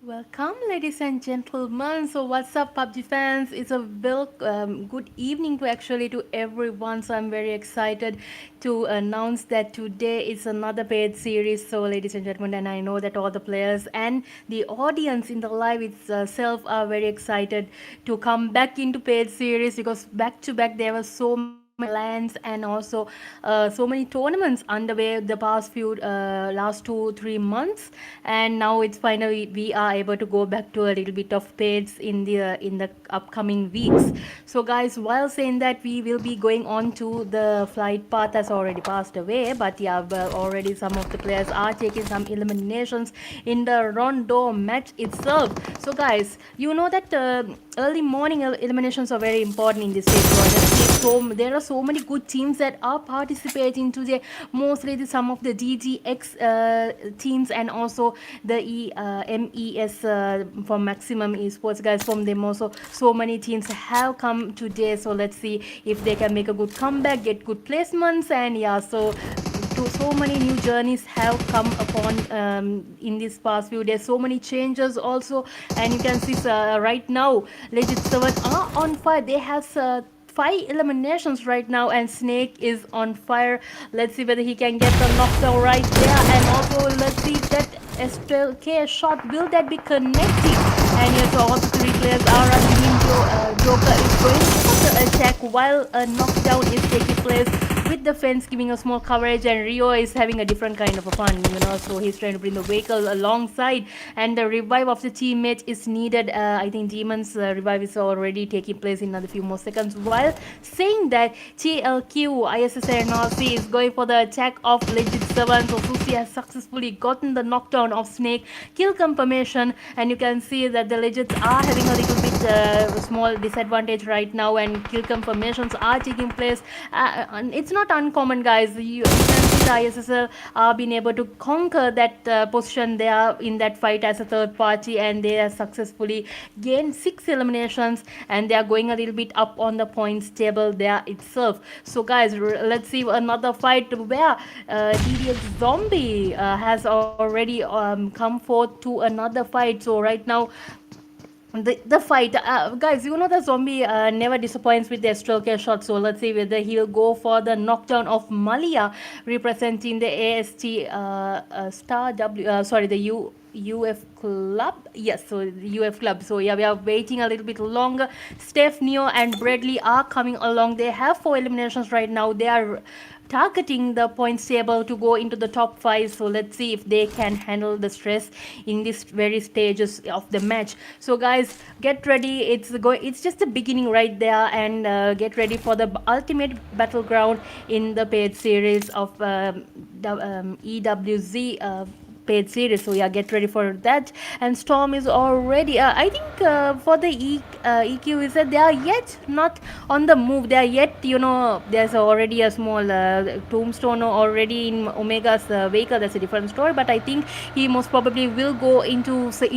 Welcome, ladies and gentlemen. So, what's up, PUBG fans? It's a good evening to everyone. So, I'm very excited to announce that today is another paid series. So, ladies and gentlemen, and I know that all the players and the audience in the live itself are very excited to come back into paid series because back to back there were so many lands and also so many tournaments underway the past few last 2 3 months, and now it's finally we are able to go back to a little bit of pads in the upcoming weeks. So guys, while saying that, we will be going on to the flight path has already passed away, but yeah, well, already some of the players are taking some eliminations in the rondo match itself. So guys, you know that early morning eliminations are very important in this stage. So there are so many good teams that are participating today, mostly some of the DGX teams and also the MES for Maximum Esports guys. From them also, so many teams have come today. So let's see if they can make a good comeback, get good placements, and yeah, so many new journeys have come upon in these past few days. So many changes also, and you can see right now Legit 7 are on fire. They have 5 eliminations right now, and Snake is on fire. Let's see whether he can get the knockdown right there, and also let's see if that SLK shot will that be connecting. And yes, all the 3 players are running in. Joker is going for the attack while a knockdown is taking place with the fence giving a small coverage, and Rio is having a different kind of a fun, so he's trying to bring the vehicle alongside, and the revive of the teammate is needed. I think Demon's revive is already taking place in another few more seconds. While saying that, TLQ ISSLxNRC is going for the attack of Legit 7. So Susi has successfully gotten the knockdown of Snake, kill confirmation, and you can see that the Legits are having a little bit small disadvantage right now, and kill confirmations are taking place. And it's not uncommon, guys. You can see the ISSL are being able to conquer that position. They are in that fight as a third party, and they have successfully gained 6 eliminations, and they are going a little bit up on the points table there itself. So guys, let's see another fight where DDX Zombie has already come forth to another fight. So right now the fight, guys, the Zombie never disappoints with their stroke shot. So let's see whether he'll go for the knockdown of Malia, representing the AST Star W, sorry, the UF Club. Yes, so the UF Club. So yeah, we are waiting a little bit longer. Steph, Neo, and Bradley are coming along. They have 4 eliminations right now. They are targeting the points table to go into the top 5. So let's see if they can handle the stress in these very stages of the match. So guys, get ready. It's just the beginning right there, and get ready for the ultimate battleground in the paid series of EWZ paid series. So yeah, get ready for that. And Storm is already I think for the EQZ, they are yet not on the move. They are yet, there's already a small tombstone already in Omega's vehicle. That's a different story, but I think he most probably will go in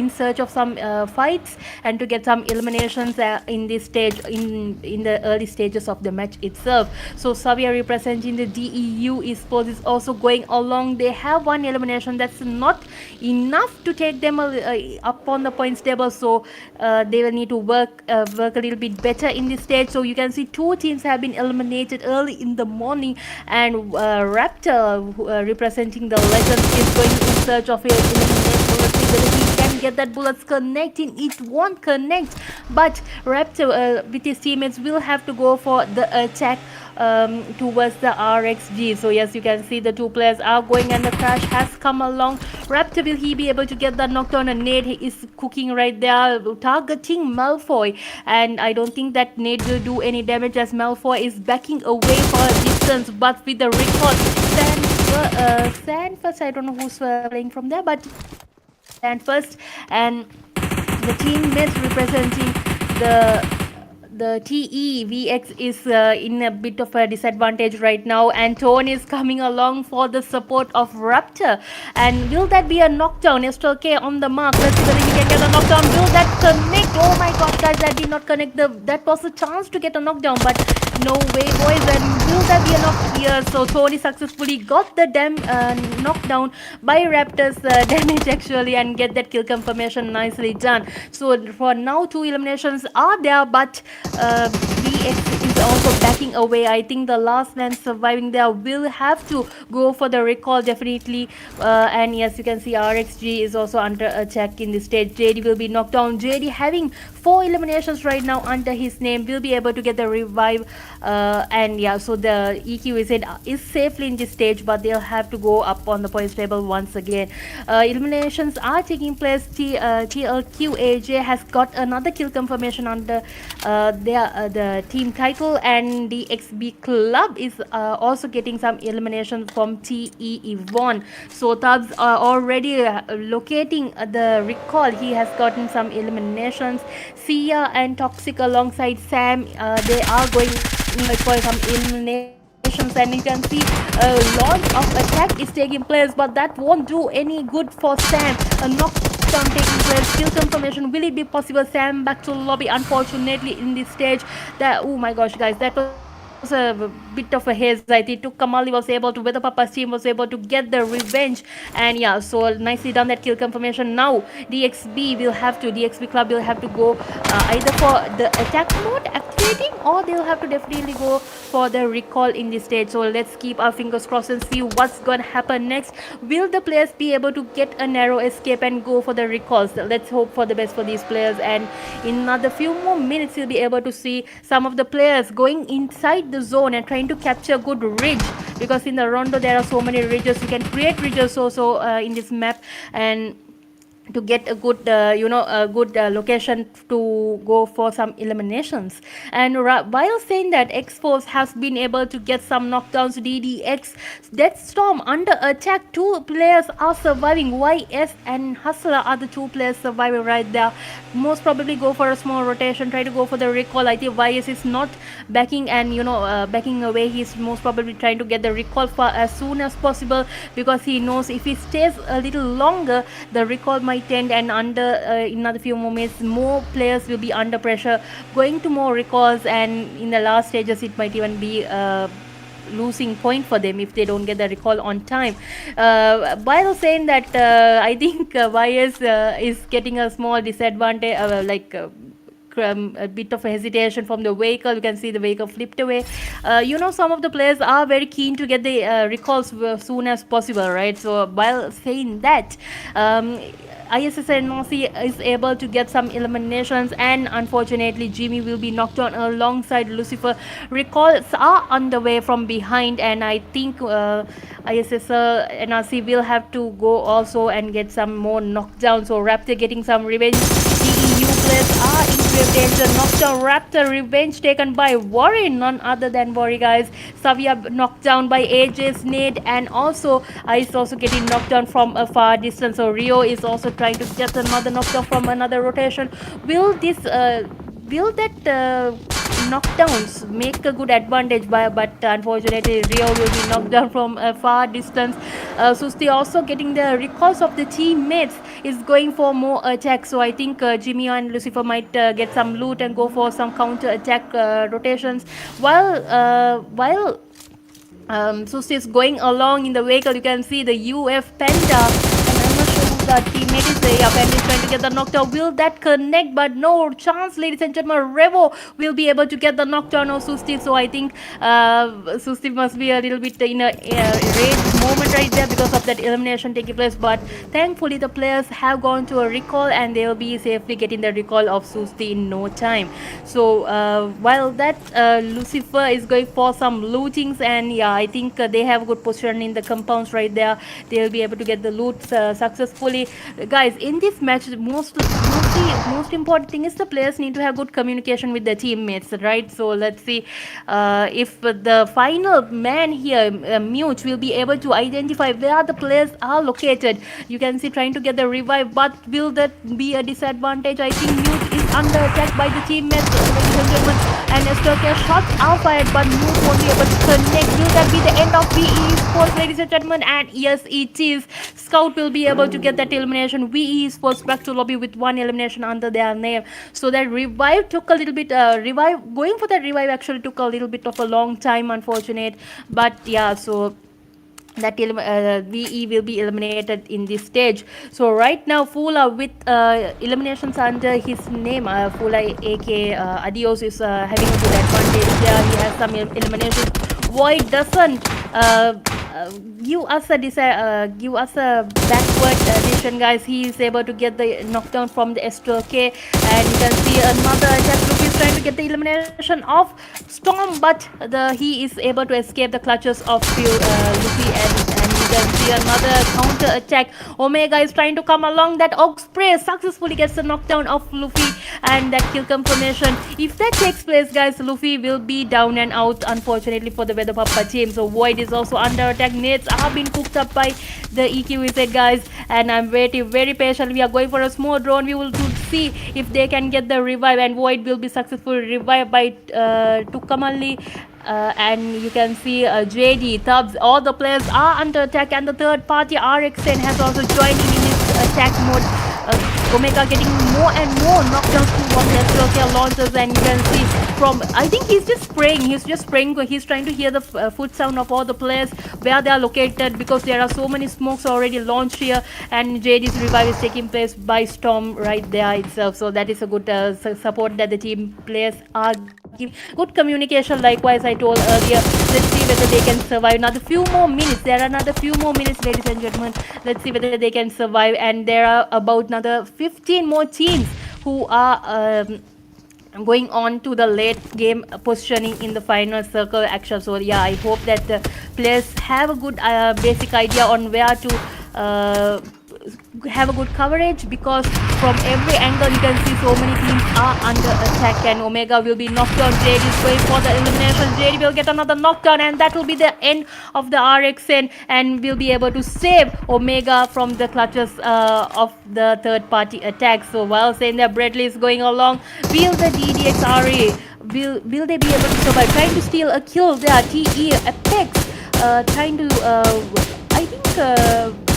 search of some fights and to get some eliminations in this stage, in the early stages of the match itself. So Xavier, representing the DEU Esports, is also going along. They have 1 elimination. That's not enough to take them up on the points table. So they will need to work a little bit better in this stage. So you can see 2 teams have been eliminated early in the morning, and Raptor, representing the Legends, is going in search of elimination. Let's see whether he can get that bullets connecting. It won't connect, but Raptor with his teammates will have to go for the attack towards the RxG. So yes, you can see the 2 players are going, and the crash has come along. Raptor, will he be able to get that knockdown? And Nade is cooking right there, targeting Malfoy, and I don't think that Nade will do any damage as Malfoy is backing away for a distance. But with the record, Sand first, I don't know who's playing from there, but Sand first, and the teammates representing the VEX is in a bit of a disadvantage right now, and Tone is coming along for the support of Raptor. And will that be a knockdown? SLK on the mark. Let's see whether he can get a knockdown. Will that connect? Oh my god, guys, guys. That did not connect. That was a chance to get a knockdown, but no way, boys. And will there be a knock here? So Tony successfully got the knockdown by Raptors damage actually, and get that kill confirmation. Nicely done. So for now, 2 eliminations are there, but DX is also backing away. I think the last man surviving there will have to go for the recall definitely. And yes, you can see RxG is also under attack in this stage. JD will be knocked down. JD having 4 eliminations right now under his name will be able to get the revive. And yeah, so the EQZ is safely in this stage, but they'll have to go up on the points table once again. Eliminations are taking place. TLQ AJ has got another kill confirmation under the team title, and the DxB CLUB is also getting some eliminations from TE Yvonne. So Tubbs are already locating the recall. He has gotten some eliminations. Sia and Toxic alongside Sam, they are going for some eliminations, and you can see a launch of attack is taking place, but that won't do any good for Sam. A knockdown taking place. Kill confirmation. Will it be possible? Sam back to lobby. Unfortunately, in this stage, that oh my gosh, guys, that was a bit of a haze. I think Kamali was able to, whether Papa's team was able to get the revenge, and yeah, so nicely done that kill confirmation. Now DxB CLUB will have to go either for the attack mode activating, or they'll have to definitely go for the recall in this stage. So let's keep our fingers crossed and see what's gonna happen next. Will the players be able to get a narrow escape and go for the recalls? Let's hope for the best for these players, and in another few more minutes you'll be able to see some of the players going inside the zone and trying to capture good ridge, because in the rondo there are so many ridges. You can create ridges also in this map, and to get a good location to go for some eliminations. And while saying that, X-Force has been able to get some knockdowns. DDX DEATHSTORM under attack. 2 players are surviving. YS and Hustler are the 2 players surviving right there. Most probably go for a small rotation, try to go for the recall. I think YS is not backing and backing away. He's most probably trying to get the recall for as soon as possible, because he knows if he stays a little longer, the recall might end, and under in another few moments more players will be under pressure going to more recalls, and in the last stages it might even be losing point for them if they don't get the recall on time. While saying that, I think YS is getting a small disadvantage, a bit of a hesitation from the vehicle. You can see the vehicle flipped away. Some of the players are very keen to get the recalls as soon as possible, right? So while saying that, ISSLxNRC is able to get some eliminations, and unfortunately Jimmy will be knocked down alongside Lucifer. Recalls are on the way from behind, and I think ISSLxNRC will have to go also and get some more knockdowns. So Raptor getting some revenge. DEU players are in grave danger. Knockdown Raptor, revenge taken by Worry, none other than Worry, guys. Savia knocked down by AJ's nade, and also Ice also getting knocked down from a far distance. So Rio is also trying to get another knockdown from another rotation. Will that knockdowns make a good advantage, but unfortunately Rio will be knocked down from a far distance. Susti also getting the recalls of the teammates, is going for more attack. So I think Jimmy and Lucifer might get some loot and go for some counter attack rotations, while Susti is going along in the vehicle. You can see the UF Panda, the teammate is there. Panda is trying to get the knockdown. Will that connect? But no chance, ladies and gentlemen. Revo will be able to get the knockdown of Susti. So I think Susti must be a little bit in a rage moment right there because of that elimination taking place. But thankfully the players have gone to a recall, and they will be safely getting the recall of Susti in no time. So while that Lucifer is going for some lootings, and yeah, I think they have good position in the compounds right there. They will be able to get the loot successfully. Guys, in this match, most important thing is the players need to have good communication with their teammates, right? So let's see if the final man here, Mute, will be able to identify where the players are located. You can see trying to get the revive, but will that be a disadvantage? I think Mute is under attack by the teammates, ladies and gentlemen, and Estokia shots are fired, but Mute won't be able to connect. Will that be the end of VE Sports, ladies and gentlemen? And yes, it is. Scout will be able to get that elimination. VE Sports back to lobby with 1 elimination. elimination under their name. So that revive took a little bit, going for that revive actually took a little bit of a long time, unfortunate. But yeah, so that VE will be eliminated in this stage. So right now Fula with eliminations under his name, Fula AK Adios is having a good advantage there. He has some eliminations. Void doesn't give us a backward addition, guys. He is able to get the knockdown from the S2K, and you can see another attack. Luffy is trying to get the elimination of Storm, but he is able to escape the clutches of Luffy, and you can see another counter attack. Omega is trying to come along. That Orc Spray successfully gets the knockdown of Luffy, and that kill confirmation. If that takes place, guys, Luffy will be down and out, unfortunately, for the WEDHA PAPPA team. So Void is also under attack. Nades are being cooked up by the EQZ, guys, and I'm waiting very patiently. We are going for a small drone. We will see if they can get the revive, and Void will be successfully revived by Tukamalli. And you can see JD, Tubbs, all the players are under attack, and the third party RxN has also joined in his attack mode. Omega getting more and more knockdowns from the SLK launchers, and you can see from, I think he's just spraying, he's trying to hear the foot sound of all the players, where they are located, because there are so many smokes already launched here, and JD's revive is taking place by Storm right there itself. So that is a good support that the team players are giving. Good communication, likewise I told earlier. Let's see whether they can survive another few more minutes. There are another few more minutes, ladies and gentlemen. Let's see whether they can survive, and there are about another 15 more teams who are going on to the late game positioning in the final circle action. So yeah, I hope that the players have a good basic idea on where to have a good coverage, because from every angle you can see so many teams are under attack, and Omega will be knocked down. JD is going for the elimination. JD will get another knockdown, and that will be the end of the RxN, and will be able to save Omega from the clutches of the third party attack. So while saying that, Bradley is going along. Will the DDXRE, will they be able to survive? Trying to steal a kill there. TE Apex trying to I think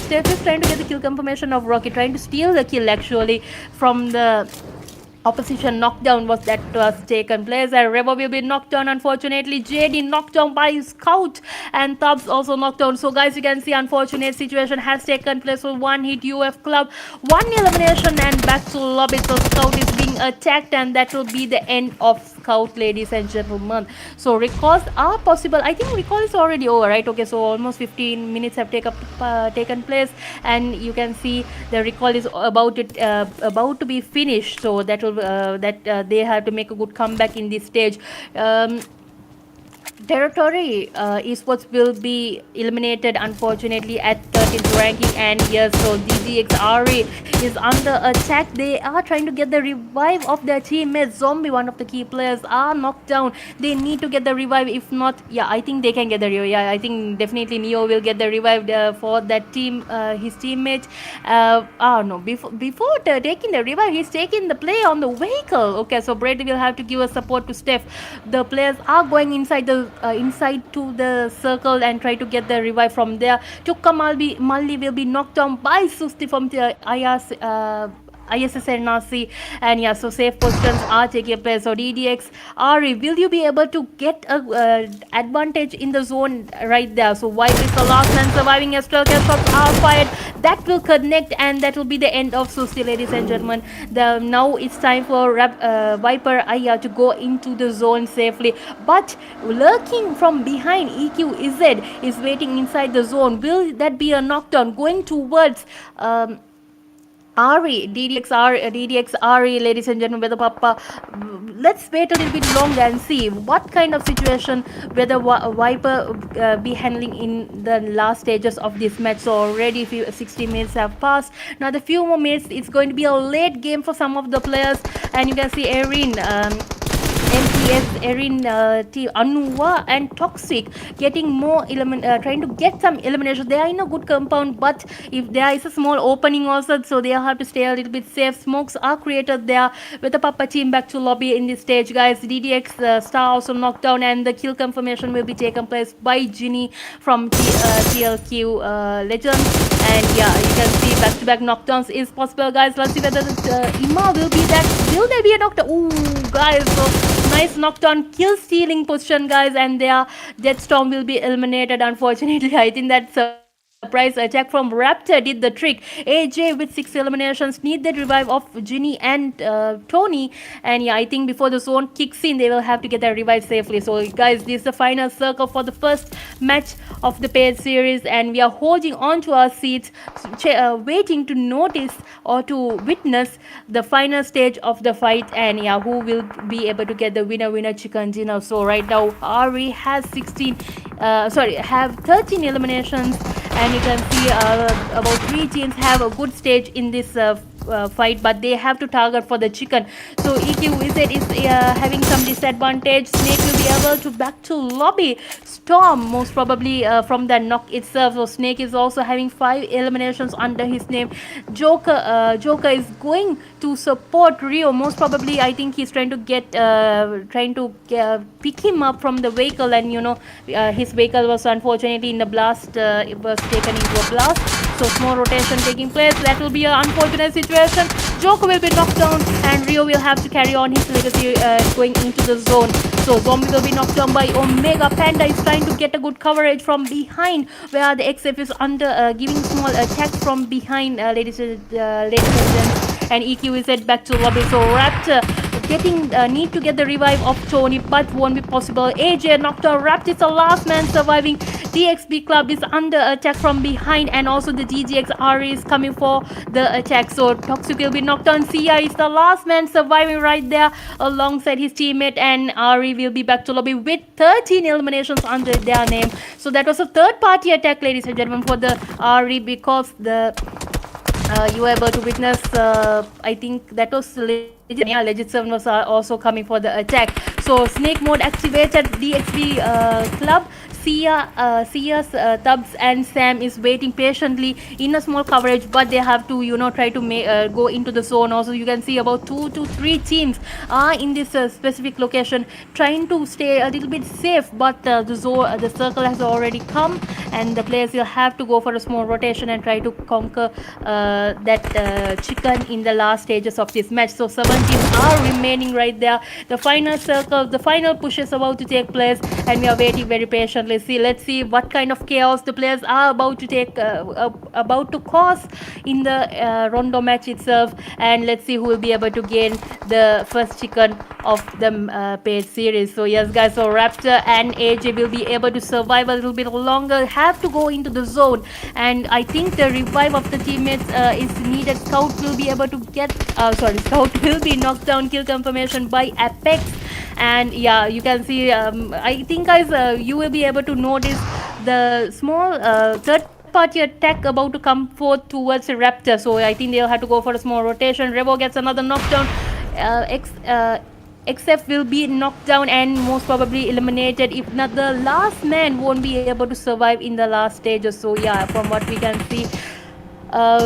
Steph is trying to get the kill confirmation of Rocky, trying to steal the kill actually from the opposition. Knockdown was taken place, and Revo will be knocked down, unfortunately. JD knocked down by Scout, and Tubbs also knocked down. So guys, you can see unfortunate situation has taken place with one hit UF Club, one elimination, and back to lobby. So Scout is being attacked, and that will be the end of Scout, ladies and gentlemen. So recalls are possible. I think recall is already over, right? Okay, so almost 15 minutes have taken place, and you can see the recall is about to be finished. So that will they have to make a good comeback in this stage. Territory esports will be eliminated, unfortunately, at 13th ranking, and yes, so DxRE is under attack. They are trying to get the revive of their teammate Zombie, one of the key players, are knocked down. They need to get the revive. If not, yeah, I think they can get the revive. Yeah, I think definitely Neo will get the revive for that team, his teammate. No, before taking the revive, he's taking the play on the vehicle. Okay, so Brady will have to give a support to Steph. The players are going inside to the circle and try to get the revive from there. Malli will be knocked down by Susti from the ISSNRC, and yeah, so safe positions are taking place. So DxRE, will you be able to get a advantage in the zone right there? So Wipe is the last man surviving as 12 shots are fired. That will connect, and that will be the end of Susti, ladies and gentlemen. Now it's time for Viper Aya to go into the zone safely, but lurking from behind, EQZ is waiting inside the zone. Will that be a knockdown going towards DxRE, ladies and gentlemen, WEDHA PAPPA? Let's wait a little bit longer and see what kind of situation whether Viper be handling in the last stages of this match. So already 60 minutes have passed. Now the few more minutes, it's going to be a late game for some of the players, and you can see EIRENE MPS, Erin, Anuva, and Toxic getting more trying to get some elimination. They are in a good compound, but if there is a small opening also, so they have to stay a little bit safe. Smokes are created there with the PAPPA team back to lobby in this stage, guys. DDX star also knocked down, and the kill confirmation will be taken place by Ginny from TLQ Legends. And yeah, you can see back-to-back knockdowns is possible, guys. Let's see whether Ima will be that. Will there be a knockdown? Ooh, guys, so nice knockdown, kill stealing position, guys, and their DEATHSTORM will be eliminated. Unfortunately, I think that surprise attack from Raptor did the trick. AJ with 6 eliminations need the revive of Ginny and Tony, and yeah, I think before the zone kicks in, they will have to get their revive safely. So, guys, this is the final circle for the first match of the paid series, and we are holding on to our seats, waiting to notice or to witness the final stage of the fight, and yeah, who will be able to get the winner chicken dinner. So right now Ari has 13 eliminations, and you can see about 3 teams have a good stage in this fight, but they have to target for the chicken. So EQZ is having some disadvantage. Snake will be able to back to lobby. Storm most probably from the knock itself. So Snake is also having 5 eliminations under his name. Joker is going to support Rio. Most probably, I think he's trying to pick him up from the vehicle, and his vehicle was unfortunately in the blast. It was taken into a blast. So small rotation taking place. That will be an unfortunate situation. Joker will be knocked down, and Rio will have to carry on his legacy going into the zone. So Zombie will be knocked down by Omega. Panda is trying to get a good coverage from behind, where the XF is under giving small attacks from behind, ladies and gents. And EQ is head back to lobby. So Raptor need to get the revive of Tony, but won't be possible. AJ knocked out. Raptor is the last man surviving. DxB CLUB is under attack from behind, and also the DGX RE is coming for the attack. So Toxic will be knocked down. Sia is the last man surviving right there alongside his teammate, and RE will be back to lobby with 13 eliminations under their name. So that was a third party attack, ladies and gentlemen, for the RE, because you were able to witness, I think that was Legit 7 was also coming for the attack. So Snake mode activated. DxB CLUB, Sia's Tubbs and Sam is waiting patiently in a small coverage, but they have to try to go into the zone. Also, you can see about 2 to 3 teams are in this specific location trying to stay a little bit safe, but the circle has already come, and the players will have to go for a small rotation and try to conquer that chicken in the last stages of this match. So 7 teams are remaining right there. The final circle, the final push is about to take place, and we are waiting very patiently. Let's see what kind of chaos the players are about to cause in the Rondo match itself, and let's see who will be able to gain the first chicken of the paid series. So yes, guys, so Raptor and AJ will be able to survive a little bit longer, have to go into the zone, and I think the revive of the teammates is needed. Scout will be able to get Scout will be knocked down. Kill confirmation by Apex. And yeah, you can see, I think, guys, you will be able to notice the small third party attack about to come forth towards Raptor. So I think they'll have to go for a small rotation. Revo gets another knockdown. XF will be knocked down and most probably eliminated. If not, the last man won't be able to survive in the last stages. So yeah, from what we can see,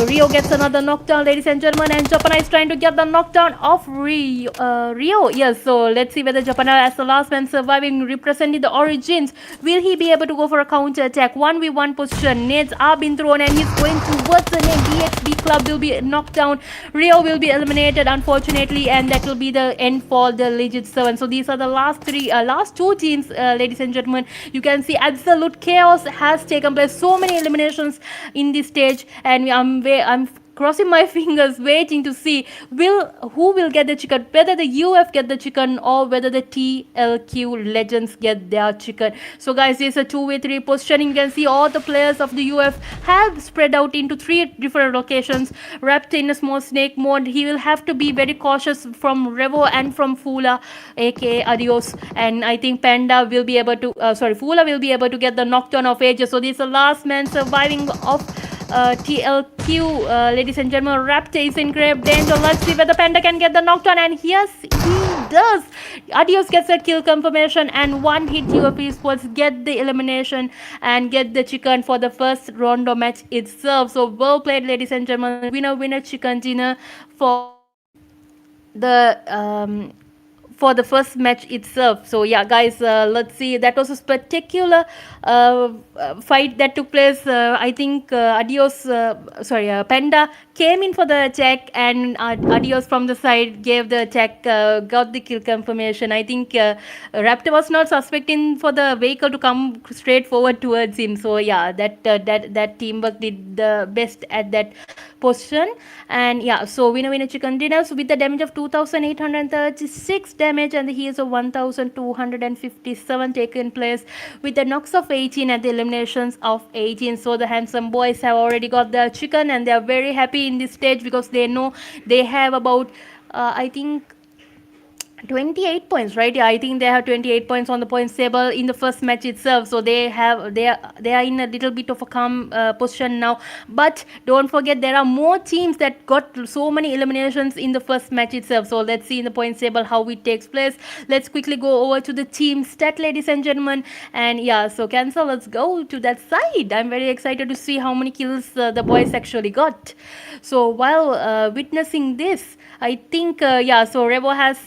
Rio gets another knockdown, ladies and gentlemen, and Japana is trying to get the knockdown of Rio. Yes, so let's see whether Japana, as the last man surviving, representing the Origins, will he be able to go for a counter attack? 1v1 position, nades are being thrown, and he's going towards the name. DxB CLUB will be knocked down. Rio will be eliminated, unfortunately, and that will be the end for the Legit 7. So these are the last two teams, ladies and gentlemen. You can see absolute chaos has taken place. So many eliminations in this stage, and I'm crossing my fingers waiting to see who will get the chicken, whether the UF get the chicken or whether the TLQ Legends get their chicken. So guys, there's a 2v3 positioning. You can see all the players of the UF have spread out into 3 different locations. Wrapped in a small snake mode, he will have to be very cautious from Revo and from Fula, aka Adios, and I think Panda will be able to Fula will be able to get the knockdown of Aegis. So this is the last man surviving of TLQ, ladies and gentlemen. Raptor is in grave danger. Let's see whether Panda can get the knockdown, and yes, he does. Adios gets a kill confirmation, and one hit UFE Sports get the elimination and get the chicken for the first rondo match itself. So well played, ladies and gentlemen. Winner chicken dinner for the for the first match itself. So yeah, guys, let's see. That was a spectacular fight that took place. I think Panda came in for the attack, and Adios from the side gave the attack, got the kill confirmation. I think Raptor was not suspecting for the vehicle to come straight forward towards him. So yeah, that teamwork did the best at that position. And yeah, so winner chicken dinners with the damage of 2836 damage, and the heals of 1257 taken place with the knocks of 18 and the eliminations of 18. So the handsome boys have already got their chicken, and they are very happy in this stage because they know they have about I think 28 points, right? Yeah, I think they have 28 points on the points table in the first match itself. So they are in a little bit of a calm position now. But don't forget, there are more teams that got so many eliminations in the first match itself. So let's see in the points table how it takes place. Let's quickly go over to the team stat, ladies and gentlemen. And yeah, so Cancel, let's go to that side. I'm very excited to see how many kills the boys actually got. So while witnessing this, I think, yeah, so Revo has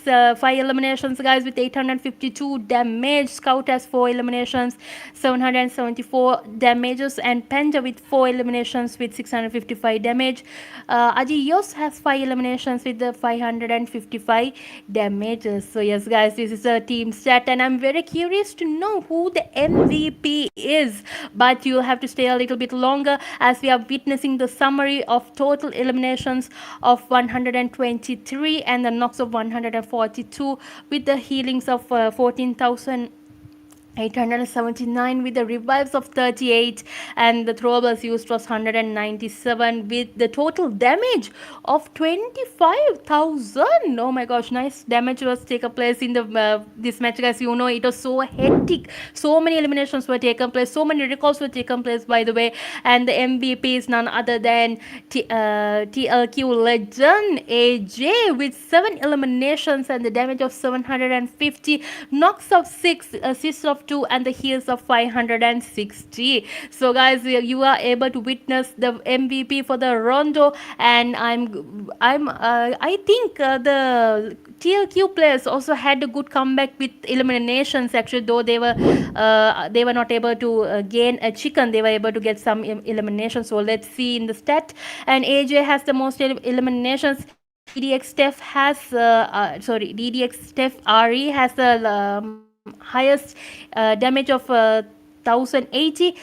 5 eliminations, guys, with 852 damage. Scout has 4 eliminations, 774 damages. And Panja with 4 eliminations with 655 damage. Adios has 5 eliminations with the 555 damages. So, yes, guys, this is a team stat. And I'm very curious to know who the MVP is. But you'll have to stay a little bit longer as we are witnessing the summary of total eliminations of 123 and the knocks of 142 with the healings of 14,879 with the revives of 38, and the throwables used was 197 with the total damage of 25,000. Oh my gosh, nice damage was taken place in the this match, guys. You know, it was so hectic. So many eliminations were taken place. So many recalls were taken place, by the way. And the MVP is none other than TLQ legend AJ with 7 eliminations and the damage of 750, knocks of 6, assists of 2, and the heals of 560. So guys, you are able to witness the MVP for the rondo, and I think the TLQ players also had a good comeback with eliminations. Actually, though they were not able to gain a chicken, they were able to get some eliminations. So let's see in the stat. And AJ has the most eliminations. DDX Steph RE has the highest damage of 1080.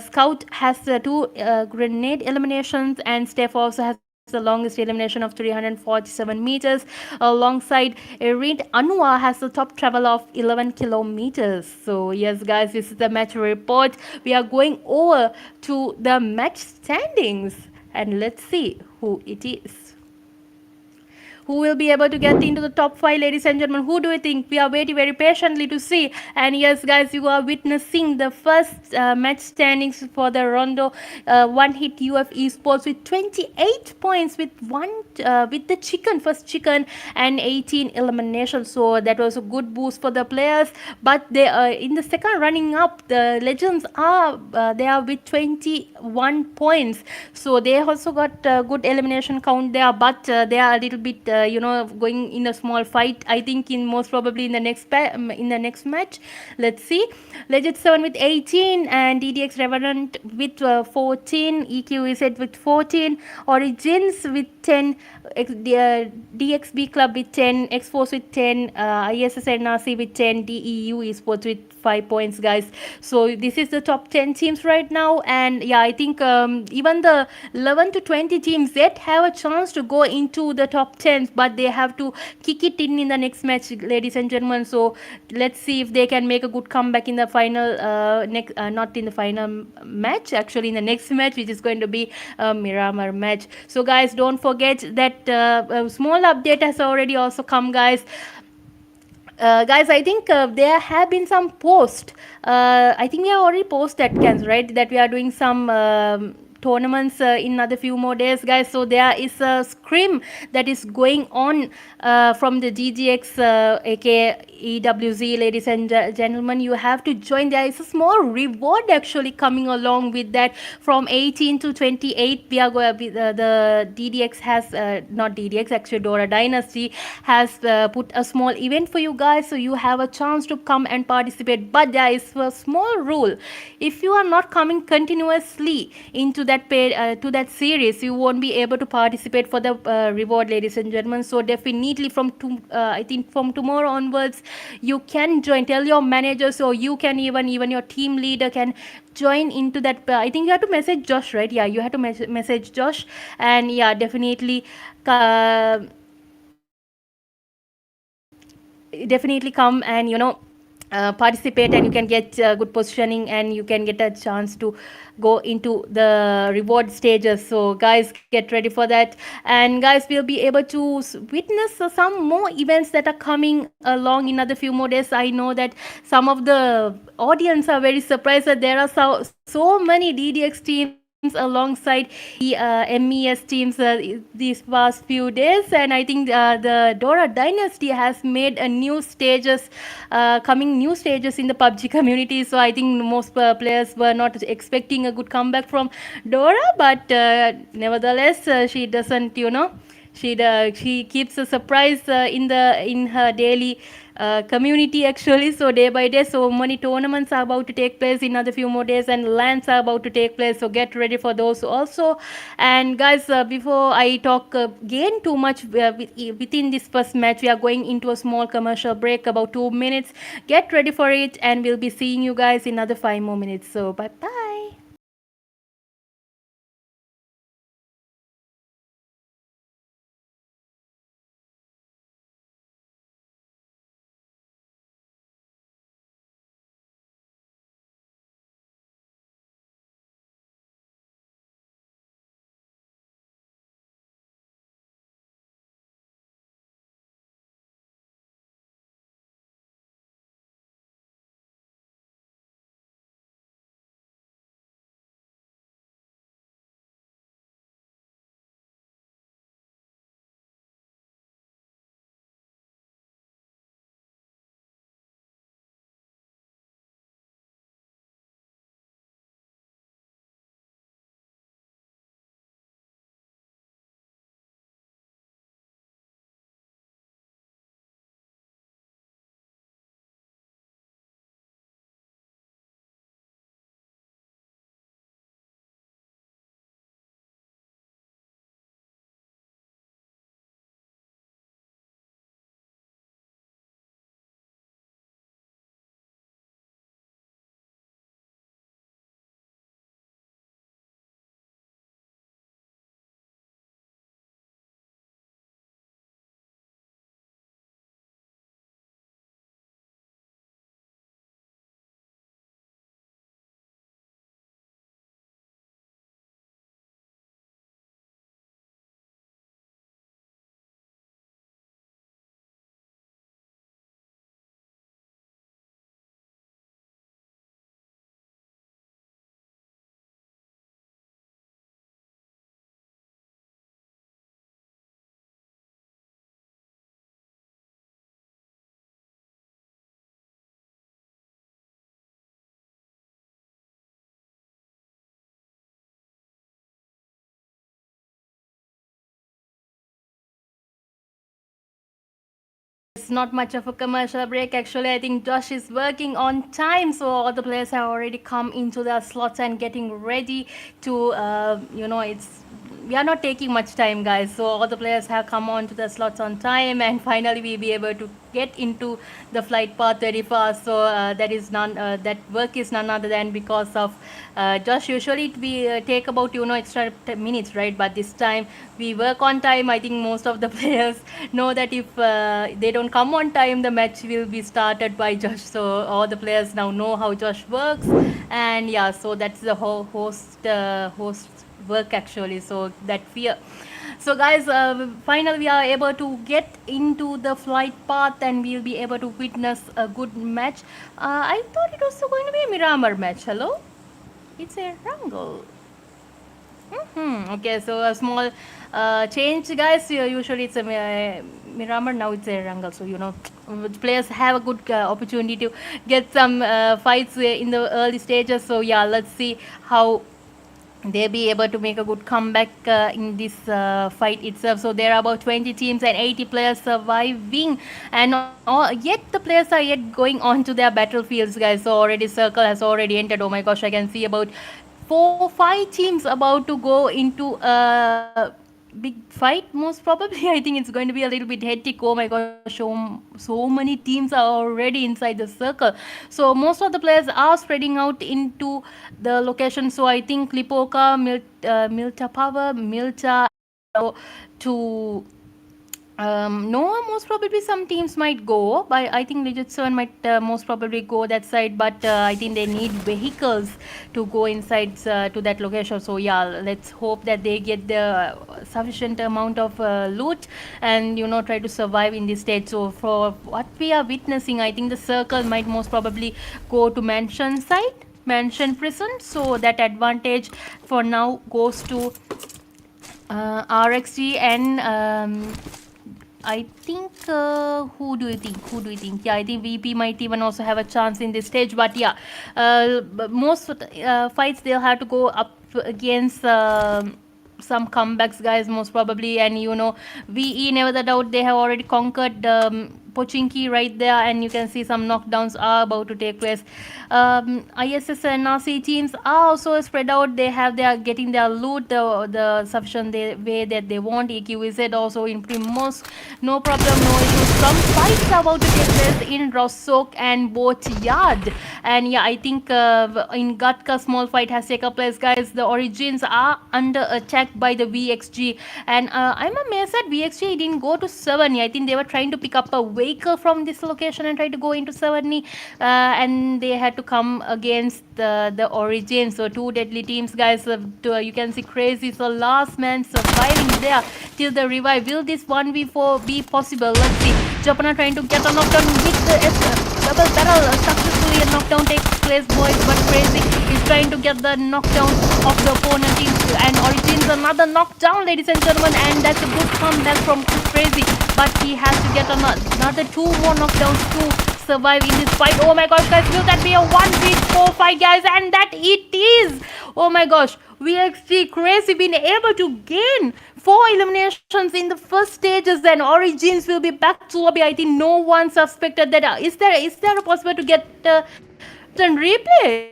Scout has 2 grenade eliminations, and Steph also has the longest elimination of 347 meters. Alongside EIRENE, Anua has the top travel of 11 kilometers. So yes, guys, this is the match report. We are going over to the match standings, and let's see who it is. Who will be able to get into the top 5, ladies and gentlemen? Who do you think? We are waiting very patiently to see. And yes, guys, you are witnessing the first match standings for the rondo. One hit UF Esports with 28 points with the first chicken, and 18 eliminations. So that was a good boost for the players. But they in the second running up, the legends are they are with 21 points. So they also got a good elimination count there, but they are a little bit going in a small fight, I think, most probably in the next match. Let's see. Legend 7 with 18, and DDX Revenant with 14, EQZ with 14, Origins with 10, DxB CLUB with 10, X-Force with 10, ISSLxNRC with 10, DEU eSports with 5 points, guys. So this is the top 10 teams right now, and yeah, I think even the 11 to 20 teams that have a chance to go into the top 10, but they have to kick it in the next match, ladies and gentlemen. So let's see if they can make a good comeback in the final not in the final match, actually in the next match, which is going to be a Miramar match. So guys, don't forget that a small update has already also come, guys. Guys, I think there have been some posts. I think we have already posted that, right, that we are doing some tournaments in another few more days, guys. So there is a scrim that is going on from the DGX aka EWZ, ladies and gentlemen. You have to join. There is a small reward actually coming along with that. From 18 to 28 we are going, the DDX has not DDX, actually Dora Dynasty has put a small event for you guys, so you have a chance to come and participate. But there is a small rule: if you are not coming continuously into that to that series, you won't be able to participate for the reward, ladies and gentlemen. So definitely from I think from tomorrow onwards you can join. Tell your managers, or you can even your team leader can join into that. I think you have to message Josh, right? Yeah, you have to message Josh. And yeah, definitely come and participate, and you can get good positioning, and you can get a chance to go into the reward stages. So guys, get ready for that. And guys, we'll be able to witness some more events that are coming along in another few more days. I know that some of the audience are very surprised that there are so many DDX teams alongside the MES teams these past few days. And I think the Dora Dynasty has made a new stages new stages in the PUBG community. So I think most players were not expecting a good comeback from Dora, but nevertheless she doesn't, she keeps a surprise in her daily community actually. So day by day, so many tournaments are about to take place in another few more days, and lands are about to take place, so get ready for those also. And guys, before I talk again too much within this first match, we are going into a small commercial break, about 2 minutes. Get ready for it, and we'll be seeing you guys in another 5 more minutes. So bye bye. It's not much of a commercial break actually. I think Josh is working on time, so all the players have already come into their slots and getting ready to it's we are not taking much time, guys. So all the players have come on to the slots on time, and finally we'll be able to get into the flight path very fast. So that work is none other than because of Josh. Usually we take about extra minutes, right? But this time we work on time. I think most of the players know that if they don't come on time, the match will be started by Josh. So all the players now know how Josh works. And yeah, so that's the whole host work actually. So that fear. So guys, finally we are able to get into the flight path, and we'll be able to witness a good match. I thought it was going to be a Miramar match. Hello, it's a Rangle. Okay, so a small change, guys. Usually it's a Miramar, now it's a Rangal. So, players have a good opportunity to get some fights in the early stages. So, yeah, let's see how they be able to make a good comeback in this fight itself. So there are about 20 teams and 80 players surviving, and yet the players are yet going on to their battlefields, guys. So already circle has already entered. Oh my gosh, I can see about 5 teams about to go into a big fight. Most probably I think it's going to be a little bit hectic. Oh my gosh, so many teams are already inside the circle. So most of the players are spreading out into the location. So I think Lipoka, Milta Power, Milta to no, most probably some teams might go, but I think Digit7 might most probably go that side, but I think they need vehicles to go inside to that location. So yeah, let's hope that they get the sufficient amount of loot and try to survive in this stage. So for what we are witnessing, I think the circle might most probably go to mansion side, mansion prison. So that advantage for now goes to RxG and I think who do you think? Who do you think? Yeah, I think VP might even also have a chance in this stage. But yeah, most fights they'll have to go up against some comebacks, guys, most probably. And VE, never the doubt, they have already conquered Pochinki right there, and you can see some knockdowns are about to take place. ISSNRC teams are also spread out. They are getting their loot the sufficient way that they want. EQZ also in Primos, no problem, no issues. Some fights are about to take place in Rossok and Boatyard, and yeah, I think in Gatka small fight has taken place, guys. The Origins are under attack by the VXG, and I'm amazed that VXG didn't go to Savani. I think they were trying to pick up a vehicle from this location and try to go into Savani, and they had to come against the Origin. So two deadly teams, guys. You can see Crazy, so last man surviving there till the revive. Will this 1v4 be possible? Let's see. Japana trying to get a knockdown with the double barrel. Successfully a knockdown takes place, boys, but Crazy is trying to get the knockdown of the opponent team, and Origins another knockdown, ladies and gentlemen, and that's a good comeback from Crazy, but he has to get another 2 more knockdowns to survive in this fight. Oh my gosh, guys, will that be a 1v4 fight, guys? And that it is. Oh my gosh, VXG Crazy been able to gain 4 eliminations in the first stages, and Origins will be back to lobby. I think no one suspected that. Is there a possibility to get instant replay?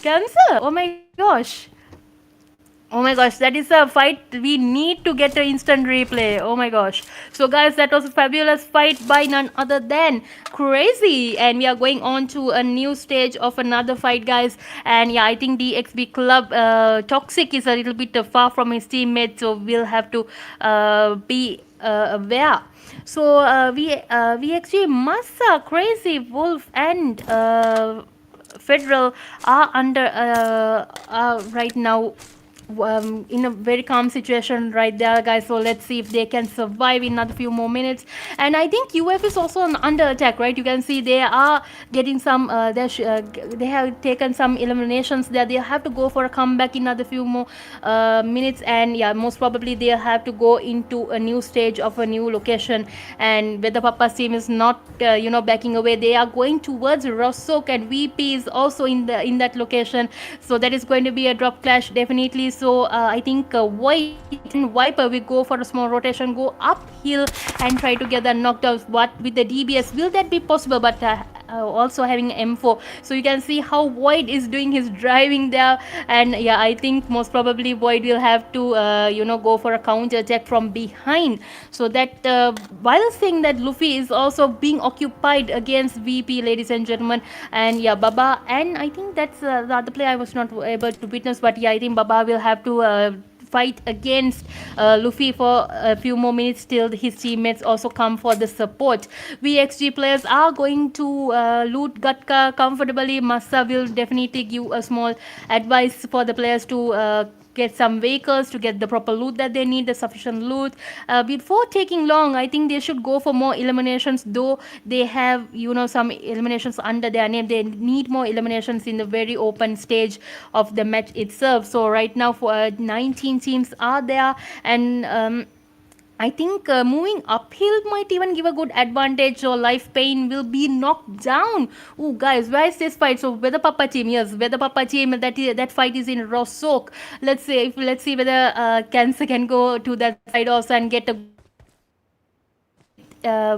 Cancer. Oh my gosh. Oh my gosh, that is a fight we need to get an instant replay. Oh my gosh. So guys, that was a fabulous fight by none other than Crazy, and we are going on to a new stage of another fight, guys. And yeah, I think DxB CLUB Toxic is a little bit far from his teammates, so we'll have to be aware. So VXG, Massa, Crazy, Wolf and Federal are under right now in a very calm situation right there, guys. So let's see if they can survive in another few more minutes. And I think UF is also under attack, right? You can see they are getting some they have taken some eliminations there. They have to go for a comeback in another few more minutes, and yeah, most probably they'll have to go into a new stage of a new location. And whether Pappa's team is not backing away, they are going towards Rossok, and VP is also in that location. So that is going to be a drop clash definitely. So I think White and Viper will go for a small rotation, go uphill and try to get the knockdowns. But with the DBS, will that be possible? But also having M4, so you can see how Void is doing his driving there. And yeah, I think most probably Void will have to go for a counter attack from behind. So that while saying that Luffy is also being occupied against VP, ladies and gentlemen. And yeah, Baba, and I think that's the other play I was not able to witness, but yeah, I think Baba will have to fight against Luffy for a few more minutes till his teammates also come for the support. VXG players are going to loot Gatka comfortably. Massa will definitely give a small advice for the players to get some vehicles, to get the proper loot that they need, the sufficient loot. Before taking long, I think they should go for more eliminations, though they have, some eliminations under their name. They need more eliminations in the very open stage of the match itself. So right now, for 19 teams are there, and I think moving uphill might even give a good advantage. So Life Pain will be knocked down. Oh, guys, where is this fight? So whether Papa team, yes, whether Papa team, that fight is in Rosok. Let's see whether Cancer can go to that side also and get a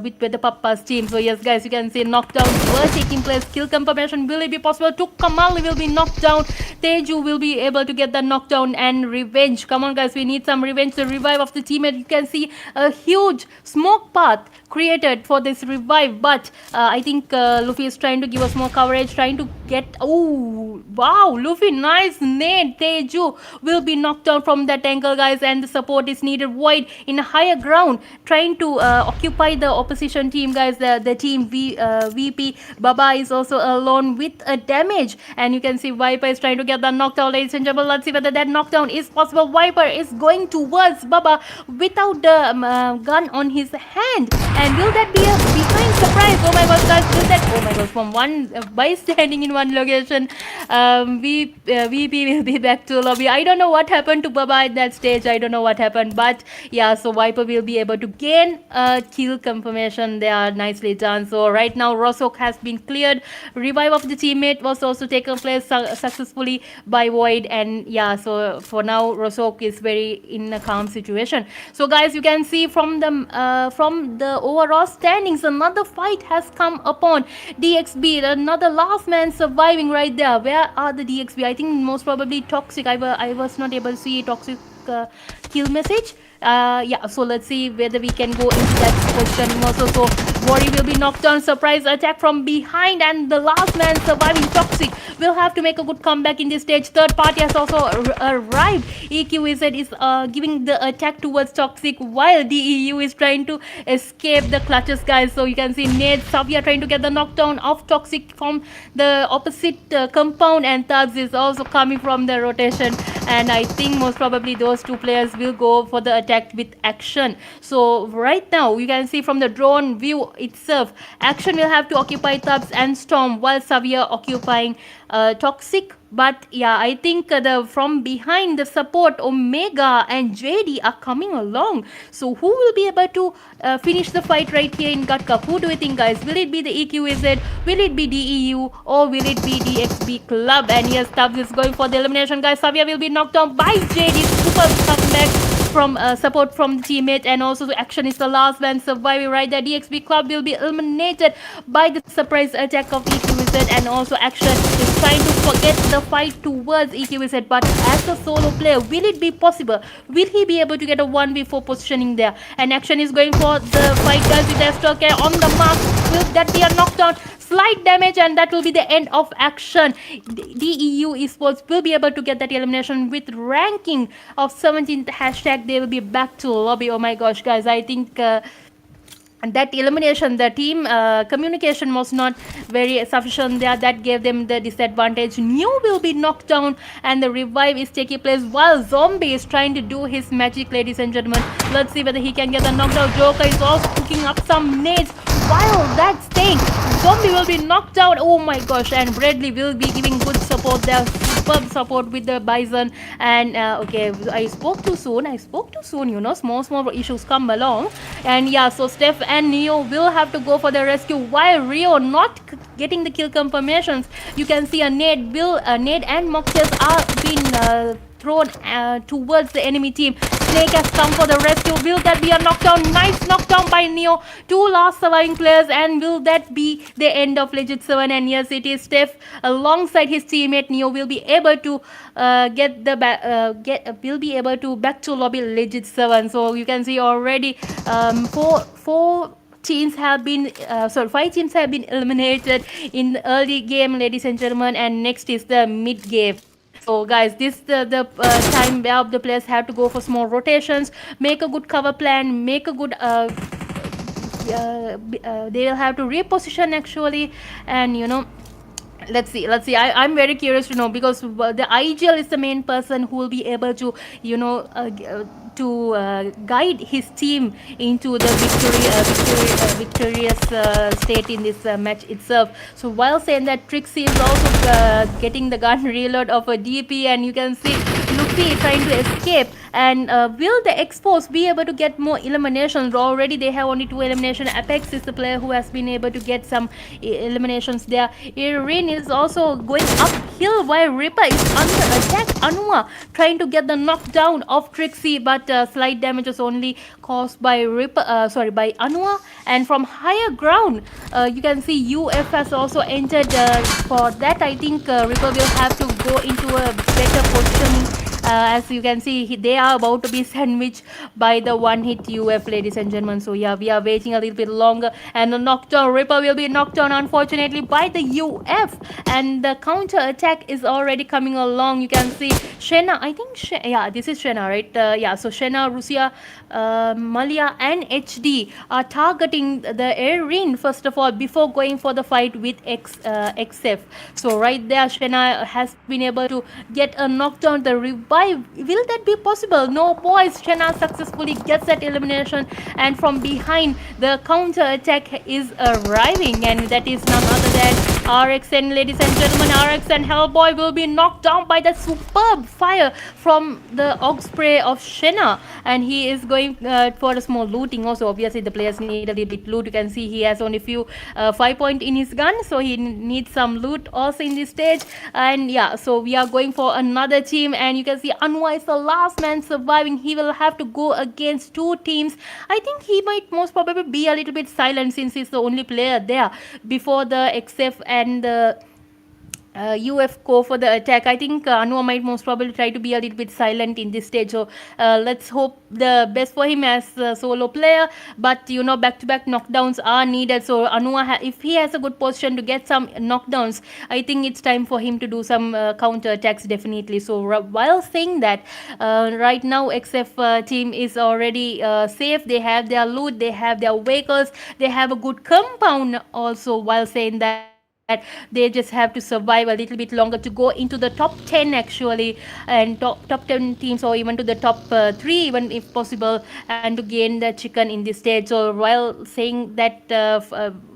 with the Pappa's team. So yes, guys, you can see knockdowns were taking place. Kill confirmation, will it be possible? To Kamal will be knocked down. Teju will be able to get the knockdown and revenge. Come on, guys, we need some revenge. The revive of the teammate. You can see a huge smoke path created for this revive, but I think Luffy is trying to give us more coverage, trying to get, oh wow, Luffy, nice nade. Teju will be knocked down from that angle, guys, and the support is needed. Void in a higher ground, trying to occupy the opposition team, guys. The team VP Baba is also alone with a damage, and you can see Viper is trying to get the knockdown, ladies and gentlemen. Let's see whether that knockdown is possible. Viper is going towards Baba without the gun on his hand, and will that be a behind surprise? Oh my gosh, guys, will that, oh my gosh, from one by standing in one location, VP will be back to lobby. I don't know what happened to Baba at that stage. I don't know what happened, but yeah, so Viper will be able to gain a kill confirmation. They are nicely done. So right now Rosok has been cleared. Revive of the teammate was also taken place successfully by Void, and yeah, so for now Rosok is very in a calm situation. So guys, you can see from the overall standings, another fight has come upon DxB, another last man surviving right there. Where are the DxB? I think most probably Toxic. I was not able to see Toxic kill message. Yeah, so let's see whether we can go into that positioning also. So Wari will be knocked down, surprise attack from behind, and the last man surviving Toxic will have to make a good comeback in this stage. Third party has also arrived. EQZ is giving the attack towards Toxic, while DEU is trying to escape the clutches, guys. So you can see Nate Savia trying to get the knockdown of Toxic from the opposite compound, and Tabs is also coming from the rotation, and I think most probably those two players will go for the attack with Action. So right now you can see from the drone view itself, Action will have to occupy Tabs and Storm, while Savia occupying Toxic. But yeah, I think from behind the support, Omega and JD are coming along. So who will be able to finish the fight right here in Gut Cup? Who do you think, guys? Will it be the EQZ? Will it be DEU? Or will it be DxB CLUB? And yes, Tubbs is going for the elimination, guys. Savia will be knocked down by JD. Super comeback from support from the teammate, and also the Action is the last man surviving right there. DxB CLUB will be eliminated by the surprise attack of EQZ, and also Action is trying to forget the fight towards EQZ, but as a solo player, will it be possible? Will he be able to get a 1v4 positioning there? And Action is going for the fight, guys, with Astral Care on the mark. Will that be a knockdown? Slight damage, and that will be the end of Action. DEU Esports will be able to get that elimination with ranking of 17th. Hashtag they will be back to lobby. Oh my gosh, guys, I think that elimination, the team communication was not very sufficient there. That gave them the disadvantage. Neo will be knocked down, and the revive is taking place while Zombie is trying to do his magic, ladies and gentlemen. Let's see whether he can get the knockdown. Joker is also cooking up some nades. While that's staying, Zombie will be knocked out. Oh my gosh, and Bradley will be giving good support there. Superb support with the Bison. And okay, I spoke too soon, you know. Small issues come along. And yeah, so Steph and Neo will have to go for the rescue, while Rio not getting the kill confirmations. You can see a Nade and Moxes are being thrown towards the enemy team. Snake has come for the rescue. Will that be a knockdown? Nice knockdown by Neo. Two last surviving players, and will that be the end of Legit 7? And yes, it is. Steph alongside his teammate Neo will be able to will be able to back to lobby Legit 7. So you can see already four teams have been 5 teams have been eliminated in the early game, ladies and gentlemen, and next is the mid game. So guys, this the time where the players have to go for small rotations, make a good cover plan, make a good they will have to reposition actually, and you know, let's see. I'm very curious to know, because the IGL is the main person who will be able to, guide his team into the victorious state in this match itself. So while saying that, Trixie is also getting the gun reload of a DP, and you can see Luffy trying to escape. And will the Expos be able to get more eliminations? Already they have only 2 eliminations. Apex is the player who has been able to get some eliminations there. Irene is also going uphill while Ripper is under attack. Anua trying to get the knockdown of Trixie, but slight damage was only caused by by Anua. And from higher ground, you can see UF has also entered. For that, I think Ripper will have to go into a better positioning. As you can see, they are about to be sandwiched by the one-hit UF, ladies and gentlemen. So yeah, we are waiting a little bit longer, and the knockdown, Ripper will be knocked down unfortunately by the UF, and the counter attack is already coming along. You can see Shena, I think this is Shena, right? So Shena, Rusia, Malia and HD are targeting the Irene first of all before going for the fight with XF. So right there, Shena has been able to get a knockdown. The revive, will that be possible? No, boys, Shena successfully gets that elimination, and from behind the counter attack is arriving, and that is none other than RxN, ladies and gentlemen. RxN Hellboy will be knocked down by the superb fire from the AUG spray of Shena, and he is going for a small looting also. Obviously the players need a little bit loot. You can see he has only few 5 point in his gun, so he needs some loot also in this stage. And yeah, so we are going for another team, and you can see Anwar is the last man surviving. He will have to go against 2 teams. I think he might most probably be a little bit silent since he's the only player there before the XF and the UF go for the attack. I think Anwar might most probably try to be a little bit silent in this stage. So let's hope the best for him as a solo player. But back-to-back knockdowns are needed. So Anwar, if he has a good position to get some knockdowns, I think it's time for him to do some counter attacks definitely. So while saying that, right now XF team is already safe. They have their loot, they have their vehicles, they have a good compound also. While saying that, they just have to survive a little bit longer to go into the top 10 actually, and top 10 teams, or even to the top 3 even if possible, and to gain the chicken in this stage. So while saying that,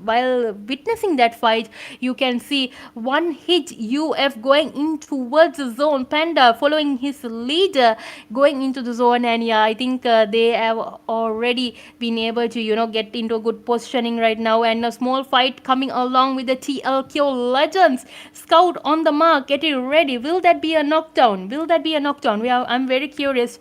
while witnessing that fight, you can see one hit UF going in towards the zone. Panda following his leader going into the zone, and yeah, I think they have already been able to get into a good positioning right now. And a small fight coming along with the TLQ Legends. Scout on the mark, getting ready. Will that be a knockdown? I'm very curious.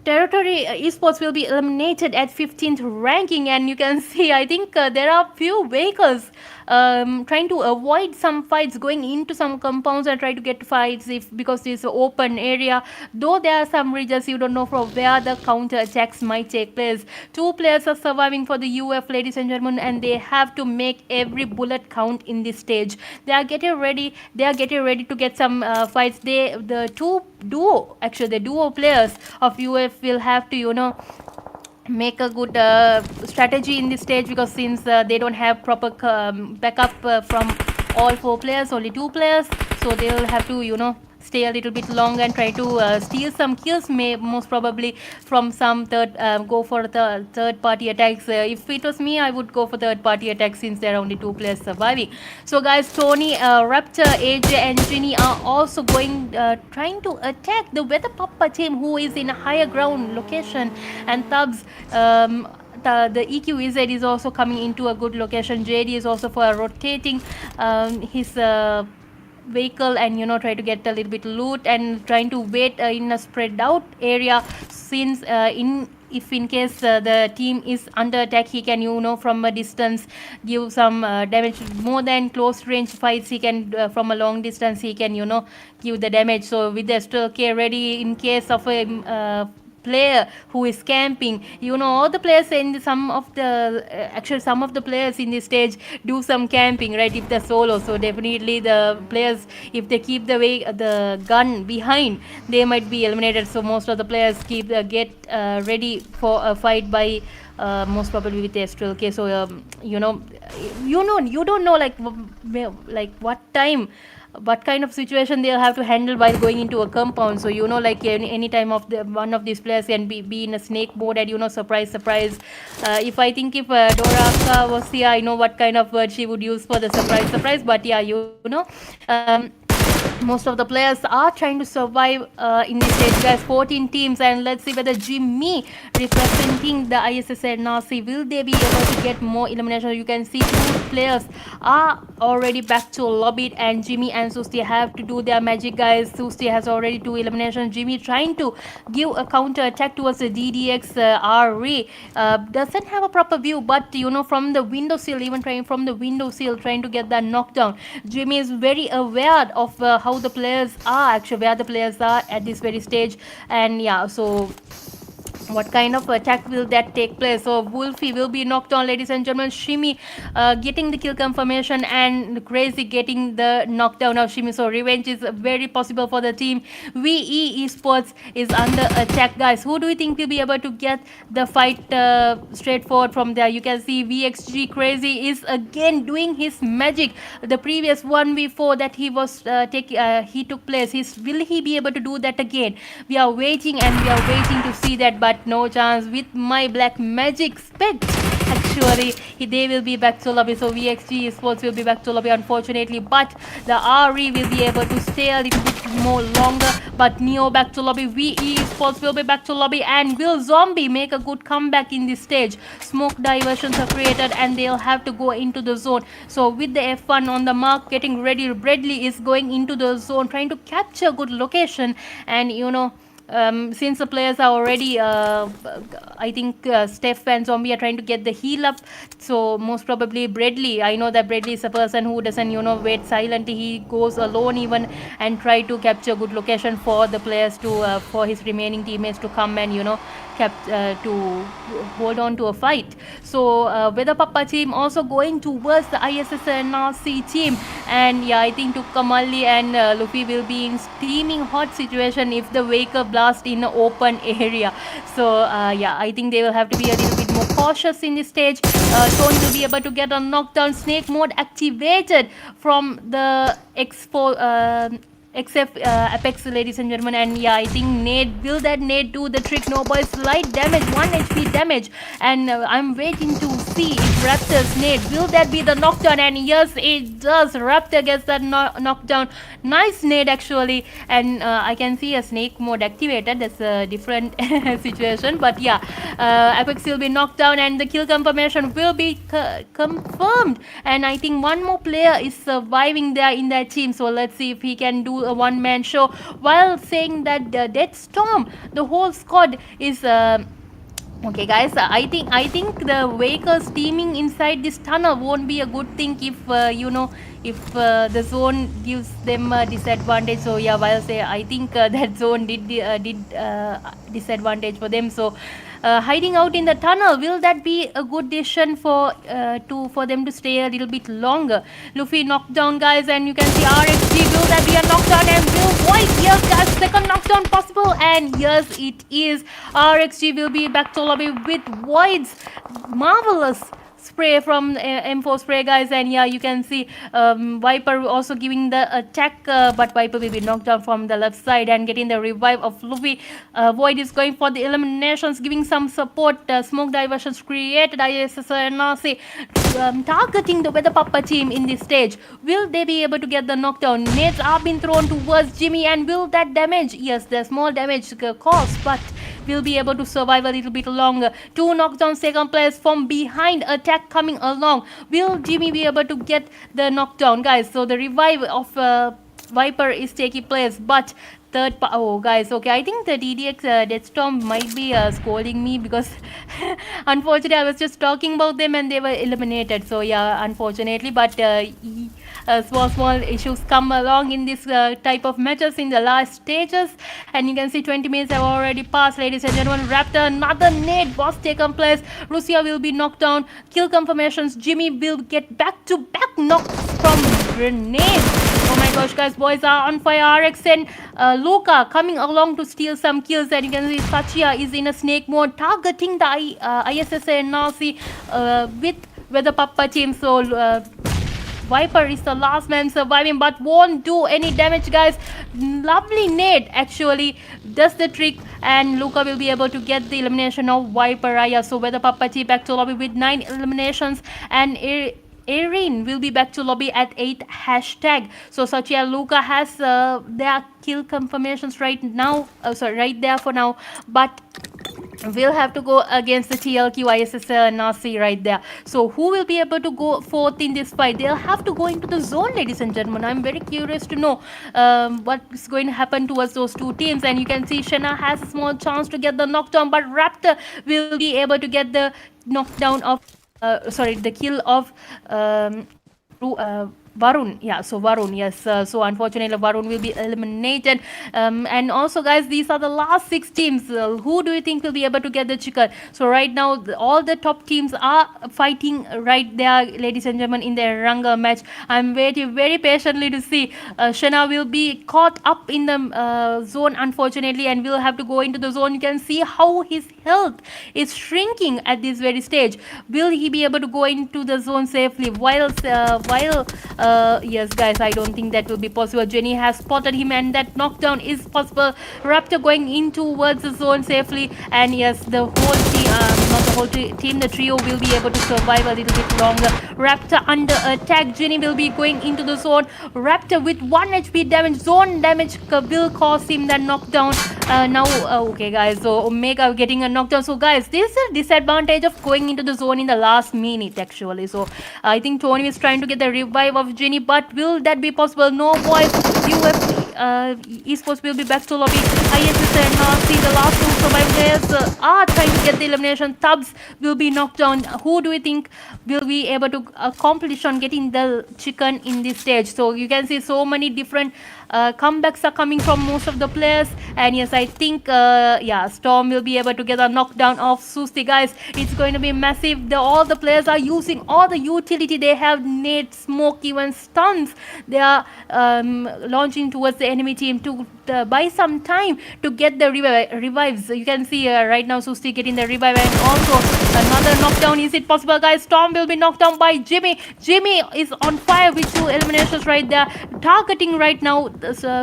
Territory Esports will be eliminated at 15th ranking, and you can see, I think there are few vehicles trying to avoid some fights, going into some compounds and try to get fights because it's an open area. Though there are some regions you don't know from where the counter attacks might take place. 2 players are surviving for the UF, ladies and gentlemen, and they have to make every bullet count in this stage. They are getting ready to get some fights. The duo players of UF will have to make a good strategy in this stage, because since they don't have proper backup from all 4 players, only 2 players, so they will have to stay a little bit long and try to steal some kills, most probably from some go for the third party attacks. If it was me, I would go for third party attacks since there are only 2 players surviving. So guys, Tony, Raptor, AJ and Ginny are also going trying to attack the Weather Papa team, who is in a higher ground location, and Tubbs, the EQEZ is also coming into a good location. JD is also for rotating his vehicle and try to get a little bit loot and trying to wait in a spread out area, since if in case the team is under attack, he can from a distance give some damage. More than close range fights, he can from a long distance he can give the damage. So with the STLK ready in case of a player who is camping, all the players in some of the players in this stage do some camping, right, if they're solo. So definitely the players, if they keep the gun behind, they might be eliminated. So most of the players get ready for a fight by most probably with the STLK. So you don't know like what time, what kind of situation they'll have to handle while going into a compound. So like any time of the one of these players can be in a snake mode, and surprise. If I think if Doraka was here, I know what kind of word she would use for the surprise. But yeah, most of the players are trying to survive in this stage, guys. 14 teams, and let's see whether Jimmy representing the ISSLNRC, will they be able to get more elimination? You can see two players are already back to lobby, and Jimmy and Susti have to do their magic, guys. Susti has already 2 eliminations. Jimmy trying to give a counter attack towards the DDX RE. Doesn't have a proper view, but from the windowsill, even trying from the windowsill, trying to get that knockdown. Jimmy is very aware of how the players are, actually where the players are at this very stage. And yeah, so what kind of attack will that take place? So Wolfie will be knocked down, ladies and gentlemen. Shimi getting the kill confirmation, and Crazy getting the knockdown of Shimi. So revenge is very possible for the team. VE Esports is under attack, guys. Who do you think will be able to get the fight straightforward from there? You can see VXG Crazy is again doing his magic. The previous 1v4 that he was he took place, will he be able to do that again? We are waiting and we are waiting to see that, but no chance with my black magic spec. Actually, they will be back to lobby. So VXG Esports will be back to lobby, unfortunately, but the RE will be able to stay a little bit more longer. But Neo back to lobby. VE Esports will be back to lobby, and will Zombie make a good comeback in this stage? Smoke diversions are created, and they'll have to go into the zone. So with the F1 on the mark, getting ready, Bradley is going into the zone, trying to capture a good location. And since the players are already I think Steph and Zombie are trying to get the heal up, so most probably Bradley, I know that Bradley is a person who doesn't wait silently. He goes alone even and try to capture a good location for the players to for his remaining teammates to come and to hold on to a fight. So with the PAPPA team also going towards the ISSLNRC team, and yeah, I think Tukamalli and Luffy will be in steaming hot situation if the Waker blast in an open area. So yeah, I think they will have to be a little bit more cautious in this stage. Tony will be able to get a knockdown. Snake mode activated from the except Apex, ladies and gentlemen. And yeah, I think nade, will that nade do the trick? No, boys, slight damage, 1 HP damage, and I'm waiting to see if Raptor's nade, will that be the knockdown? And yes, it does. Raptor gets that knockdown. Nice nade actually. And I can see a snake mode activated. That's a different situation, but yeah, Apex will be knocked down, and the kill confirmation will be confirmed. And I think one more player is surviving there in that team, so let's see if he can do a one-man show. While saying that the DEATHSTORM, the whole squad is okay, guys. I think the vehicles teaming inside this tunnel won't be a good thing if if the zone gives them a disadvantage. So yeah, while say I think that zone did disadvantage for them. So hiding out in the tunnel, will that be a good decision for them to stay a little bit longer? Luffy knocked down, guys, and you can see RxG, will that be a knockdown? And will Void, yes, guys, second knockdown possible, and yes, it is. RxG will be back to lobby with Void's marvelous spray from M4 spray, guys. And yeah, you can see Viper also giving the attack, but Viper will be knocked down from the left side and getting the revive of Luffy. Void is going for the eliminations, giving some support. Smoke diversions created. ISSLNRC targeting the Weather PAPPA team in this stage. Will they be able to get the knockdown? Nades are being thrown towards Jimmy, and will that damage? Yes, the small damage caused, but will be able to survive a little bit longer. 2 knockdowns second place from behind, attack coming along. Will Jimmy be able to get the knockdown, guys? So the revive of Viper is taking place, but oh guys, okay, I think the DDX DEATHSTORM might be scolding me because unfortunately I was just talking about them and they were eliminated. So yeah, unfortunately, but small issues come along in this type of matches in the last stages. And you can see 20 minutes have already passed, ladies and gentlemen. Raptor, another nade was taken place. Lucia will be knocked down. Kill confirmations. Jimmy will get back-to-back knocks from grenades. Oh my gosh, guys, boys are on fire. RxN Luca coming along to steal some kills, and you can see Sachia is in a snake mode targeting the ISSLNRC with with the PAPPA team. So Viper is the last man surviving, but won't do any damage, guys. Lovely nade actually does the trick, and Luca will be able to get the elimination of Viper. Yeah, so with the PAPPA team back to lobby with 9 eliminations, and EIRENE will be back to lobby at 8 hashtag. So Satya Luca has their kill confirmations right now, right there for now, but we'll have to go against the TLQ ISSLnRC right there. So who will be able to go forth in this fight? They'll have to go into the zone, ladies and gentlemen. I'm very curious to know what's going to happen towards those two teams. And you can see Shenna has a small chance to get the knockdown, but Raptor will be able to get the knockdown of the kill of Varun. Yeah, so Varun, yes. So unfortunately Varun will be eliminated. And also, guys, these are the last 6 teams. Who do you think will be able to get the chicken? So right now all the top teams are fighting right there, ladies and gentlemen, in their Ranga match. I'm waiting very patiently to see. Shana will be caught up in the zone, unfortunately, and will have to go into the zone. You can see how his health is shrinking at this very stage. Will he be able to go into the zone safely? Yes, guys, I don't think that will be possible. Jenny has spotted him, and that knockdown is possible. Raptor going in towards the zone safely, and yes, the whole team, not the whole team, the trio will be able to survive a little bit longer. Raptor under attack. Jenny will be going into the zone. Raptor with 1 HP damage. Zone damage will cause him that knockdown. Okay, guys, so Omega getting a knockdown. So, guys, this is a disadvantage of going into the zone in the last minute, actually. So, I think Tony is trying to get the revive of Jenny, but will that be possible? No, boys. Esports will be back to lobby. ISSLnRC, the last 2 surviving players are trying to get the elimination. Tubbs will be knocked down. Who do we think will be able to accomplish on getting the chicken in this stage? So you can see so many different comebacks are coming from most of the players, and yes, I think Storm will be able to get a knockdown of Susti, guys. It's going to be massive. All the players are using all the utility they have. Nade, smoke, even stuns they are launching towards the enemy team to buy some time to get the revives. You can see right now Susti getting the revive, and also another knockdown. Is it possible, guys? Storm will be knocked down by Jimmy. Jimmy is on fire with 2 eliminations right there, targeting right now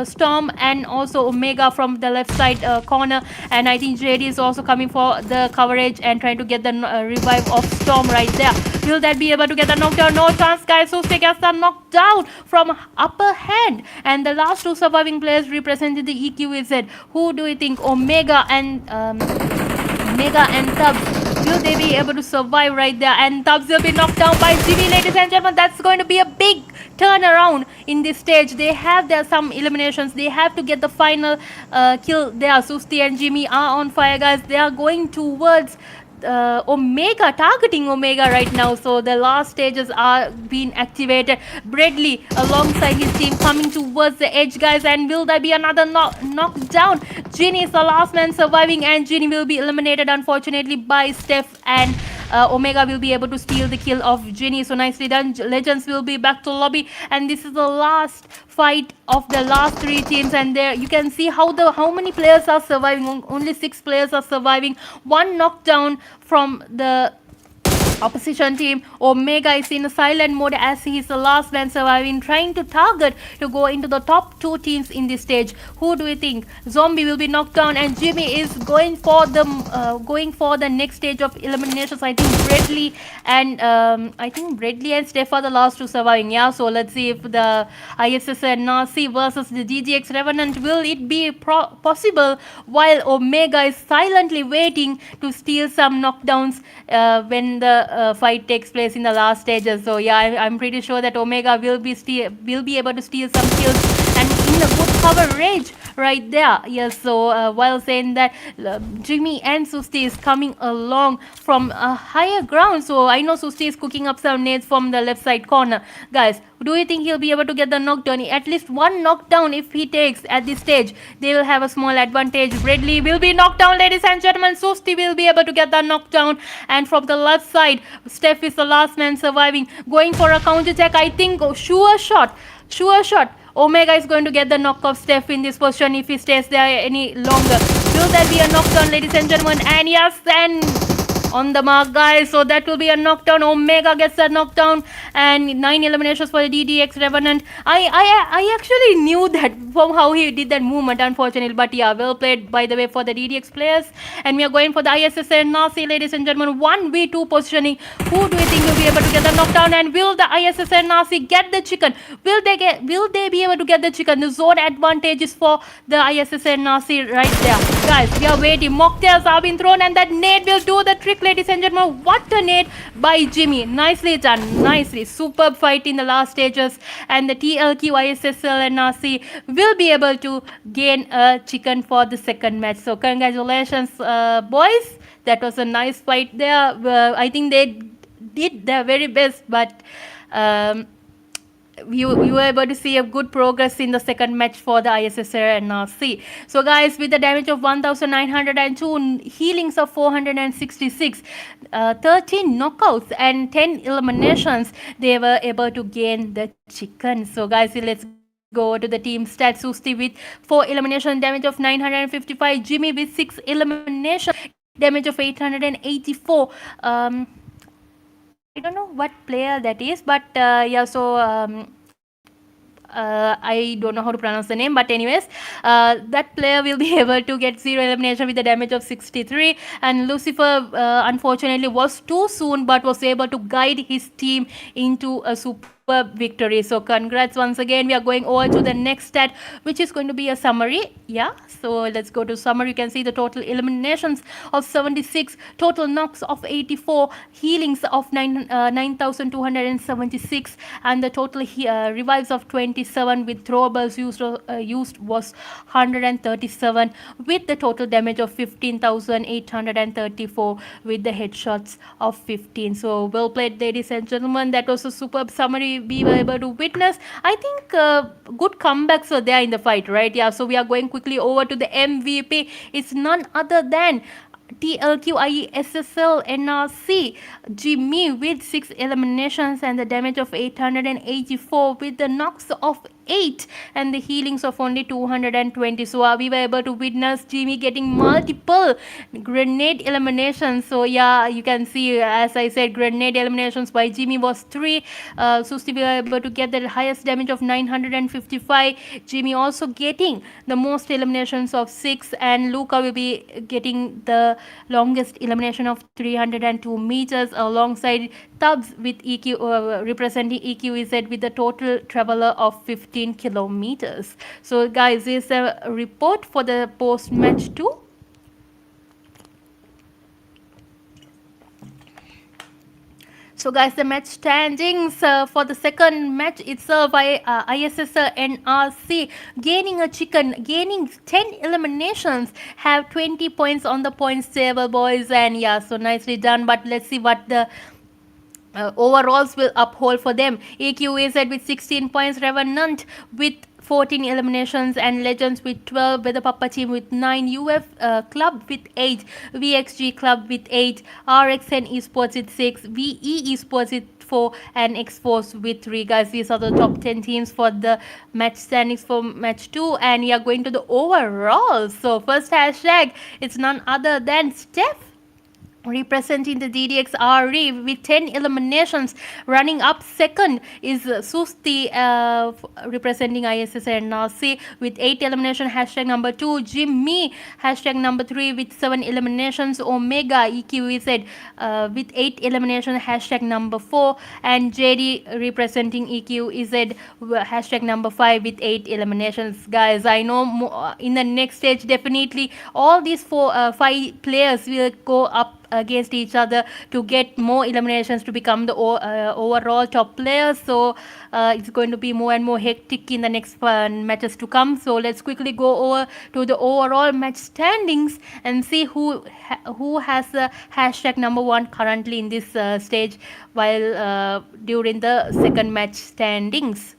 Storm and also Omega from the left side corner, and I think JD is also coming for the coverage and trying to get the revive of Storm right there. Will that be able to get the knockdown? No chance, guys. Susti gets the knockdown from upper hand, and the last 2 surviving players represented the EQZ. Who do you think? Omega and Tubbs. Will they be able to survive right there? And Tubbs will be knocked down by Jimmy, ladies and gentlemen. That's going to be a big turnaround in this stage. They have some eliminations. They have to get the final kill there. Susti and Jimmy are on fire, guys. They are going towards Omega, targeting Omega right now. So the last stages are being activated. Bradley alongside his team coming towards the edge, guys, and will there be another knockdown? Ginny is the last man surviving, and Ginny will be eliminated, unfortunately, by Steph, and Omega will be able to steal the kill of Ginny. So nicely done. Legends will be back to lobby, and this is the last fight of the last 3 teams, and there you can see how many players are surviving. Only 6 players are surviving. 1 knockdown from the opposition team. Omega is in a silent mode as he is the last man surviving, trying to target to go into the top 2 teams in this stage. Who do we think? Zombie will be knocked down, and Jimmy is going for the next stage of eliminations. I think Bradley and Steph are the last 2 surviving. Yeah, so let's see if the ISSLnRC versus the DGX Revenant, will it be possible while Omega is silently waiting to steal some knockdowns when the fight takes place in the last stages. So yeah, I'm pretty sure that Omega will be able to steal some kills, and in a good coverage right there. Yes, so while saying that, Jimmy and Susti is coming along from a higher ground. So I know Susti is cooking up some nades from the left side corner. Guys, do you think he'll be able to get the knockdown? At least 1 knockdown if he takes at this stage, they will have a small advantage. Bradley will be knocked down, ladies and gentlemen. Susti will be able to get the knockdown, and from the left side, Steph is the last man surviving, going for a counter attack. I think sure shot. Omega is going to get the knock of Steph in this position if he stays there any longer. Will there be a knockdown, ladies and gentlemen? And yes, and On the mark, guys. So that will be a knockdown. Omega gets that knockdown, and 9 eliminations for the DDX Revenant. I actually knew that from how he did that movement, unfortunately. But yeah, well played, by the way, for the DDX players. And we are going for the ISSNRC, ladies and gentlemen. 1v2 positioning. Who do you think will be able to get the knockdown? And will the ISSNRC get the chicken? Will they be able to get the chicken? The zone advantage is for the ISSNRC right there. Guys, we are waiting. Mocktails have been thrown, and that nade will do the trick, ladies and gentlemen. What a nade by Jimmy. Nicely done. Nicely. Superb fight in the last stages. And the TLQ ISSLNRC will be able to gain a chicken for the second match. So congratulations, boys. That was a nice fight there. I think they did their very best, but you were able to see a good progress in the second match for the ISSR NRC. So guys, with the damage of 1902, healings of 466, 13 knockouts and 10 eliminations, they were able to gain the chicken. So guys, let's go to the team stats. Susti with 4 elimination, damage of 955, Jimmy with 6 elimination, damage of 884. I don't know what player that is, but yeah, so I don't know how to pronounce the name, but anyways, that player will be able to get 0 elimination with a damage of 63. And Lucifer, unfortunately, was too soon, but was able to guide his team into a superb victory. So congrats once again. We are going over to the next stat, which is going to be a summary. Yeah, so let's go to summary. You can see the total eliminations of 76, total knocks of 84, healings of 9,276, and the total revives of 27 with throwables used was 137, with the total damage of 15,834 with the headshots of 15. So well played, ladies and gentlemen. That was a superb summary we were able to witness. I think good comebacks were there in the fight, right? Yeah, so we are going quickly over to the MVP. It's none other than TLQ ISSLNRC, Jimmy with 6 eliminations and the damage of 884 with the knocks of 8 and the healings of only 220. So we were able to witness Jimmy getting multiple grenade eliminations. So yeah, you can see, as I said, grenade eliminations by Jimmy was 3. Susti were able to get the highest damage of 955. Jimmy also getting the most eliminations of 6, and Luca will be getting the longest elimination of 302 meters alongside Tubbs with EQ representing EQZ with the total traveler of 15 kilometers. So guys, this is a report for the post match 2. So guys, the match standings for the second match itself by ISSR NRC gaining a chicken, gaining 10 eliminations, have 20 points on the points table, boys. And yeah, so nicely done. But let's see what the overalls will uphold for them. EQZ with 16 points, Revenant with 14 eliminations, and Legends with 12, with the PAPPA team with 9, UF Club with 8, VExEQZ Club with 8, RxN ESPORTS with 6, VE ESPORTS with 4, and X-Force with 3. Guys, these are the top 10 teams for the match standings for match 2, and we are going to the overall. So first hashtag, it's none other than Steph, representing the DDX RE with 10 eliminations. Running up second is Susti representing ISSR NRC with 8 eliminations, hashtag number 2. Jimmy, hashtag number 3 with 7 eliminations. Omega EQZ with 8 eliminations, hashtag number 4. And JD representing EQZ, hashtag number 5 with 8 eliminations. Guys, I know in the next stage definitely all these 5 players will go up against each other to get more eliminations to become the overall top players. So it's going to be more and more hectic in the next matches to come. So let's quickly go over to the overall match standings and see who has the hashtag number 1 currently in this stage while during the second match standings.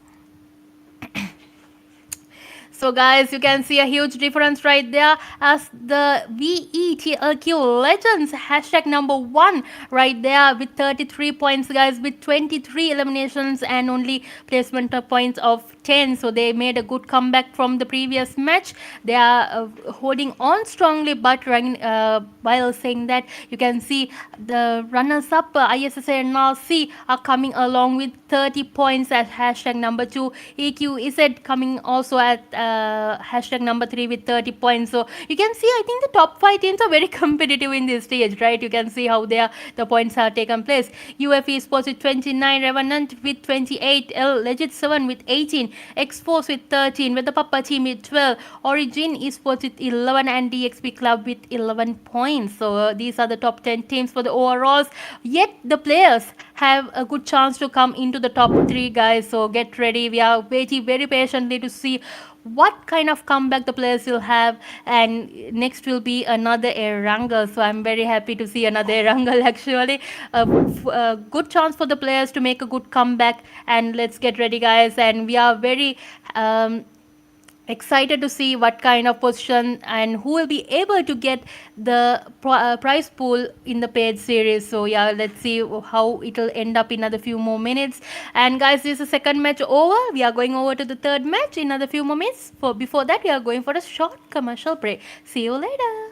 So guys, you can see a huge difference right there as the VETLQ Legends hashtag number one right there with 33 points, guys, with 23 eliminations and only placement of points of 10. So they made a good comeback from the previous match. They are holding on strongly, but while saying that, you can see the runners-up ISSLNRC are coming along with 30 points at hashtag number 2. EQZ coming also at hashtag number 3 with 30 points. So you can see, I think the top 5 teams are very competitive in this stage, right? You can see how the points have taken place. UFE Sports with 29, Revenant with 28, L Legit 7 with 18, X-Force with 13, with the PAPPA team with 12, ORG ESPORTS with 11, and DxB CLUB with 11 points. So these are the top 10 teams for the overalls. Yet the players have a good chance to come into the top 3, guys. So get ready. We are waiting very patiently to see what kind of comeback the players will have, and next will be another air wrangle. So I'm very happy to see another air wrangle actually. A good chance for the players to make a good comeback, and let's get ready, guys. And we are very excited to see what kind of position and who will be able to get the prize pool in the paid series. So yeah, let's see how it will end up in another few more minutes. And guys, this is the second match over. We are going over to the third match in another few more minutes. Before that, we are going for a short commercial break. See you later.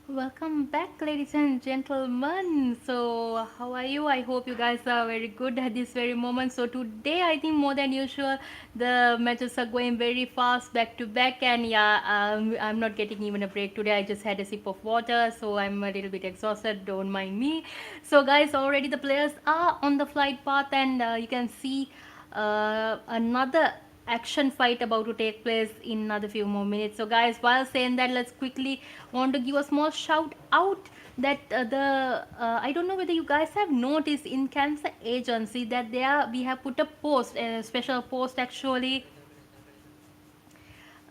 Welcome back, ladies and gentlemen. So, how are you? I hope you guys are very good at this very moment. So, today, I think more than usual, the matches are going very fast back to back, and yeah, I'm not getting even a break today. I just had a sip of water, so I'm a little bit exhausted. Don't mind me. So, guys, already the players are on the flight path, and you can see another action fight about to take place in another few more minutes. So guys, while saying that, let's quickly want to give a small shout out that I don't know whether you guys have noticed in cancer agency that we have put a post, a special post actually.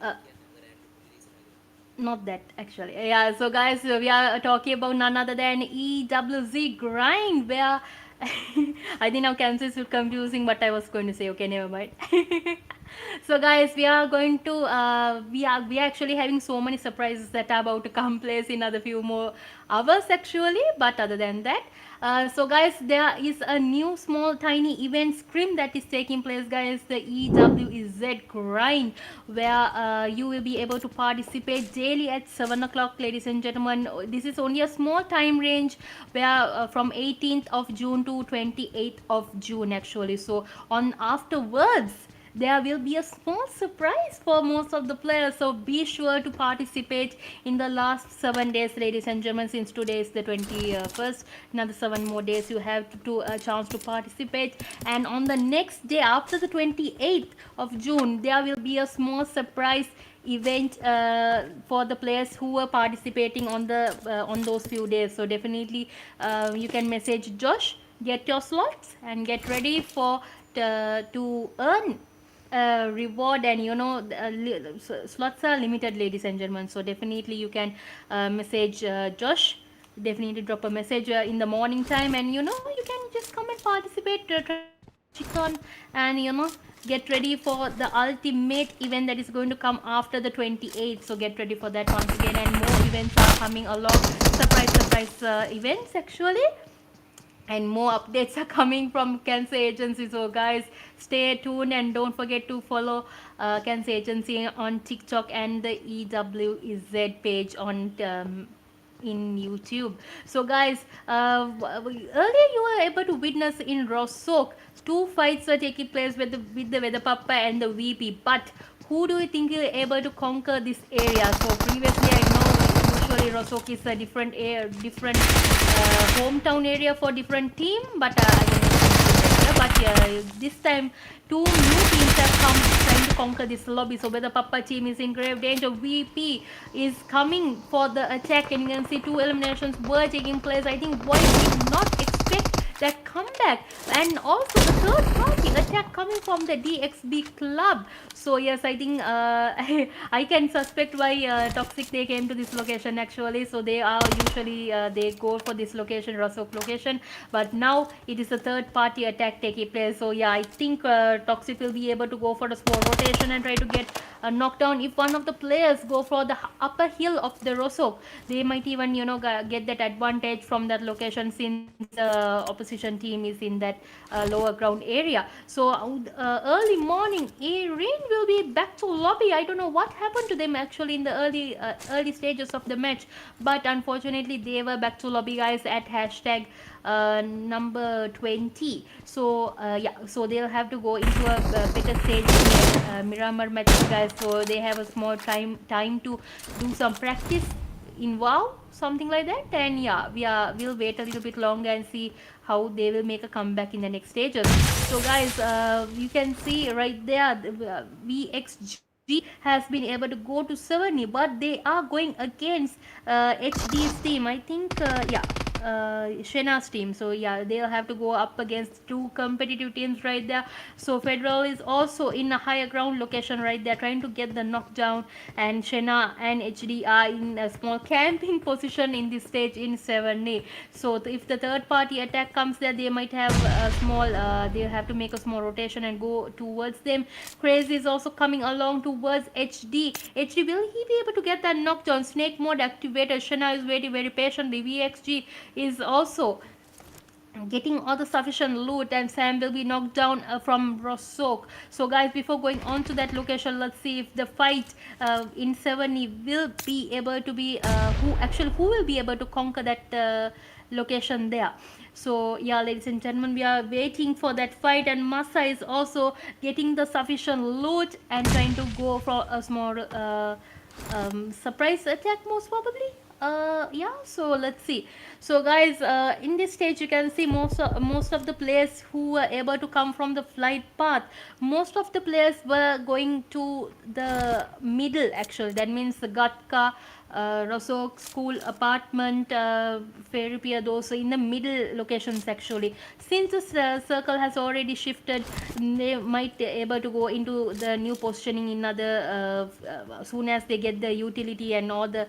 uh, Not that actually. Yeah, so guys, we are talking about none other than EWZ Grind, where I think now Kansas will confusing what I was going to say. Okay, never mind. So guys, we are going to we are actually having so many surprises that are about to come place in other few more hours actually. But other than that, so guys, there is a new small tiny event scrim that is taking place, guys. The EWEZ grind, where you will be able to participate daily at 7 o'clock, ladies and gentlemen. This is only a small time range, where from 18th of June to 28th of June actually. So on afterwards, there will be a small surprise for most of the players, so be sure to participate in the last 7 days, ladies and gentlemen. Since today is the 21st, another 7 more days you have to a chance to participate. And on the next day, after the 28th of June, there will be a small surprise event for the players who were participating on those few days. So definitely you can message Josh, get your slots and get ready for to earn reward. And slots are limited, ladies and gentlemen, so definitely you can message Josh. Definitely drop a message in the morning time, and you can just come and participate, try to chick on, and get ready for the ultimate event that is going to come after the 28th. So get ready for that once again, and more events are coming along, surprise events actually, and more updates are coming from Cancer Agency. So guys, stay tuned and don't forget to follow Cancer Agency on TikTok and the EWEZ page on in YouTube. So guys, earlier you were able to witness in Rosok, two fights were taking place with the Weather Papa and the VP, but who do you think will able to conquer this area? So previously I know usually Rosok is a different hometown area for different team, but I don't know, but this time two new teams have come trying to conquer this lobby. So where the Papa team is in grave danger, VP is coming for the attack, and you can see two eliminations were taking place. I think Void did not expect that comeback, and also the third party attack coming from the DxB CLUB. So yes, I think I can suspect why Toxic they came to this location actually. So they are usually they go for this location, Rosok location, but now it is a third party attack taking place. So yeah, I think Toxic will be able to go for the small rotation and try to get a knockdown. If one of the players go for the upper hill of the Rosok, they might even get that advantage from that location, since the opposition team is in that lower ground area. So early morning, EIRENE will be back to lobby. I don't know what happened to them actually in the early stages of the match, but unfortunately they were back to lobby, guys, at hashtag number 20. So yeah, so they'll have to go into a better stage in Miramar matches, guys. So they have a small time to do some practice in WoW, something like that. And yeah, we'll wait a little bit longer and see how they will make a comeback in the next stages. So guys, you can see right there, VExEQZ has been able to go to 70, but they are going against HD's team. I think Shena's team. So yeah, they'll have to go up against two competitive teams right there. So Federal is also in a higher ground location right there, trying to get the knockdown, and Shena and HD are in a small camping position in this stage in 7A. So if the third party attack comes there, they might have a small they'll have to make a small rotation and go towards them. Crazy is also coming along towards HD. HD, will he be able to get that knockdown? Snake mode activated. Shena is waiting very patiently. VXG is also getting all the sufficient loot, and Sam will be knocked down from Rosok. So guys, before going on to that location, let's see if the fight in 70 will be able to be who will be able to conquer that location there. So yeah, ladies and gentlemen, we are waiting for that fight, and Masa is also getting the sufficient loot and trying to go for a small surprise attack, most probably. Yeah, so let's see. So guys, in this stage you can see most of the players who were able to come from the flight path, most of the players were going to the middle actually. That means the Gatka, Rosok School Apartment, Ferry Pier, those in the middle locations actually. Since the circle has already shifted, they might be able to go into the new positioning in other soon as they get the utility and all the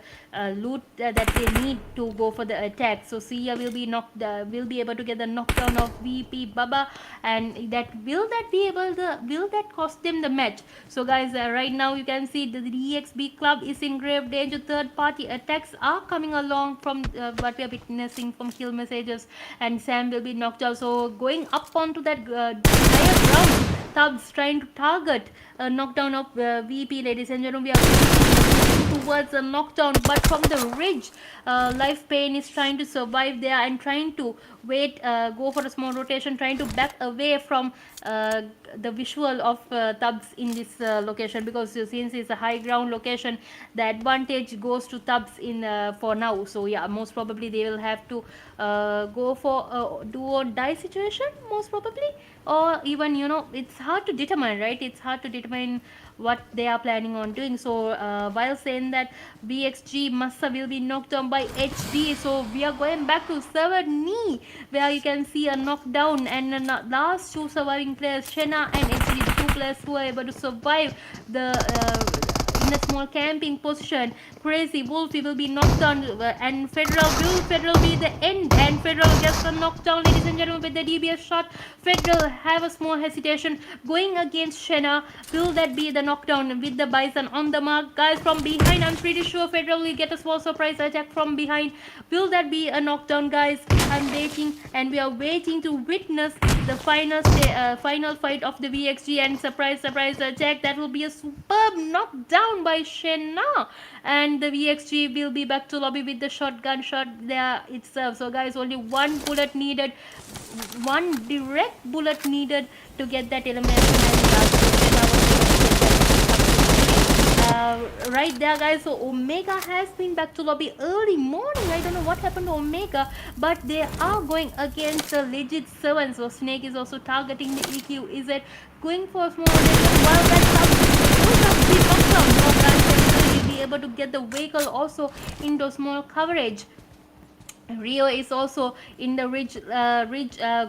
loot that they need to go for the attack. So Sia will be will be able to get the knockdown of VP Baba, and that will that cost them the match. So guys, right now you can see the DxB Club is in grave danger. Third party attacks are coming along from what we are witnessing from kill messages, and Sam will be knocked out. So going up onto that higher ground, Tubbs trying to target a knockdown of VP. Ladies and gentlemen, we are towards a knockdown, but from the ridge, Life Pain is trying to survive there and trying to wait, go for a small rotation, trying to back away from the visual of Tubbs in this location, because since it's a high ground location, the advantage goes to Tubbs in for now. So yeah, most probably they will have to go for a do or die situation, most probably, or even, you know, it's hard to determine, right? It's hard to determine what they are planning on doing. So while saying that, BXG Massa will be knocked down by HD. So we are going back to server knee, where you can see a knockdown, and the last two surviving players, Shena and HD, the two players who are able to survive the in a small camping position. Crazy Wolfie will be knocked down, and Federal be the end, and Federal gets a knockdown, ladies and gentlemen, with the DBS shot. Federal have a small hesitation going against Shena. Will that be the knockdown with the Bison on the mark? Guys, from behind, I'm pretty sure Federal will get a small surprise attack from behind. Will that be a knockdown, guys? I'm waiting, and we are waiting to witness the final fight of the VXG, and surprise attack. That will be a superb knockdown by Shena, and the VXG will be back to lobby with the shotgun shot there itself. So guys, only one bullet needed, one direct bullet needed to get that elimination, and right there, guys. So Omega has been back to lobby early morning. I don't know what happened to Omega, but they are going against the legit 7. So Snake is also targeting the EQ. Is it going for a small rotation? While that will be able to get the vehicle also into small coverage. Rio is also in the ridge,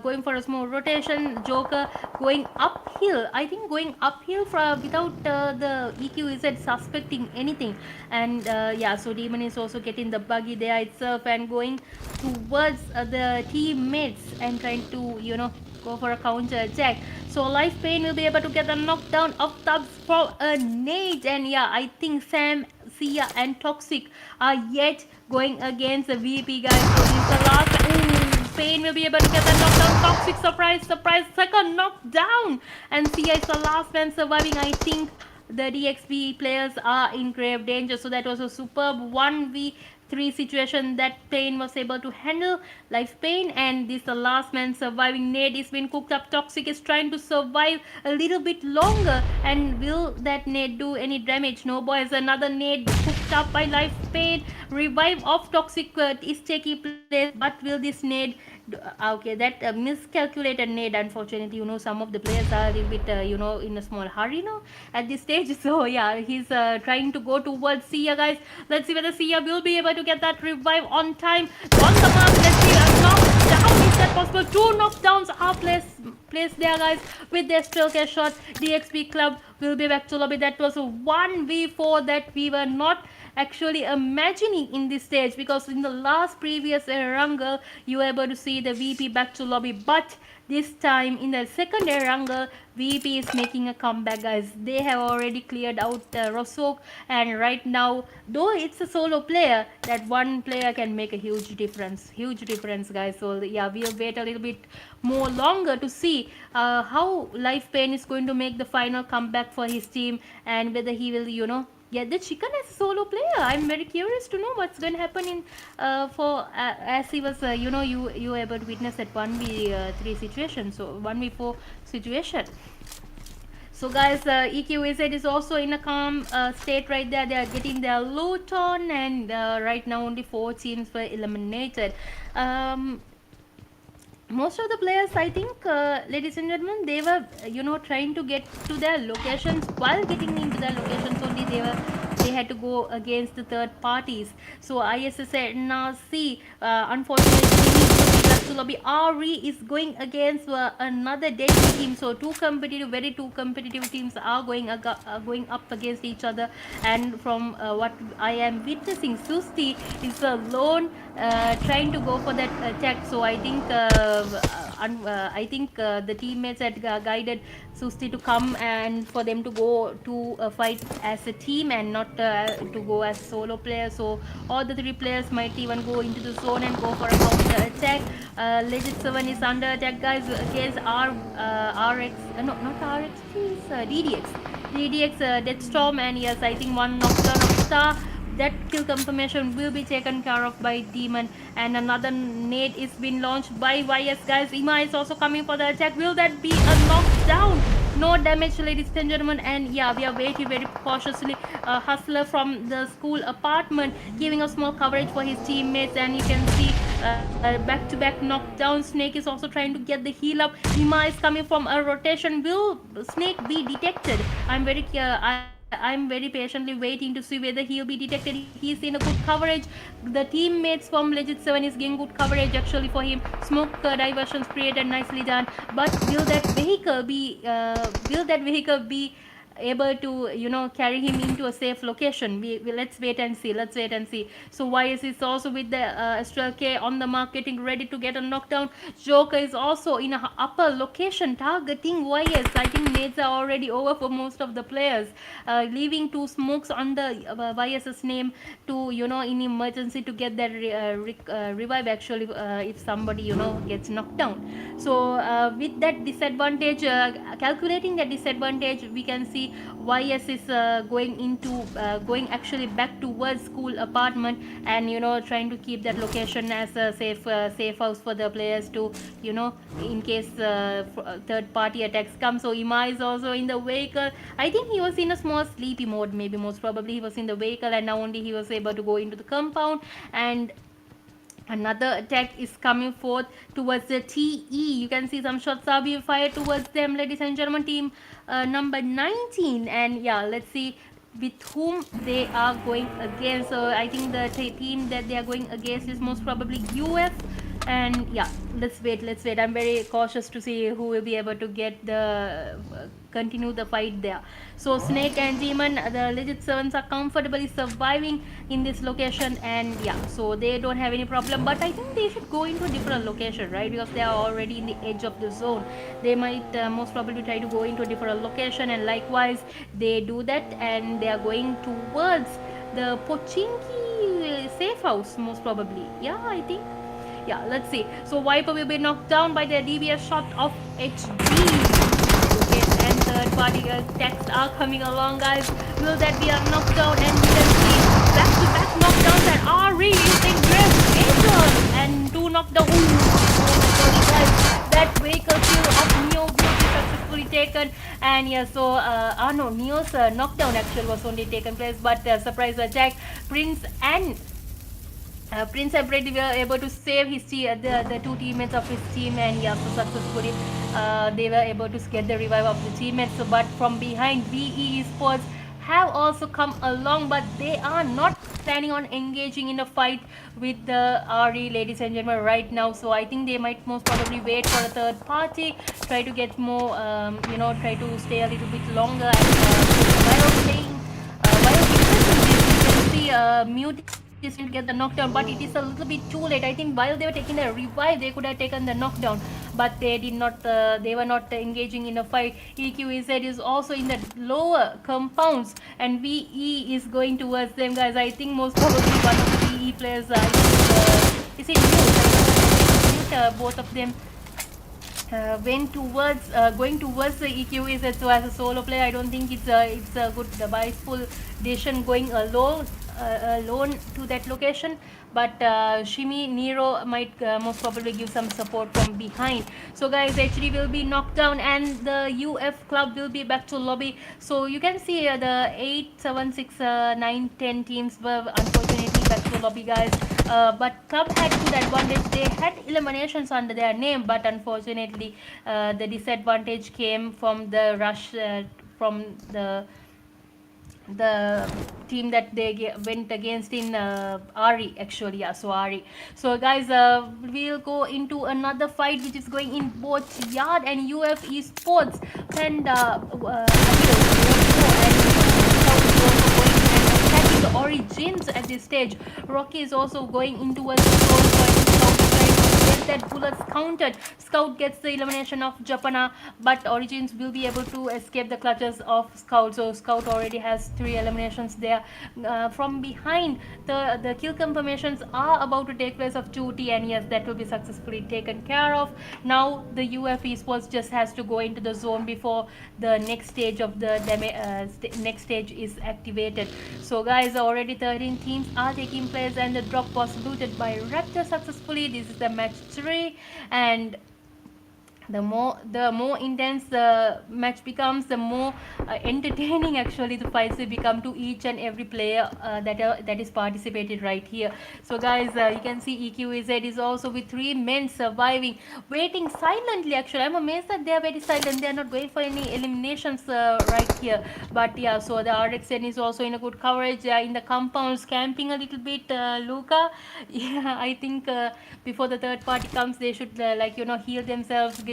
going for a small rotation. Joker going uphill. I think going uphill without the EQZ suspecting anything. And yeah, so Demon is also getting the buggy there itself and going towards the teammates and trying to, you know, go for a counter attack. So Life Pain will be able to get the knockdown of Tubbs for a nade. And yeah, I think Sam, Sia and Toxic are yet going against the VP, guys. So this is the last. Pain will be able to get the knockdown. Toxic, surprise, second knockdown. And Sia is the last man surviving. I think the DxB players are in grave danger. So that was a superb 1v3 situation that Pain was able to handle. Life Pain, and this the last man surviving. Nade is been cooked up. Toxic is trying to survive a little bit longer, and will that nade do any damage? No, boys. Another nade cooked up by Life Pain. Revive of Toxic is taking place, but will this nade okay, that miscalculated nade, unfortunately, you know, some of the players are a little bit you know, in a small hurry now at this stage. So yeah, he's trying to go towards Sia, guys. Let's see whether Sia will be able to get that revive on time, on the mark. Let's see a knockdown. Is that possible? 2 knockdowns are placed there, guys, with their Stelker shot. DxB Club will be back to lobby. That was a 1v4 that we were not actually imagining in this stage, because in the last previous Erangel you were able to see the VP back to lobby, but this time in the second Erangel, VP is making a comeback, guys. They have already cleared out Rosok, and right now, though it's a solo player, that one player can make a huge difference, guys. So yeah, we'll wait a little bit more longer to see how Life Pain is going to make the final comeback for his team, and whether he will, you know, get the chicken as a solo player. I'm very curious to know what's going to happen in as he was, you know, you were able to witness that 1v3 situation, so 1v4 situation. So guys, EQZ is also in a calm state right there. They are getting their loot on, and right now only 4 teams were eliminated. Most of the players, I think, ladies and gentlemen, they were, you know, trying to get to their locations. While getting into their locations only, they were they had to go against the third parties. So ISSNRC, unfortunately, he will be back to lobby. RE is going against another deadly team. So two competitive teams are going up against each other. And from what I am witnessing, Susti is alone trying to go for that attack. So I think the teammates had guided Susti to come and for them to go to fight as a team and not to go as solo players. So all the three players might even go into the zone and go for a counter attack. Legit 7 is under attack, guys, against RX, no, not RX, please, DDX DEATHSTORM, and yes, I think one knockdown of Star. That kill confirmation will be taken care of by Demon, and another nade is being launched by YS, guys. Ima is also coming for the attack. Will that be a knockdown? No damage, ladies and gentlemen, and yeah, we are waiting very cautiously. Hustler from the school apartment giving a small coverage for his teammates, and you can see back-to-back knockdown. Snake is also trying to get the heal up. Ima is coming from a rotation. Will Snake be detected? I'm very patiently waiting to see whether he'll be detected. He's in a good coverage. The teammates from Legit 7 is getting good coverage actually for him. Smoke diversions created, nicely done. But will that vehicle be able to carry him into a safe location? Let's wait and see. So YS is also with the Astral K on the mark, getting ready to get a knockdown. Joker is also in a upper location targeting YS. I think nades are already over for most of the players, leaving two smokes on the YS's name to in emergency to get that revive actually, if somebody gets knocked down. So with that disadvantage, calculating that disadvantage, we can see YS is going actually back towards school apartment, and trying to keep that location as a safe house for the players to in case third party attacks come. So Ima is also in the vehicle. I think he was in a small sleepy mode, maybe most probably he was in the vehicle, and now only he was able to go into the compound. And another attack is coming forth towards the TE. You can see some shots are being fired towards them, ladies and gentlemen. Team number 19, and yeah, let's see with whom they are going against. So I think the team that they are going against is most probably UF. And yeah, let's wait. I'm very cautious to see who will be able to get the continue the fight there. So Snake and Demon, the Legit 7s, are comfortably surviving in this location, and yeah, so they don't have any problem. But I think they should go into a different location, right? Because they are already in the edge of the zone. They might most probably try to go into a different location, and likewise they do that, and they are going towards the Pochinki safe house most probably. Yeah, I think. Yeah, let's see. So Viper will be knocked down by the DBS shot of HG. Okay, and third party attacks are coming along, guys. Will that be a knockdown? And you can see back-to-back knockdowns, and RE using Grace Angel and two knockdowns. Sorry, guys. That vehicle kill of Neo will be successfully taken. And yeah, so no, Neo's knockdown actually was only taken place, but surprise attack. Prince and Brady were able to save his the two teammates of his team, and yeah, so successfully they were able to get the revive of the teammates. So, but from behind, VExEQZ have also come along, but they are not planning on engaging in a fight with the RE, ladies and gentlemen, right now. So I think they might most probably wait for a third party, try to get more, try to stay a little bit longer, and while witnessing this, you can see Mute is to get the knockdown, but it is a little bit too late. I think while they were taking the revive, they could have taken the knockdown, but they did not. They were not engaging in a fight. EQEZ is also in the lower compounds, and VE is going towards them, guys. I think most probably one of the VE players is in mute. Both of them went towards going towards the EQEZ. So as a solo player, I don't think it's a good adviseful decision going alone to that location, but Shimi Nero might most probably give some support from behind. So guys, HD will be knocked down, and the UF club will be back to lobby. So you can see the 8, 7, 6, 9, 10 teams were unfortunately back to lobby, guys. But club had good advantage. They had eliminations under their name, but unfortunately the disadvantage came from the rush from the the team that they went against in RE actually. Yeah, so RE. So guys, we'll go into another fight which is going in both Yard and UF Esports, and attacking the Origins at this stage. Rocky is also going into a get that bullets counted. Scout gets the elimination of Japana, but Origins will be able to escape the clutches of Scout. So Scout already has 3 eliminations there. From behind, the kill confirmations are about to take place of 2T, and yes, that will be successfully taken care of. Now the UF Esports just has to go into the zone before the next stage of the next stage is activated. So guys, already 13 teams are taking place, and the drop was looted by Raptor successfully. This is the match 3, and the more intense the match becomes, the more entertaining actually the fights will become to each and every player that is participated right here. So guys, you can see EQZ is also with 3 men surviving, waiting silently. Actually, I'm amazed that they are very silent. They are not going for any eliminations right here. But yeah, so the RxN is also in a good coverage in the compounds, camping a little bit. Luca, yeah, I think before the third party comes, they should heal themselves,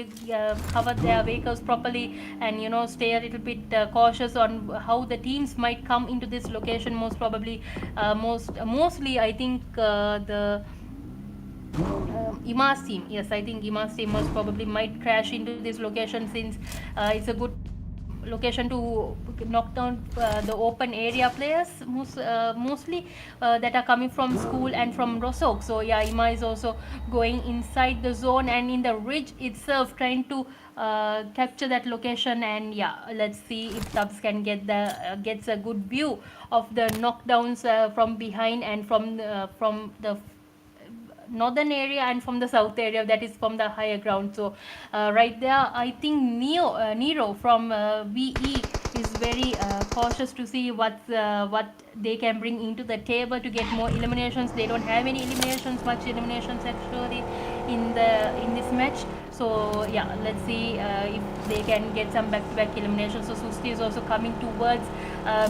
cover their vehicles properly, and stay a little bit cautious on how the teams might come into this location. Most probably, mostly I think the Ima's team. Yes, I think Ima's team most probably might crash into this location, since it's a good location to knock down the open area players, mostly that are coming from school and from Rosok. So yeah, Ima is also going inside the zone and in the ridge itself, trying to capture that location. And yeah, let's see if Tubbs can gets a good view of the knockdowns from behind and from the northern area and from the south area, that is from the higher ground. So right there, I think Nero from VE is very cautious to see what they can bring into the table to get more eliminations. They don't have any much eliminations actually in this match. So yeah, let's see if they can get some back-to-back eliminations. So Susti is also coming towards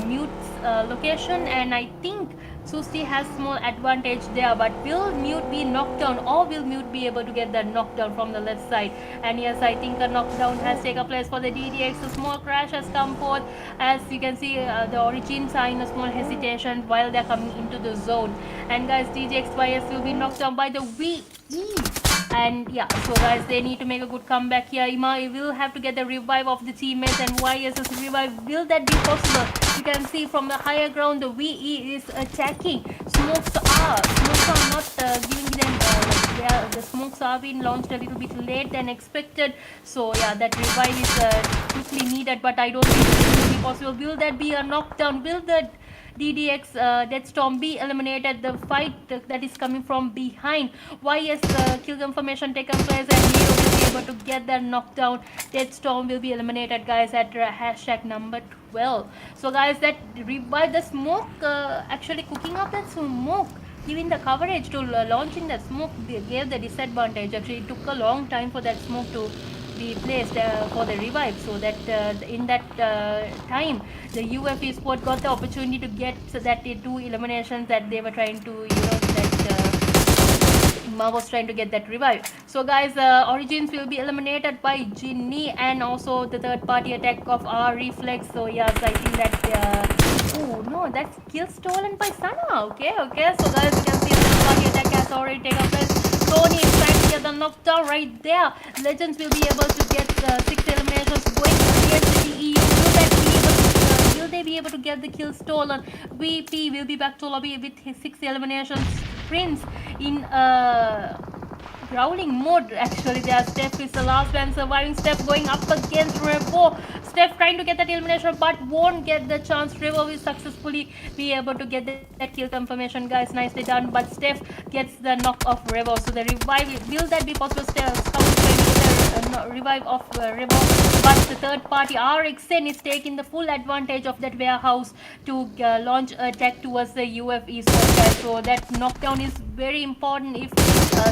Mute's location, and I think Susti has small advantage there, but will Mute be knocked down, or will Mute be able to get that knockdown from the left side? And yes, I think a knockdown has taken place for the DDX. A small crash has come forth. As you can see, the Origins are in a small hesitation while they're coming into the zone. And guys, DxYS will be knocked down by the VE. And yeah, so guys, they need to make a good comeback here. Ima will have to get the revive of the teammates, and YS's revive, will that be possible? You can see from the higher ground, the VE is attacking. Smokes are not giving them the smokes are being launched a little bit late than expected. So yeah, that revive is quickly needed, but I don't think it will be possible. Will that be a knockdown? Will the DDX DEATHSTORM be eliminated? The fight that is coming from behind. YS kill confirmation taken place, and Neo will be able to get that knockdown. DEATHSTORM will be eliminated, guys, at hashtag number 12. So guys, that revive, the smoke actually cooking up that smoke, giving the coverage to launching that smoke, gave the disadvantage. Actually, it took a long time for that smoke to be placed for the revive, so that in that time the UF Esport got the opportunity to get that 2 eliminations that they were trying to, Ma was trying to get that revive. So guys, Origins will be eliminated by Ginny, and also the third party attack of our Reflex. So yes, I think that oh no, that's kill stolen by Sana. Okay, so guys, you can see the third party attack has already taken place. Tony is trying to get the knockdown right there. Legends will be able to get 6 eliminations going against the EU. Will they be able to get the kill stolen? VP will be back to lobby with his 6 eliminations. Prince in growling mode. Actually, there Steph is the last man surviving. Steph going up against Revo. Steph trying to get that elimination, but won't get the chance. Revo will successfully be able to get that kill confirmation, guys. Nicely done, but Steph gets the knock of Revo. So the revive, will that be possible? Steph revive of Revo, but the third party RxN is taking the full advantage of that warehouse to launch an attack towards the UF Esports. So that knockdown is very important if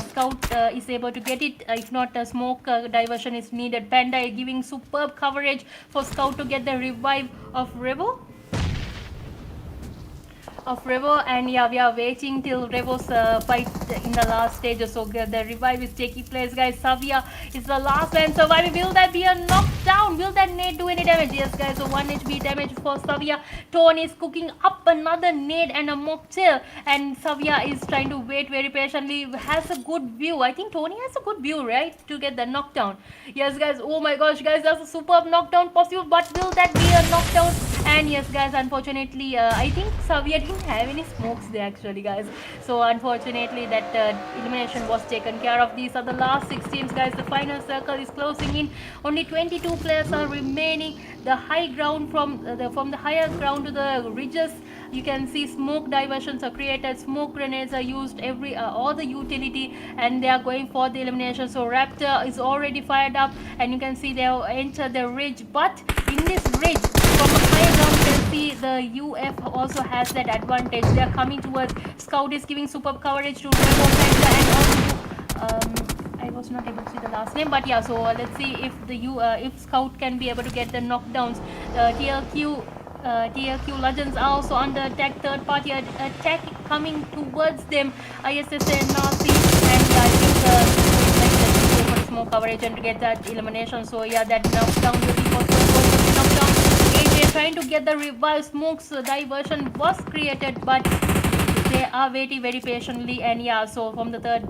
Scout is able to get it. If not, smoke diversion is needed. Panda giving superb coverage for Scout to get the revive of Revo. of Revo, and yeah, we are waiting till Revo's fight in the last stage. So the revive is taking place, guys. Savia is the last man surviving. Will that be a knockdown? Will that nade do any damage? Yes, guys. So 1 HP damage for Savia. Tony is cooking up another nade and a mocktail, and Savia is trying to wait very patiently. Has a good view. I think Tony has a good view, right, to get the knockdown. Yes, guys. Oh my gosh, guys, that's a superb knockdown possible. But will that be a knockdown? And yes, guys, unfortunately, I think Savia didn't have any smokes there actually, guys. So unfortunately, that elimination was taken care of. These are the last 6 teams, guys. The final circle is closing in. Only 22 players are remaining. The high ground from the higher ground to the ridges, you can see smoke diversions are created, smoke grenades are used, all the utility, and they are going for the elimination. So Raptor is already fired up, and you can see they have entered the ridge. But in this ridge, from a higher ground, you can see the UF also has that advantage. They are coming towards. Scout is giving superb coverage to Revo Panda, and also I was not able to see the last name, but yeah. So let's see if if Scout can be able to get the knockdowns. TLQ Legends are also under attack. Third party attack coming towards them. ISSLxNRC, and I think for small coverage and to get that elimination. So yeah, that knockdown will be possible. Knockdown. AJ trying to get the revive. Smokes diversion was created, but they are waiting very patiently. And yeah, so from the third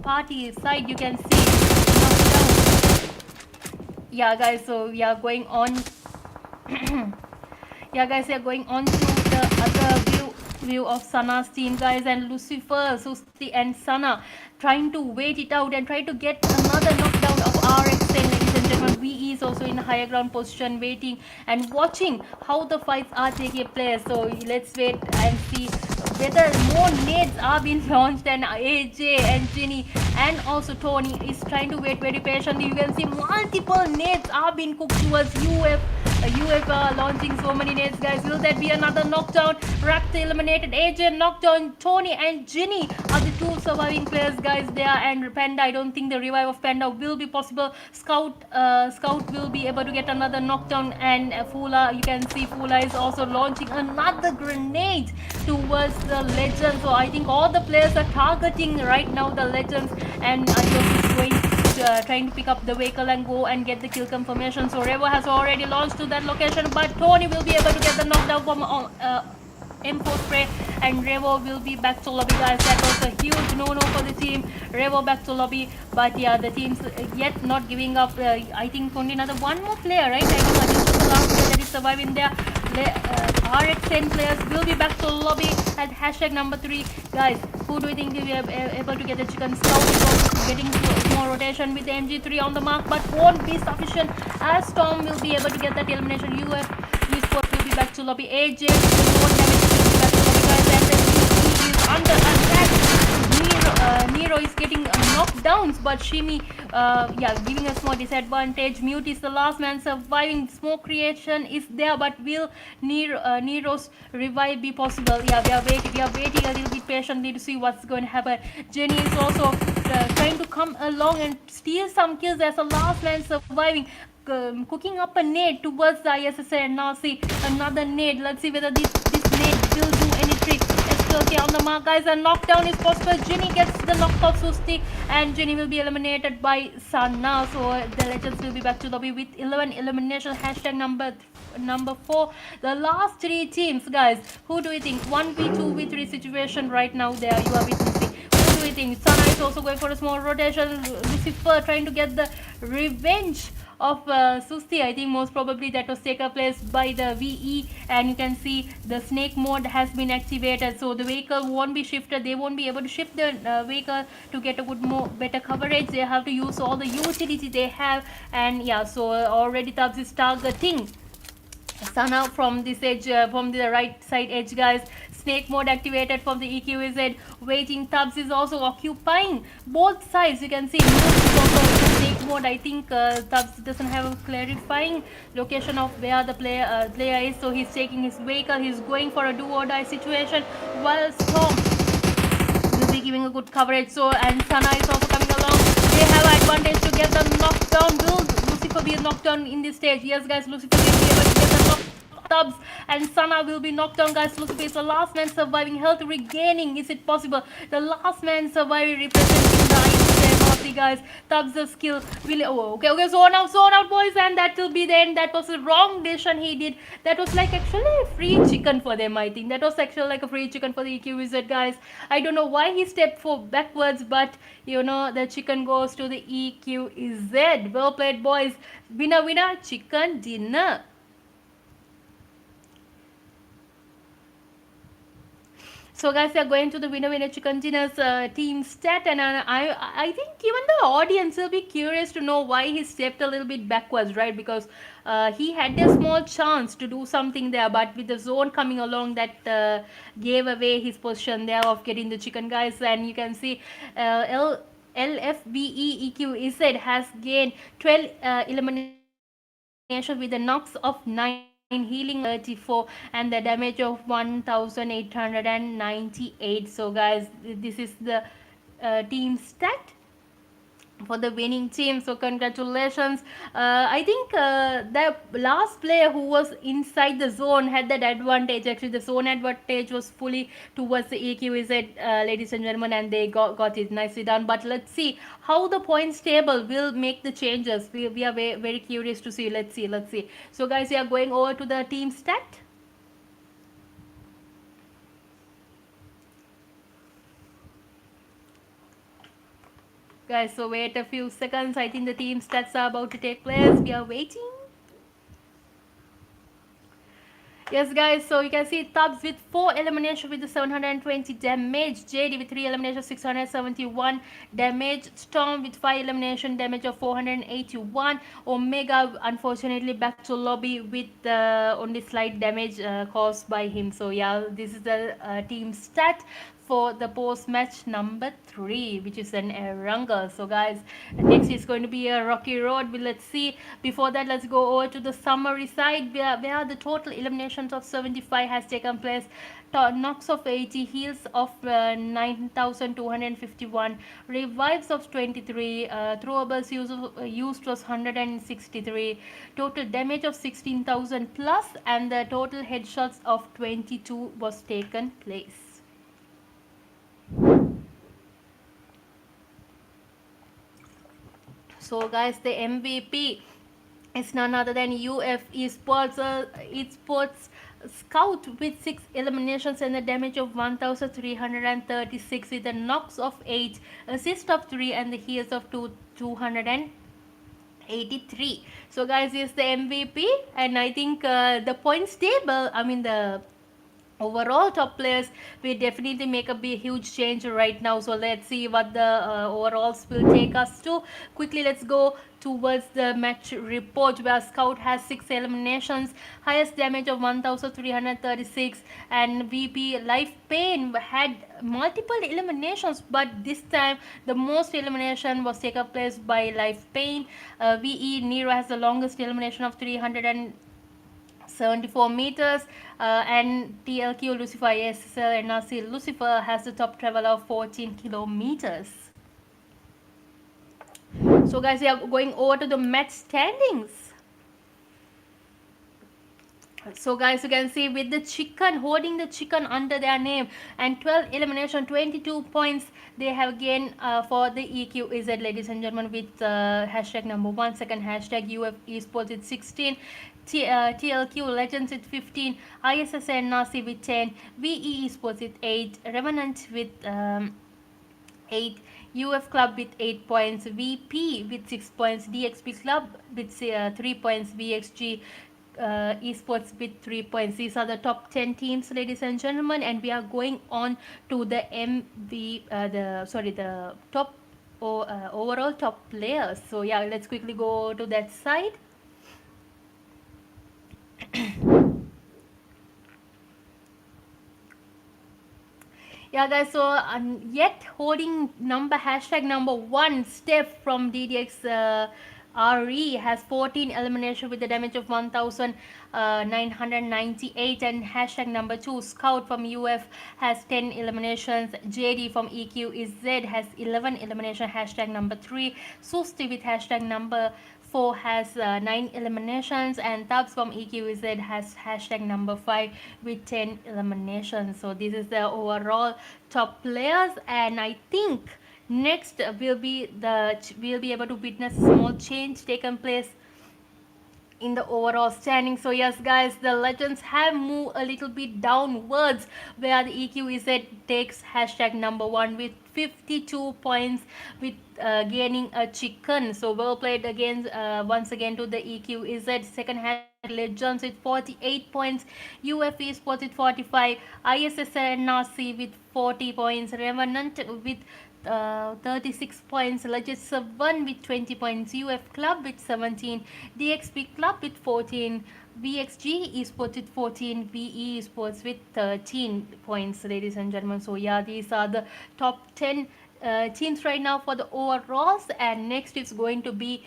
party side, you can see knockdown. Yeah, guys. So we are going on. Yeah, guys, we are going on to the other view of Sana's team, guys, and Lucifer, Susti, and Sana trying to wait it out and try to get another knockdown of RxN, ladies and gentlemen. VE is also in a higher ground position, waiting and watching how the fights are taking place. So let's wait and see whether more nades are being launched, and AJ and Ginny and also Tony is trying to wait very patiently. You can see multiple nades are being cooked towards UF. Launching so many nades, guys. Will that be another knockdown? Raptor eliminated, AJ knockdown. Tony and Ginny are the 2 surviving players, guys, there. And Panda, I don't think the revive of Panda will be possible. Scout will be able to get another knockdown, and Fula, you can see Fula is also launching another grenade towards the legends. So I think all the players are targeting right now the legends, and Adios is going trying to pick up the vehicle and go and get the kill confirmation. So Revo has already launched to that location, but Tony will be able to get the knockdown from M4 spray, and Revo will be back to lobby, guys. That was a huge no-no for the team. Revo back to lobby, but yeah, the team's yet not giving up. I think only another one more player, right? I think Ajit was the last player that is surviving there. RxN players will be back to lobby at hashtag number 3, guys. Who do you think will be able to get the chicken? Scout is also getting more rotation with the MG3 on the mark, but won't be sufficient as Storm will be able to get that elimination. UF eSports will be back to lobby. AJ will more damage to be back to lobby, guys, and the UC is under attack. Nero is getting knockdowns, but Shimi giving us more disadvantage. Mute is the last man surviving. Smoke creation is there, but will Nero's revive be possible? Yeah, we are waiting a little bit patiently to see what's going to happen. Jenny is also trying to come along and steal some kills as the last man surviving. Cooking up a nade towards the ISSLxNRC. Another nade. Let's see whether this nade will do any trick. SQLK on the mark, guys, and knockdown is possible. Ginny gets the knockout Susti, and Ginny will be eliminated by Sana. So the legends will be back to lobby with 11 elimination. Hashtag number 4. The last 3 teams, guys. Who do you think? 1v2 v3 situation right now there. You are witnessing. Who do you think? Sana is also going for a small rotation. Lucifer trying to get the revenge of Susti. I think most probably that was taken place by the VE, and you can see the snake mode has been activated, so the vehicle won't be shifted. They won't be able to shift the vehicle to get a better coverage. They have to use all the utility they have, and yeah, so already Tubbs is targeting Sana from this edge, from the right side edge, guys. Snake mode activated from the EQZ. Waiting, Tubbs is also occupying both sides. You can see Moose is also in snake mode. I think Tubbs doesn't have a clarifying location of where the player is, so he's taking his vehicle. He's going for a do or die situation, while Storm will be giving a good coverage. So, and Sana is also coming along. They have advantage to get the knockdown. Will Lucifer be knocked down in this stage? Yes, guys, Lucifer will be able to get the knockdown. Tubbs and Sana will be knocked down, guys. Lucifer is the last man surviving. Health regaining. Is it possible? The last man surviving representing the ISSLxNRC, guys. Tubbs the skill. Will okay, zone out, boys, and that will be the end. That was the wrong decision he did. That was like actually a free chicken for them, I think. That was actually like a free chicken for the EQZ, guys. I don't know why he stepped for backwards, but you know, the chicken goes to the EQZ. Well played, boys. Winner, chicken dinner. So guys, we are going to the winner chicken dinner's team stat, and I think even the audience will be curious to know why he stepped a little bit backwards, right? Because he had a small chance to do something there, but with the zone coming along, that gave away his position there of getting the chicken, guys. And you can see LFBE EQZ has gained 12 eliminations with a knocks of 9, healing 34, and the damage of 1898. So guys, this is the team stat for the winning team. So congratulations. I think the last player who was inside the zone had that advantage. Actually, the zone advantage was fully towards the EQZ, ladies and gentlemen, and they got it nicely done. But let's see how the points table will make the changes. We are very, very curious to see. Let's see. So guys, we are going over to the team stat. Guys, so wait a few seconds. I think the team stats are about to take place. We are waiting. Yes, guys, so you can see Tubbs with 4 eliminations with the 720 damage. JD with 3 eliminations, 671 damage. Storm with 5 elimination damage of 481. Omega, unfortunately, back to lobby with only slight damage caused by him. So yeah, this is the team stat for the post-match number 3, which is an Eranga. So guys, next is going to be a rocky road. Let's see. Before that, let's go over to the summary side where the total eliminations of 75 has taken place. Knocks of 80, heals of 9,251, revives of 23, throwables used was 163, total damage of 16,000 plus, and the total headshots of 22 was taken place. So guys, the MVP is none other than UF Esports, Esports Scout with 6 eliminations and a damage of 1,336 with a knocks of 8, assist of 3, and the heals of 283. So guys, he is the MVP, and I think the points table, I mean the overall top players will definitely make a huge change right now. So let's see what the overalls will take us to. Quickly, let's go towards the match report, where Scout has 6 eliminations, highest damage of 1,336, and VP Life Pain had multiple eliminations, but this time the most elimination was taken place by Life Pain. VE Nero has the longest elimination of 374 meters, and TLQ Lucifer ISSLxNRC Lucifer has the top travel of 14 kilometers. So guys, we are going over to the match standings. So guys, you can see with the chicken, holding the chicken under their name, and 12 elimination, 22 points they have gained for the EQZ, ladies and gentlemen, with hashtag number 1, second hashtag UF Esports with 16, TLQ Legends with 15, ISSLxNRC with 10, VE Esports with 8, Revenant with 8, UF Club with 8 points, VP with 6 points, DxB CLUB with 3 points, VExEQZ esports with 3 points. These are the top 10 teams, ladies and gentlemen, and we are going on to the the top overall top players. So yeah, let's quickly go to that side. Yeah guys, so yet holding hashtag number 1, Steph from DDX RE has 14 elimination with a damage of 1,998, and hashtag number 2, Scout from UF has 10 eliminations. JD from EQZ has 11 elimination, hashtag number 3. Susti with hashtag number 4 has 9 eliminations, and Tubbs from EQZ has hashtag number 5 with 10 eliminations. So this is the overall top players, and I think next we'll be able to witness a small change taken place in the overall standing. So yes guys, the legends have moved a little bit downwards, where the EQZ takes hashtag number 1 with 52 points, with gaining a chicken. So well played again, once again, to the EQZ. Second hashtag legends with 48 points, UFE Sports with 45, ISSNRC with 40 points, Revenant with 36 points, Legit 7 with 20 points, UF Club with 17, DxB Club with 14, VExEQZ Esports with 14, VE Esports with 13 points, ladies and gentlemen. So yeah, these are the top 10 teams right now for the overalls, and next is going to be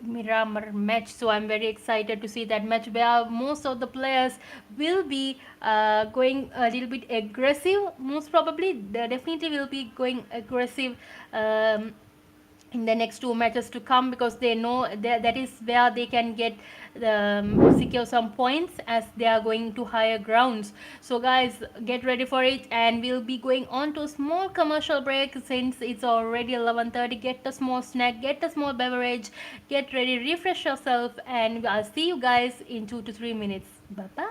Miramar match. So I'm very excited to see that match, where most of the players will be going a little bit aggressive. Most probably they definitely will be going aggressive in the next two matches to come, because they know that is where they can get secure some points, as they are going to higher grounds. So guys, get ready for it, and we'll be going on to a small commercial break, since it's already 11:30. Get a small snack, get a small beverage, get ready, refresh yourself, and I'll see you guys in 2 to 3 minutes. Bye bye.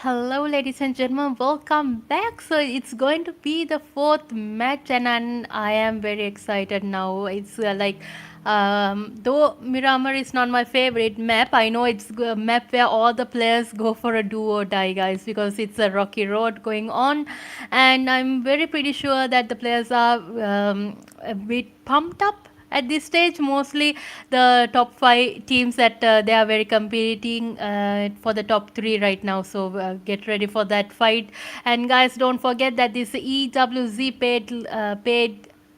Hello, ladies and gentlemen. Welcome back. So it's going to be the fourth match, and I am very excited now. It's though Miramar is not my favorite map, I know it's a map where all the players go for a do or die, guys, because it's a rocky road going on, and I'm very pretty sure that the players are a bit pumped up at this stage. Mostly the top five teams that they are very competing for the top three right now, so get ready for that fight. And guys, don't forget that this EWZ paid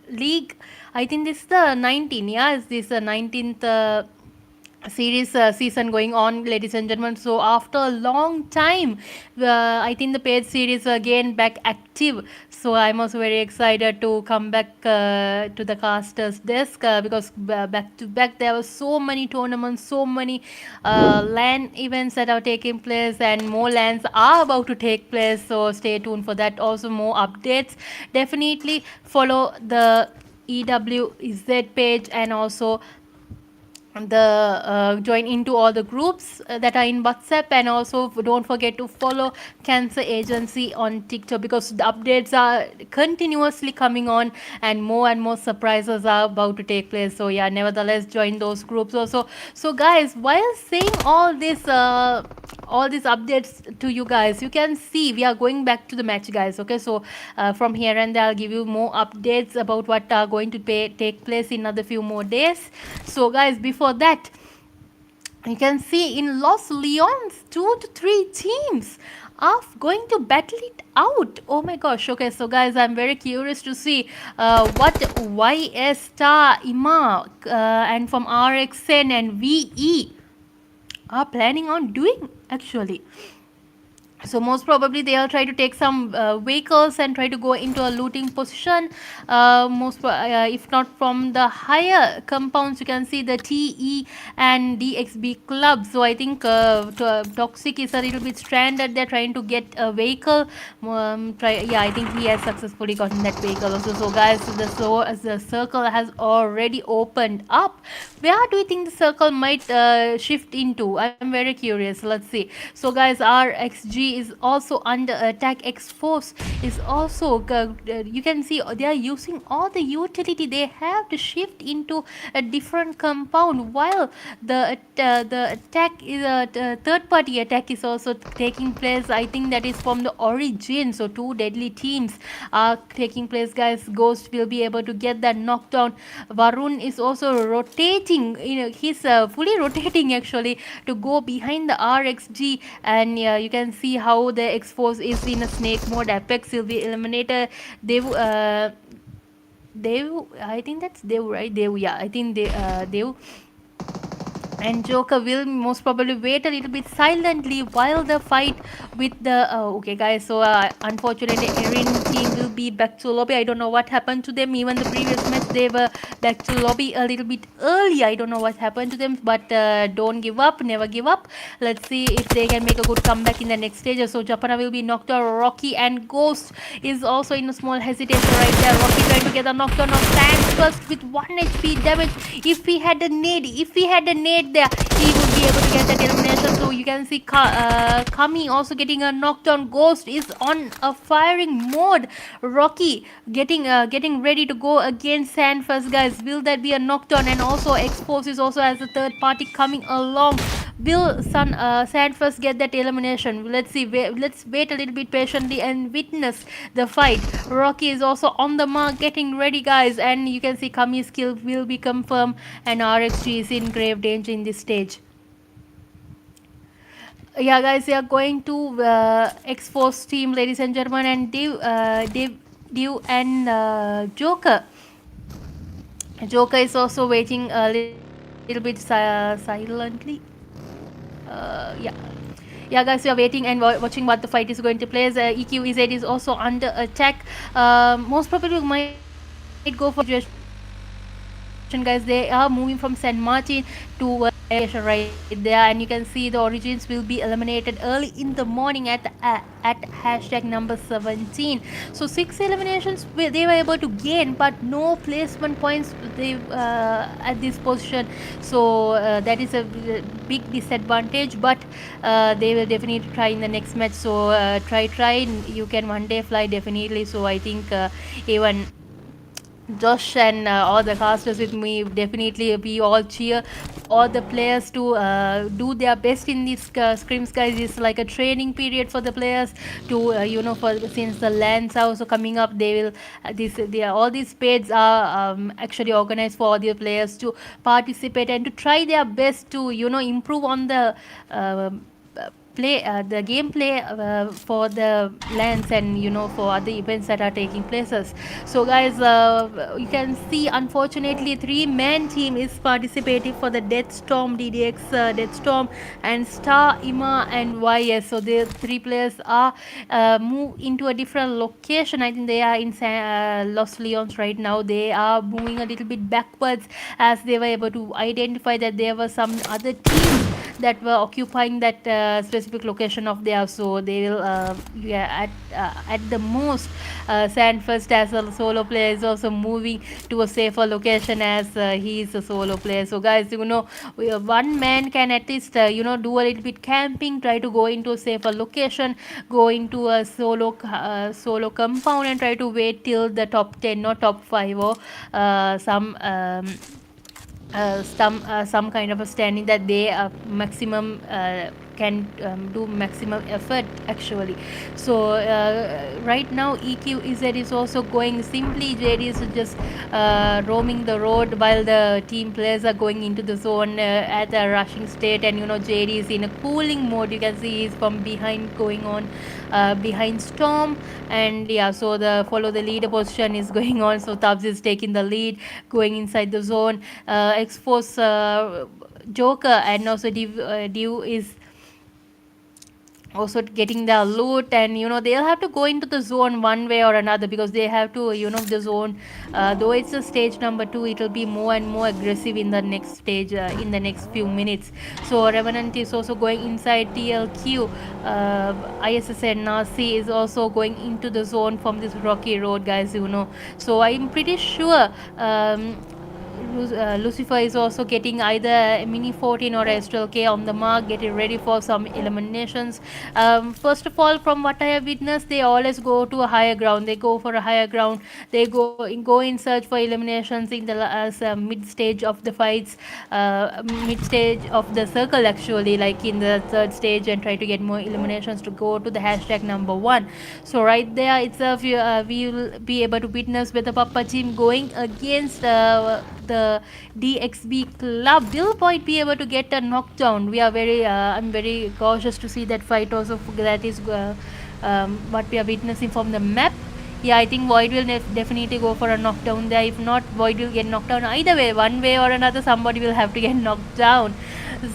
league, I think this is the 19, yeah, is this the 19th series season going on, ladies and gentlemen. So after a long time, I think the paid series again back active, so I'm also very excited to come back to the casters desk, because back to back there were so many tournaments, so many LAN events that are taking place, and more LANs are about to take place, so stay tuned for that. Also more updates, definitely follow the EWZ page, and also the join into all the groups that are in WhatsApp, and also don't forget to follow Cancer Agency on TikTok, because the updates are continuously coming on, and more surprises are about to take place. So yeah, nevertheless, join those groups also. So guys, while saying all these updates to you guys, you can see we are going back to the match, guys. Okay, so from here and there I'll give you more updates about what are going to take place in another few more days. So guys, before that, you can see in Los Leones 2 to 3 teams are going to battle it out. Oh my gosh. Okay, so guys, I'm very curious to see what YS Star Ima and from RxN and VE are planning on doing actually. So most probably they'll try to take some vehicles and try to go into a looting position, if not from the higher compounds. You can see the TE and DxB CLUB. So I think Toxic is a little bit stranded. They're trying to get a vehicle. I think he has successfully gotten that vehicle also. So guys, the circle has already opened up. Where do you think the circle might shift into? I'm very curious. Let's see. So guys, RxG is also under attack. X-Force is also you can see they are using all the utility they have to shift into a different compound, while the attack is a third party attack is also taking place. I think that is from the origin. So two deadly teams are taking place, guys. Ghost will be able to get that knockdown. Varun is also rotating, he's fully rotating actually to go behind the RxG, and you can see how the X-Force is in a snake mode. Apex will be eliminated. Dev, I think that's Dev, right? Dev, yeah, I think Dev and Joker will most probably wait a little bit silently while the fight with the okay guys, so unfortunately EIRENE team will be back to lobby. I don't know what happened to them. Even the previous match they were back to lobby a little bit early. I don't know what happened to them, but don't give up, never give up. Let's see if they can make a good comeback in the next stage. So Japana will be knocked out. Rocky and Ghost is also in a small hesitation right there. Rocky trying to get a knockdown of Sand first with 1 HP damage. If he had a nade there, he would be able to get that elimination. So you can see Kami also getting a knockdown. Ghost is on a firing mode. Rocky getting ready to go against Sand first, guys. Will that be a knockdown? And also X-Force is also as a third party coming along. Will Sand first get that elimination? Let's see. Let's wait a little bit patiently and witness the fight. Rocky is also on the mark, getting ready, guys. And you can see Kami's kill will be confirmed, and RxG is in grave danger in this stage. Yeah, guys, we are going to X-Force team, ladies and gentlemen, and Dev and Joker. Joker is also waiting a little bit silently. Yeah, guys, we are waiting and watching what the fight is going to play. EQEZ is also under attack. Most probably might go for situation, guys. They are moving from San Martin to right there, and you can see the origins will be eliminated early in the morning at hashtag number 17. So 6 eliminations they were able to gain, but no placement points they at this position. So that is a big disadvantage, but they will definitely try in the next match. So try, you can one day fly definitely. So I think even Josh and all the casters with me, definitely we all cheer all the players to do their best in these scrims, guys. It's like a training period for the players to for since the lands are also coming up, they will all these spades are actually organized for all the players to participate and to try their best to improve on the play the gameplay for the lands and for other events that are taking places. So guys, you can see unfortunately 3-man team is participating for the DEATHSTORM, DEATHSTORM and Star, Ima and YS. So the 3 players are moved into a different location. I think they are in Los Leones right now. They are moving a little bit backwards as they were able to identify that there were some other teams that were occupying that specific location of theirs. So they will at the most Sandfirst as a solo player is also moving to a safer location as he is a solo player. So guys, one man can at least do a little bit camping, try to go into a safer location, go into a solo compound and try to wait till the top 10 or top 5 or some kind of a standing that they maximum can do maximum effort actually. So right now EQZ is also going simply. JD is just roaming the road while the team players are going into the zone at a rushing state, and JD is in a cooling mode. You can see he's from behind going on behind Storm, and yeah, so the follow the leader position is going on. So Tubbs is taking the lead going inside the zone. Expose Joker and also Dew is also getting their loot, and they'll have to go into the zone one way or another because they have to the zone, though it's a stage number 2, it will be more and more aggressive in the next stage in the next few minutes. So Revenant is also going inside. TLQ ISSLxNRC is also going into the zone from this rocky road, guys. So I'm pretty sure Lucifer is also getting either Mini 14 or SLK on the mark, getting ready for some eliminations. First of all, from what I have witnessed, they always go to a higher ground. They go for a higher ground. They go in search for eliminations in the mid stage of the fights, mid stage of the circle actually, like in the third stage, and try to get more eliminations to go to the hashtag number 1. So right there itself, we will be able to witness with the PAPPA team going against the DxB CLUB. Will Void be able to get a knockdown? We are I'm very cautious to see that fight also. That is what we are witnessing from the map. Yeah, I think Void will definitely go for a knockdown there. If not, Void will get knocked down. Either way, one way or another, somebody will have to get knocked down.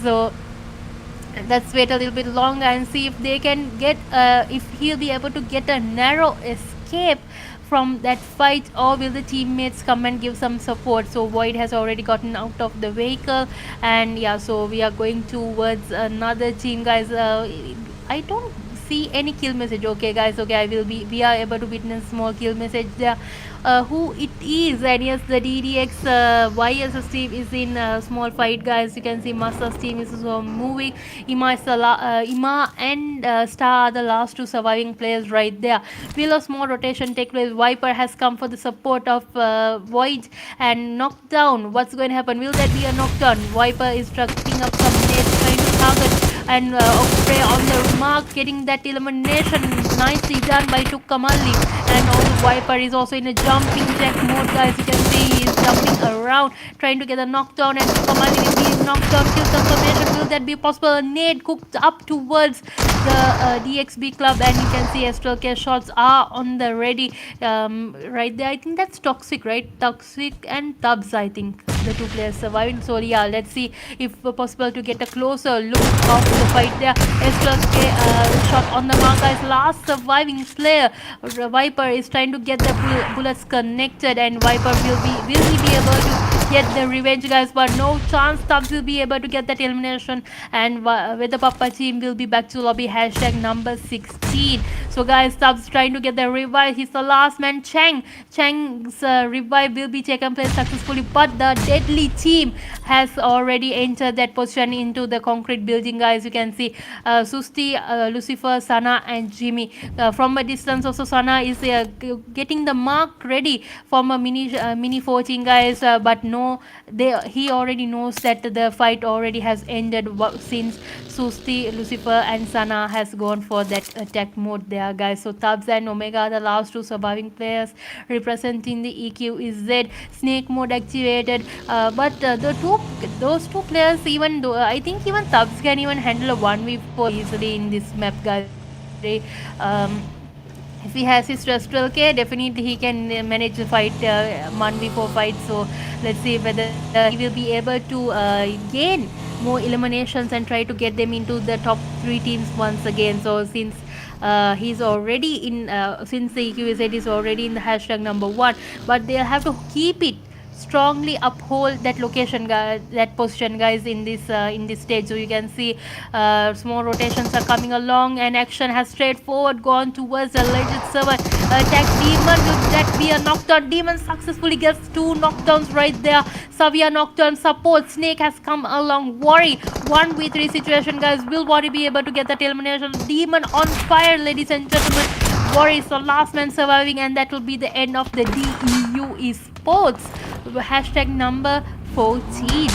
So let's wait a little bit longer and see if they can get if he'll be able to get a narrow escape from that fight, or will the teammates come and give some support. So Void has already gotten out of the vehicle, and yeah, so we are going towards another team, guys. I don't see any kill message. Okay guys, okay, we are able to witness small kill message there. Who it is, and yes, the DDX YS's team is in a small fight, guys. You can see Master's team is also moving. Ima and Star are the last 2 surviving players right there. Will a small rotation take place? Viper has come for the support of Void and knockdown. What's going to happen? Will there be a knockdown? Viper is trucking up some nades, trying to target and Osprey on the mark, getting that elimination. Nicely done by Tukamalli. And also Viper is also in a jumping jack mode, guys. You can see he is jumping around, trying to get a knockdown, and Tukamalli will be knocked down. Kill confirmation. Will that be possible? A nade cooked up towards the DxB CLUB, and you can see SLK shots are on the ready right there. I think that's Toxic, right? Toxic and Tubbs, I think, the 2 players surviving. So yeah, let's see if possible to get a closer look of the fight there. SLK shot on the mark, guys. Last surviving player, Viper, is trying to get the bullets connected, and Viper will he be able to get the revenge, guys, but no chance. Tubbs will be able to get that elimination, and with the Pappa team will be back to lobby. Hashtag number 16. So guys, Tubbs trying to get the revive. He's the last man. Chang's revive will be taken place successfully, but the deadly team has already entered that position into the concrete building, guys. You can see Susti, Lucifer, Sana and Jimmy. From a distance also, Sana is getting the mark ready from a mini 14, guys, but no, he already knows that the fight already has ended since Susti, Lucifer and Sana has gone for that attack mode there, guys. So Tubbs and Omega are the last two surviving players representing the EQZ. Snake mode activated, but those two players, even though I think even Tubbs can even handle a 1v4 easily in this map, guys. If he has his Stressful K, definitely he can manage the fight, 1v4 fight. So let's see whether he will be able to gain more eliminations and try to get them into the top 3 teams once again. So since he's already in, since the EQZ is already in the hashtag number 1, but they'll have to keep it strongly, uphold that location, guys, that position, guys, in this stage. So you can see small rotations are coming along, and action has straightforward gone towards the legend server. Attack Demon, will that be a knockdown? Demon successfully gets 2 knockdowns right there. Savia knockdown support. Snake has come along. Worry 1v3 situation, guys. Will Worry be able to get that elimination? Demon on fire, ladies and gentlemen. Worry is the last man surviving, and that will be the end of the DEU eSports. Hashtag number 14.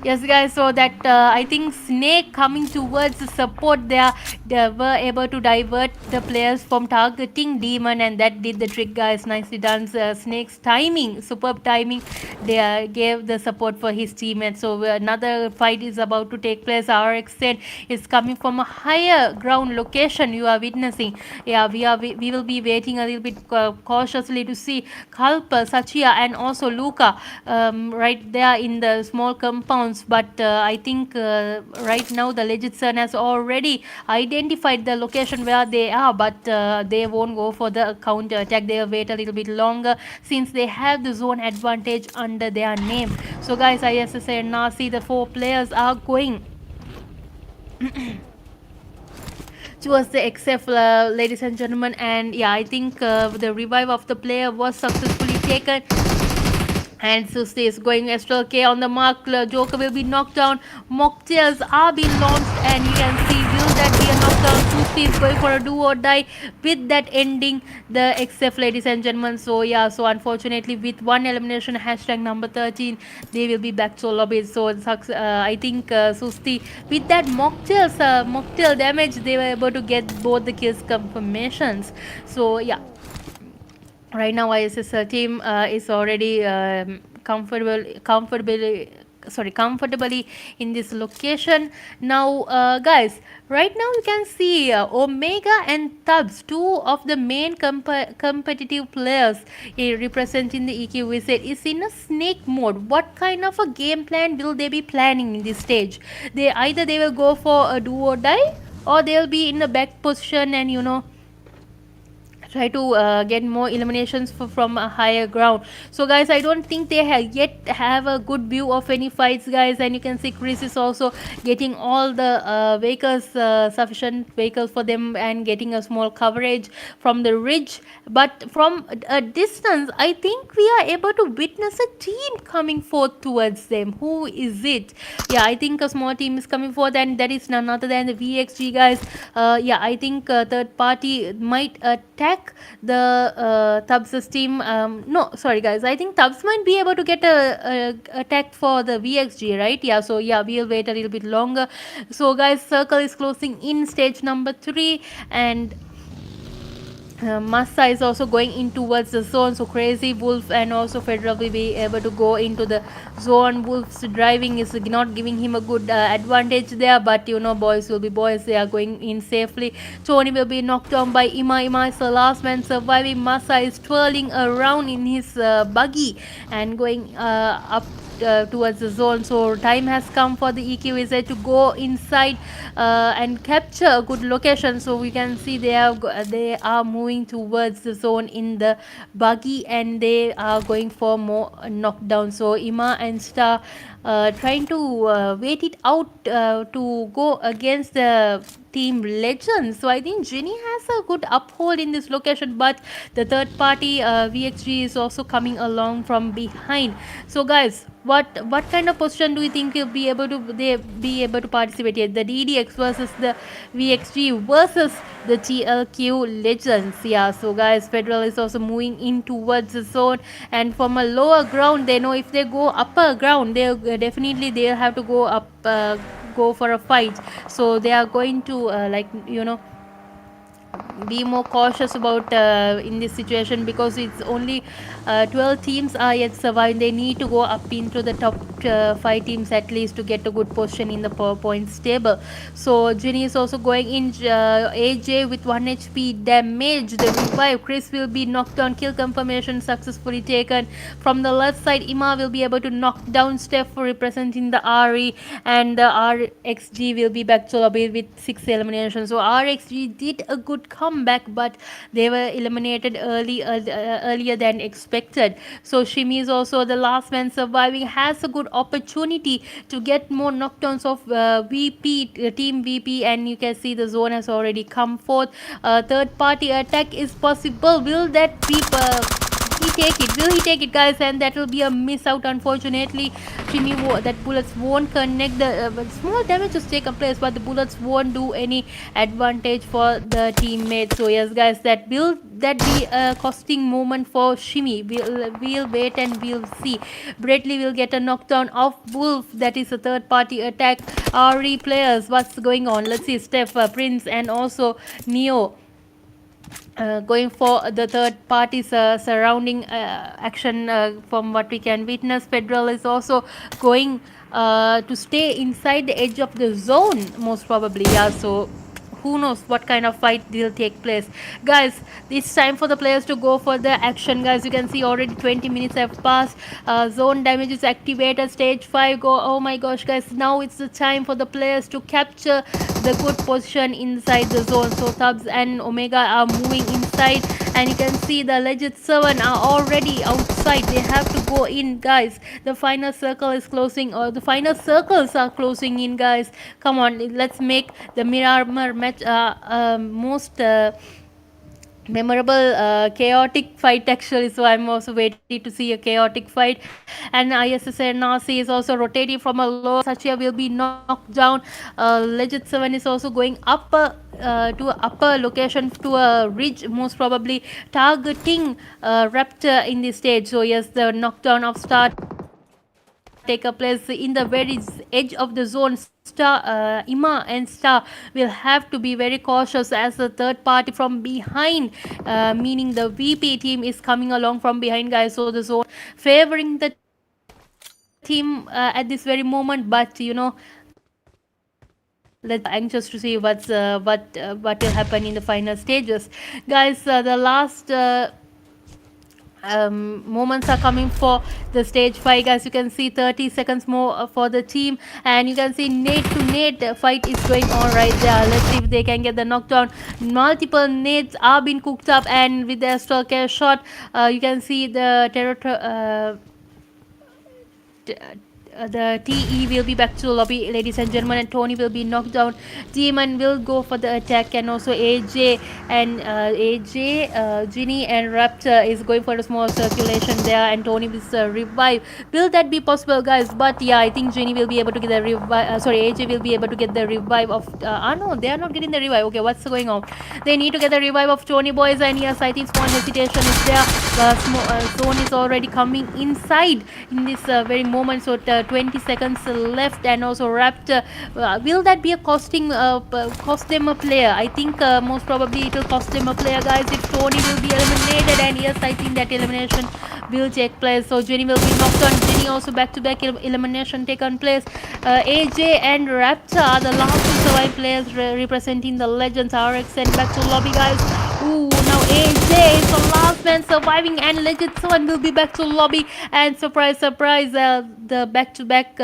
Yes, guys, so that I think Snake coming towards the support there, they were able to divert the players from targeting Demon, and that did the trick, guys. Nicely done. Snake's timing, superb timing, they gave the support for his teammates. So another fight is about to take place. RxN is coming from a higher ground location, you are witnessing. Yeah, we will be waiting a little bit cautiously to see Kalpa, Sachia and also Luca right there in the small compound. But I think right now the Legend Sun has already identified the location where they are, but they won't go for the counter attack. They'll wait a little bit longer since they have the zone advantage under their name. So guys, ISSLxNRC, the 4 players are going towards the XF, ladies and gentlemen, and yeah, I think the revive of the player was successfully taken. And Susti is going Astral K on the mark. Joker will be knocked down. Mocktails are being launched, and you can see, will that be a knockdown? Susti is going for a do or die with that ending the XF, ladies and gentlemen. So yeah, so unfortunately with 1 elimination, hashtag number 13, they will be back to lobby. So I think Susti with that mocktail damage, they were able to get both the kills confirmations. So yeah, right now ISSL team is already comfortably in this location. Now guys, right now you can see Omega and Tubbs, 2 of the main competitive players representing the EQZ, is in a snake mode. What kind of a game plan will they be planning in this stage? Either they will go for a do or die, or they'll be in the back position and, you know, try to get more eliminations from a higher ground. So guys, I don't think they yet have a good view of any fights, guys, and you can see Chris is also getting all the vehicles, sufficient vehicles for them, and getting a small coverage from the ridge. But from a distance, I think we are able to witness a team coming forth towards them. Who is it? Yeah, I think a small team is coming forth, and that is none other than the VXG, guys. Yeah, I think third party might attack the Tubbs team. No, sorry guys, I think Tubbs might be able to get a attack for the VXG, right? Yeah, so yeah, we'll wait a little bit longer. So guys, circle is closing in stage number 3, and Massa is also going in towards the zone. So Crazy Wolf and also Federal will be able to go into the zone. Wolf's driving is not giving him a good advantage there, but you know, boys will be boys. They are going in safely. Tony will be knocked down by Ima. Ima is the last man surviving. Massa is twirling around in his buggy and going up towards the zone. So time has come for the EQZ to go inside and capture a good location. So we can see they are moving towards the zone in the buggy, and they are going for more knockdown. So Ima and Star trying to wait it out to go against the team legends. So I think Ginny has a good uphold in this location, but the third party VXG is also coming along from behind. So guys, what kind of position do you think you'll be able to participate here? The DDX versus the VXG versus the TLQ legends. Yeah, so guys, Federal is also moving in towards the zone, and from a lower ground, they know if they go upper ground, they'll they'll have to go up, go for a fight. So they are going to be more cautious about in this situation, because it's only 12 teams are yet surviving. They need to go up into the top 5 teams at least to get a good position in the points table. So Ginny is also going in. AJ with 1 HP damage. The revive. Chris will be knocked down. Kill confirmation successfully taken. From the left side, Ima will be able to knock down Steph representing the RE, and the RxG will be back to lobby with 6 eliminations. So RxG did a good comeback, but they were eliminated earlier than expected. So Shimi is also the last man surviving, has a good opportunity to get more knockdowns of team VP, and you can see the zone has already come forth. Third party attack is possible. Will that be he take it? Will he take it, guys? And that will be a miss out, unfortunately. Jimmy, that bullets won't connect. The small damage has taken place, but the bullets won't do any advantage for the teammates. So yes, guys, that will be a costing moment for Shimi. We'll wait and we'll see. Bradley will get a knockdown of Wolf. That is a third party attack. RE players, what's going on? Let's see. Steph, Prince, and also Neo going for the third parties surrounding action. From what we can witness, Federal is also going to stay inside the edge of the zone, most probably. Yeah, so who knows what kind of fight will take place. Guys, it's time for the players to go for the action. Guys, you can see already 20 minutes have passed. Zone damage is activated. Stage 5 go. Oh my gosh, guys, now it's the time for the players to capture the good position inside the zone. So Tubbs and Omega are moving inside, and you can see the Legend 7 are already outside. They have to go in, guys. The final circle is closing, or the final circles are closing in, guys. Come on, let's make the Miramar match most memorable chaotic fight, actually. So I'm also waiting to see a chaotic fight. And ISSLNRC is also rotating from a low. Sachia will be knocked down. Legend 7 is also going up to an upper location, to a ridge, most probably targeting Raptor in this stage. So yes, the knockdown of Star take a place in the very edge of the zone. Star, Ima and Star will have to be very cautious, as the third party from behind, meaning the VP team, is coming along from behind, guys. So the zone favoring the team at this very moment, but you know, let's anxious to see what will happen in the final stages, guys. The last moments are coming for the stage 5, guys. You can see 30 seconds more for the team, and you can see nade to nade fight is going on right there. Let's see if they can get the knockdown. Multiple nades are being cooked up, and with the stalker shot, you can see the the TE will be back to the lobby, ladies and gentlemen, and Tony will be knocked down. Demon will go for the attack, and also AJ and Ginny and Raptor is going for a small circulation there, and Tony will revive. Will that be possible, guys? But yeah, I think Ginny will be able to get the revive. AJ will be able to get the revive of. No, they are not getting the revive. Okay, what's going on? They need to get the revive of Tony, boys, and yes, I think small hesitation is there. Zone is already coming inside in this very moment. So 20 seconds left, and also Raptor. Will that be a costing cost them a player? I think most probably it will cost them a player, guys, if Tony will be eliminated, and yes, I think that elimination will take place. So Jenny will be knocked on. Jenny also back-to-back elimination taken place. AJ and Raptor are the last two survive players representing the Legends. RxN back to lobby, guys. Ooh, now AJ is the last man surviving, and Legend 7 will be back to lobby. And surprise, surprise, the back-to-back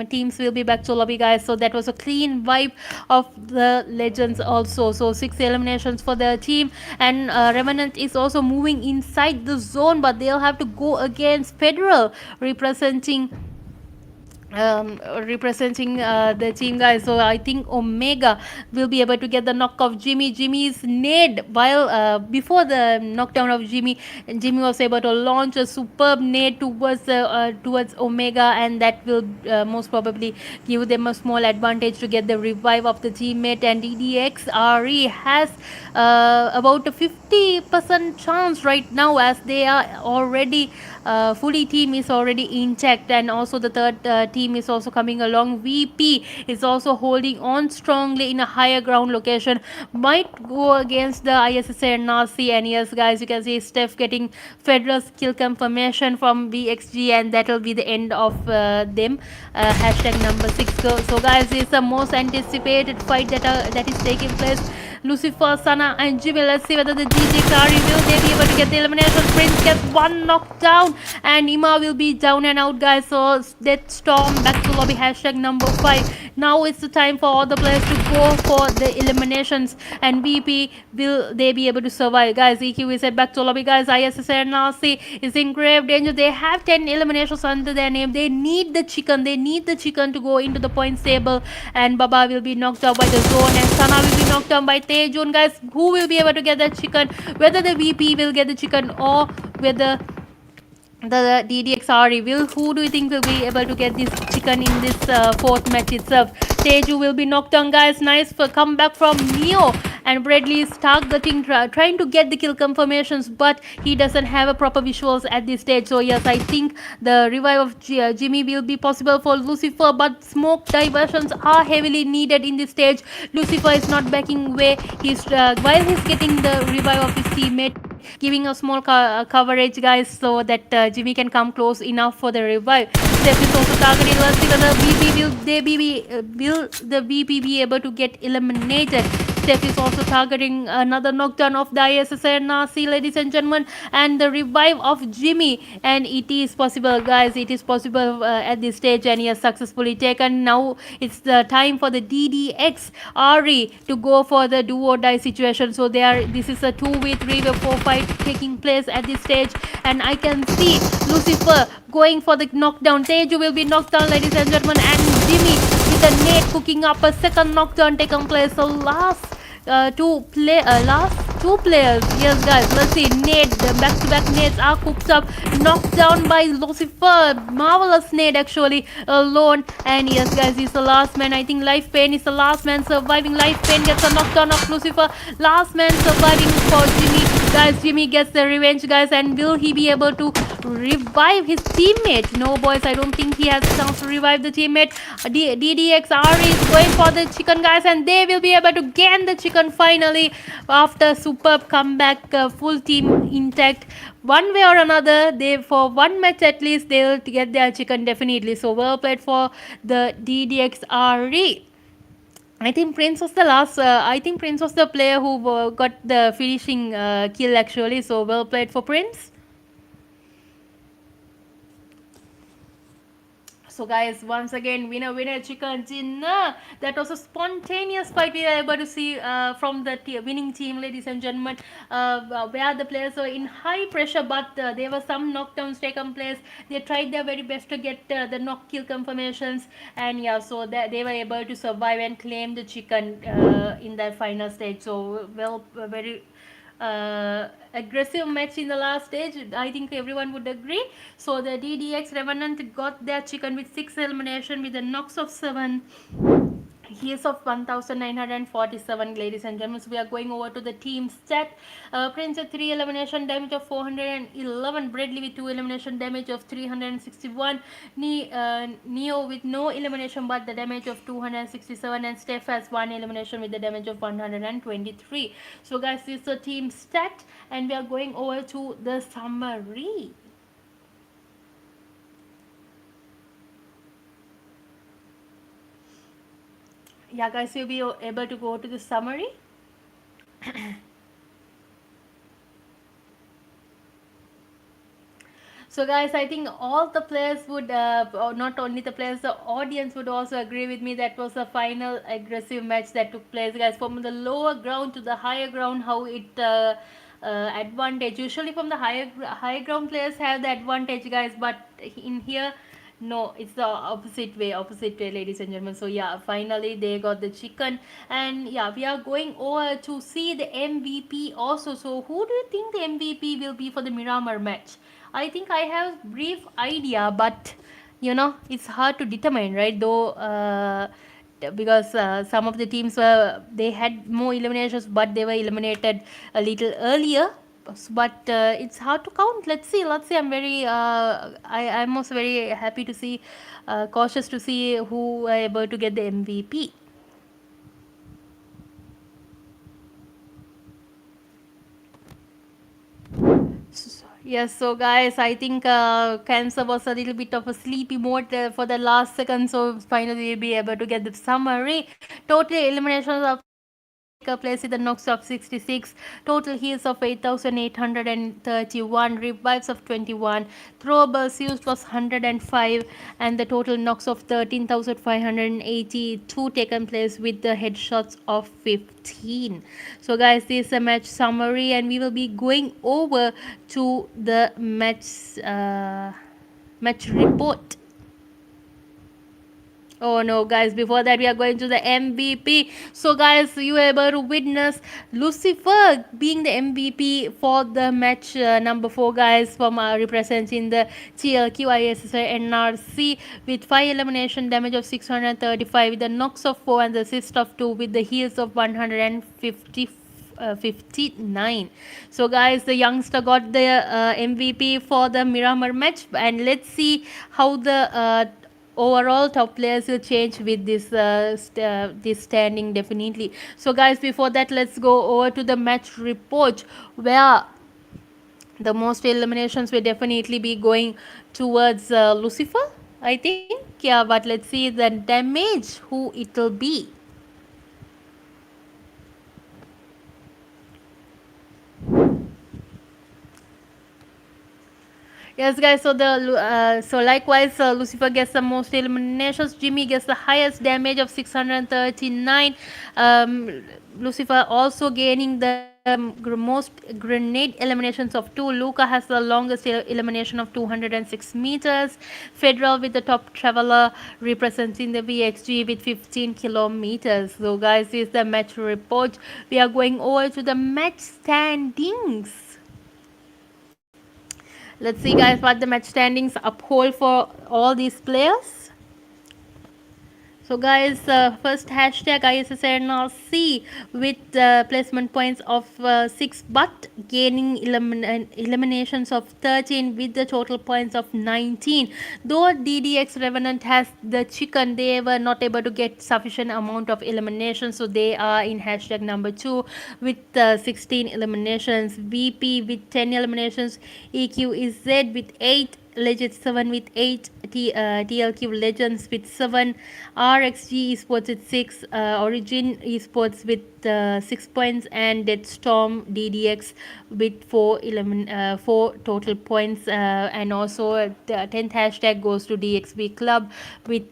teams will be back to lobby, guys. So that was a clean wipe of the Legends also. So 6 eliminations for the team, and Revenant is also moving inside the zone, but they'll have to go against Federal representing the team, guys. So I think Omega will be able to get the knock of Jimmy's nade, while before the knockdown of Jimmy was able to launch a superb nade towards Omega, and that will most probably give them a small advantage to get the revive of the teammate. And DDXRE has about a 50% chance right now, as they are already fully team is already intact, and also the third team is also coming along. VP is also holding on strongly in a higher ground location, might go against the ISSLxNRC. And yes, guys, you can see Steph getting federal skill confirmation from VExEQZ, and that will be the end of them. Hashtag number 6. So guys, it's the most anticipated fight that is taking place. Lucifer, Sana and Jimmy. Let's see whether the DGXR will they be able to get the elimination. Prince gets one knockdown, and Ima will be down and out, guys. So DEATHSTORM back to lobby. Hashtag number 5. Now it's the time for all the players to go for the eliminations, and VP will they be able to survive, guys. EQ is back to lobby, guys. ISSLxNRC is in grave danger. They have 10 eliminations under their name. They need the chicken. They need the chicken to go into the points table, and Baba will be knocked out by the zone, and Sana will be knocked down by Tejun, guys. Who will be able to get that chicken? Whether the VP will get the chicken, or whether the DDXR will, who do you think will be able to get this chicken in this fourth match itself? Teju will be knocked down, guys. Nice for comeback from Neo, and Bradley is targeting, trying to get the kill confirmations, but he doesn't have a proper visuals at this stage. So yes, I think the revive of Jimmy will be possible for Lucifer, but smoke diversions are heavily needed in this stage. Lucifer is not backing away. He's while he's getting the revive of his teammate, giving a small coverage, guys, so that Jimmy can come close enough for the revive. Steph is also targeting. Let's see whether will the VP be able to get eliminated. Steph is also targeting another knockdown of the ISSLxNRC, ladies and gentlemen, and the revive of Jimmy, and it is possible, guys. It is possible at this stage, and he has successfully taken. Now it's the time for the DDXRE to go for the do or die situation. So this is a 2v3v4 fight taking place at this stage, and I can see Lucifer going for the knockdown. Teju will be knocked down, ladies and gentlemen, and Jimmy with a nade cooking up a second knockdown taking place. So last two players, yes, guys, let's see. Nade, the back-to-back nades are cooked up, knocked down by Lucifer. Marvelous nade, actually, alone. And yes, guys, he's the last man. I think Life Pain is the last man surviving. Life Pain gets a knockdown of Lucifer. Last man surviving for Jimmy. Guys, Jimmy gets the revenge, guys, and will he be able to revive his teammate? No, boys, I don't think he has a chance to revive the teammate. DDXR is going for the chicken, guys, and they will be able to gain the chicken finally after superb comeback. Full team intact. One way or another, they for one match at least they will get their chicken definitely. So well played for the DDXRE. I think Prince was the last. I think Prince was the player who got the finishing kill, actually. So well played for Prince. So guys, once again, winner chicken dinner. That was a spontaneous fight we were able to see from the winning team, ladies and gentlemen, where the players were in high pressure, but there were some knockdowns taken place. They tried their very best to get the knock kill confirmations, and yeah, so that they were able to survive and claim the chicken in that final stage. So very aggressive match in the last stage, I think everyone would agree. So the DDX Revenant got their chicken with 6 elimination with a knocks of 7. He's of 1947, ladies and gentlemen. So we are going over to the team stat. Prince with 3 elimination damage of 411. Bradley with 2 elimination damage of 361. Neo with no elimination but the damage of 267. And Steph has 1 elimination with the damage of 123. So guys, this is the team stat, and we are going over to the summary. Yeah, guys, you'll be able to go to the summary. So guys, I think all the players would, or not only the players, the audience would also agree with me that was a final aggressive match that took place, guys. From the lower ground to the higher ground, how it advantage. Usually from the higher ground players have the advantage, guys, but in here, no, it's the opposite way, ladies and gentlemen. So yeah, finally they got the chicken, and yeah, we are going over to see the MVP also. So who do you think the MVP will be for the Miramar match? I think I have brief idea, but it's hard to determine, right? Though because some of the teams they had more eliminations, but they were eliminated a little earlier. But it's hard to count. Let's see. I'm also very happy to see, cautious to see who were able to get the MVP. Yes, so guys, I think Cancer was a little bit of a sleepy mode for the last second, so finally we'll be able to get the summary. Total eliminations of take a place in the knocks of 66, total heals of 8,831, revives of 21, throwables used was 105, and the total knocks of 13,582 taken place with the headshots of 15. So guys, this is a match summary, and we will be going over to the match report. Oh no, guys, before that we are going to the MVP. So guys, you were able to witness Lucifer being the MVP for the match number 4, guys, from representing the TLQ ISSLxNRC with 5 elimination damage of 635 with the knocks of 4 and the assist of 2 with the heals of 150 59. So guys, the youngster got the MVP for the Miramar match, and let's see how the overall top players will change with this standing, definitely. So guys, before that, let's go over to the match report, where the most eliminations will definitely be going towards Lucifer, I think. Yeah, but let's see the damage who it will be. Yes, guys. So likewise, Lucifer gets the most eliminations. Jimmy gets the highest damage of 639. Lucifer also gaining the most grenade eliminations of 2. Luca has the longest elimination of 206 meters. Federal with the top traveler representing the VExEQZ with 15 kilometers. So guys, this is the match report. We are going over to the match standings. Let's see, guys, what the match standings uphold for all these players. So guys, first hashtag ISSLNRC with placement points of 6, but gaining eliminations of 13 with the total points of 19. Though DDX Revenant has the chicken, they were not able to get sufficient amount of eliminations, so they are in hashtag number 2 with 16 eliminations. VP with 10 eliminations, EQZ with 8, Legend 7 with 8, TLQ Legends with 7, RxG ESPORTS with 6, ORigin ESPORTS with 6 points, and DEATHSTORM DDX with 4 total points, and also the 10th hashtag goes to DxB CLUB with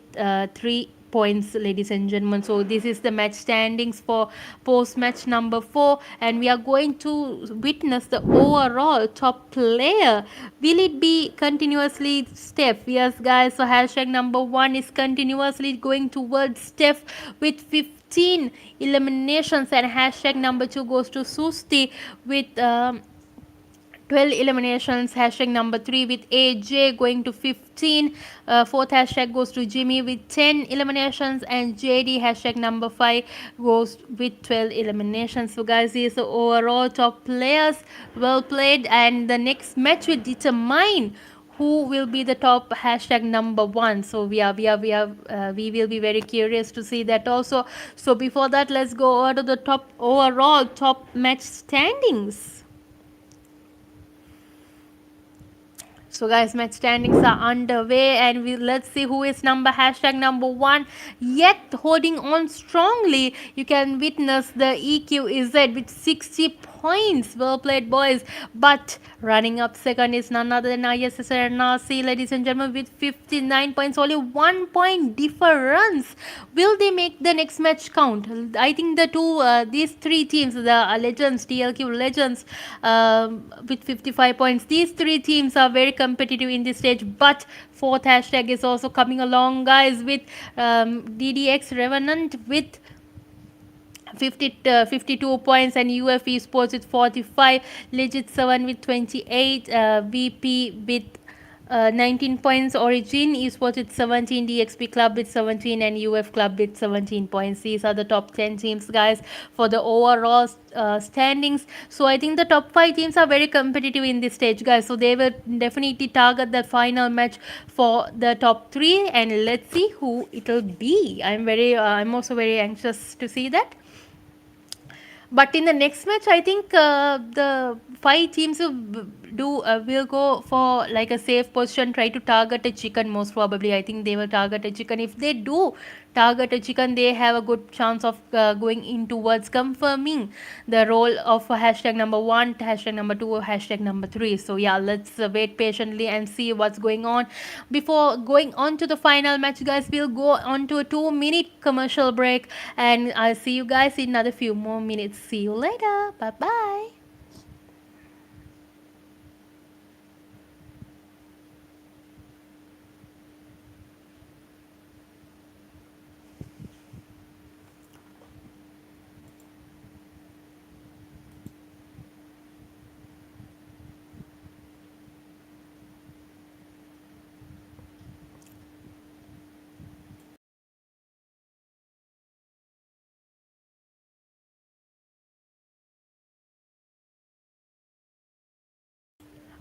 3 points, ladies and gentlemen. So this is the match standings for post match number 4, and we are going to witness the overall top player. Will it be continuously Steph? Yes, guys. So hashtag number 1 is continuously going towards Steph with 15 eliminations, and hashtag number 2 goes to Susti with 12 eliminations. Hashtag number 3 with AJ going to 15. Fourth hashtag goes to Jimmy with 10 eliminations, and JD hashtag number 5 goes with 12 eliminations. So guys, these are overall top players. Well played, and the next match will determine who will be the top hashtag number 1. So we will be very curious to see that also. So before that, let's go over to the top overall top match standings. So guys, match standings are underway, and let's see who is hashtag number 1, yet holding on strongly. You can witness the EQZ with 60 points. Well played, boys. But running up second is none other than ISSLNRC, ladies and gentlemen, with 59 points. Only 1 point difference. Will they make the next match count? I think these three teams, the legends, TLQ legends, with 55 points, these three teams are very competitive in this stage. But fourth hashtag is also coming along, guys, with DDX Revenant with 52 points, and UF Esports with 45, Legit 7 with 28, VP with 19 points, Origin Esports with 17, DxB CLUB with 17, and UF Club with 17 points. These are the top 10 teams, guys, for the overall standings. So I think the top 5 teams are very competitive in this stage, guys. So they will definitely target the final match for the top 3, and let's see who it will be. I'm also very anxious to see that. But in the next match, I think the 5 teams will go for like a safe position, try to target a chicken most probably. I think they will target a chicken. If they do target a chicken, they have a good chance of going in towards confirming the role of hashtag number 1, hashtag number 2, hashtag number 3. So yeah, let's wait patiently and see what's going on. Before going on to the final match, guys, we'll go on to a 2-minute commercial break, and I'll see you guys in another few more minutes. See you later. Bye bye.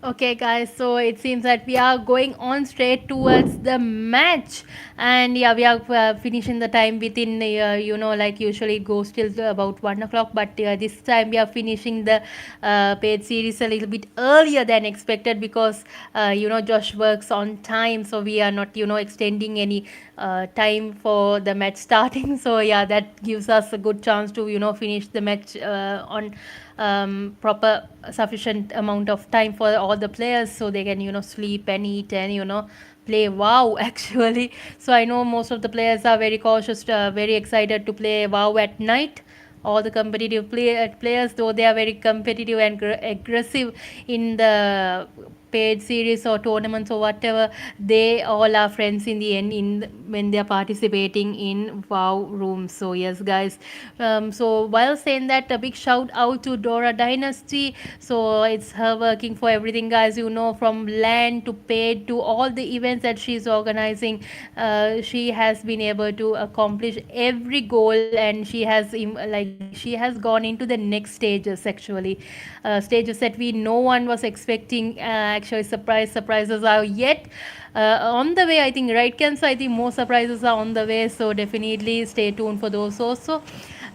Okay, guys, so it seems that we are going on straight towards the match, and yeah, we are finishing the time within, like usually it goes till about 1 o'clock, but this time we are finishing the paid series a little bit earlier than expected because, Josh works on time, so we are not, extending any time for the match starting. So yeah, that gives us a good chance to, finish the match on proper sufficient amount of time for all the players, so they can sleep and eat and play WoW actually. So I know most of the players are very cautious, very excited to play WoW at night. All the competitive players, though they are very competitive and aggressive in the paid series or tournaments or whatever, they all are friends in the end when they are participating in WoW rooms. So yes, guys, so while saying that, a big shout out to Dora Dynasty. So it's her working for everything, guys, from LAN to paid to all the events that she's organizing. She has been able to accomplish every goal, and she has gone into the next stages actually, stages that no one was expecting. Actually, surprises are yet on the way, I think, right, Cancer? I think more surprises are on the way, so definitely stay tuned for those also.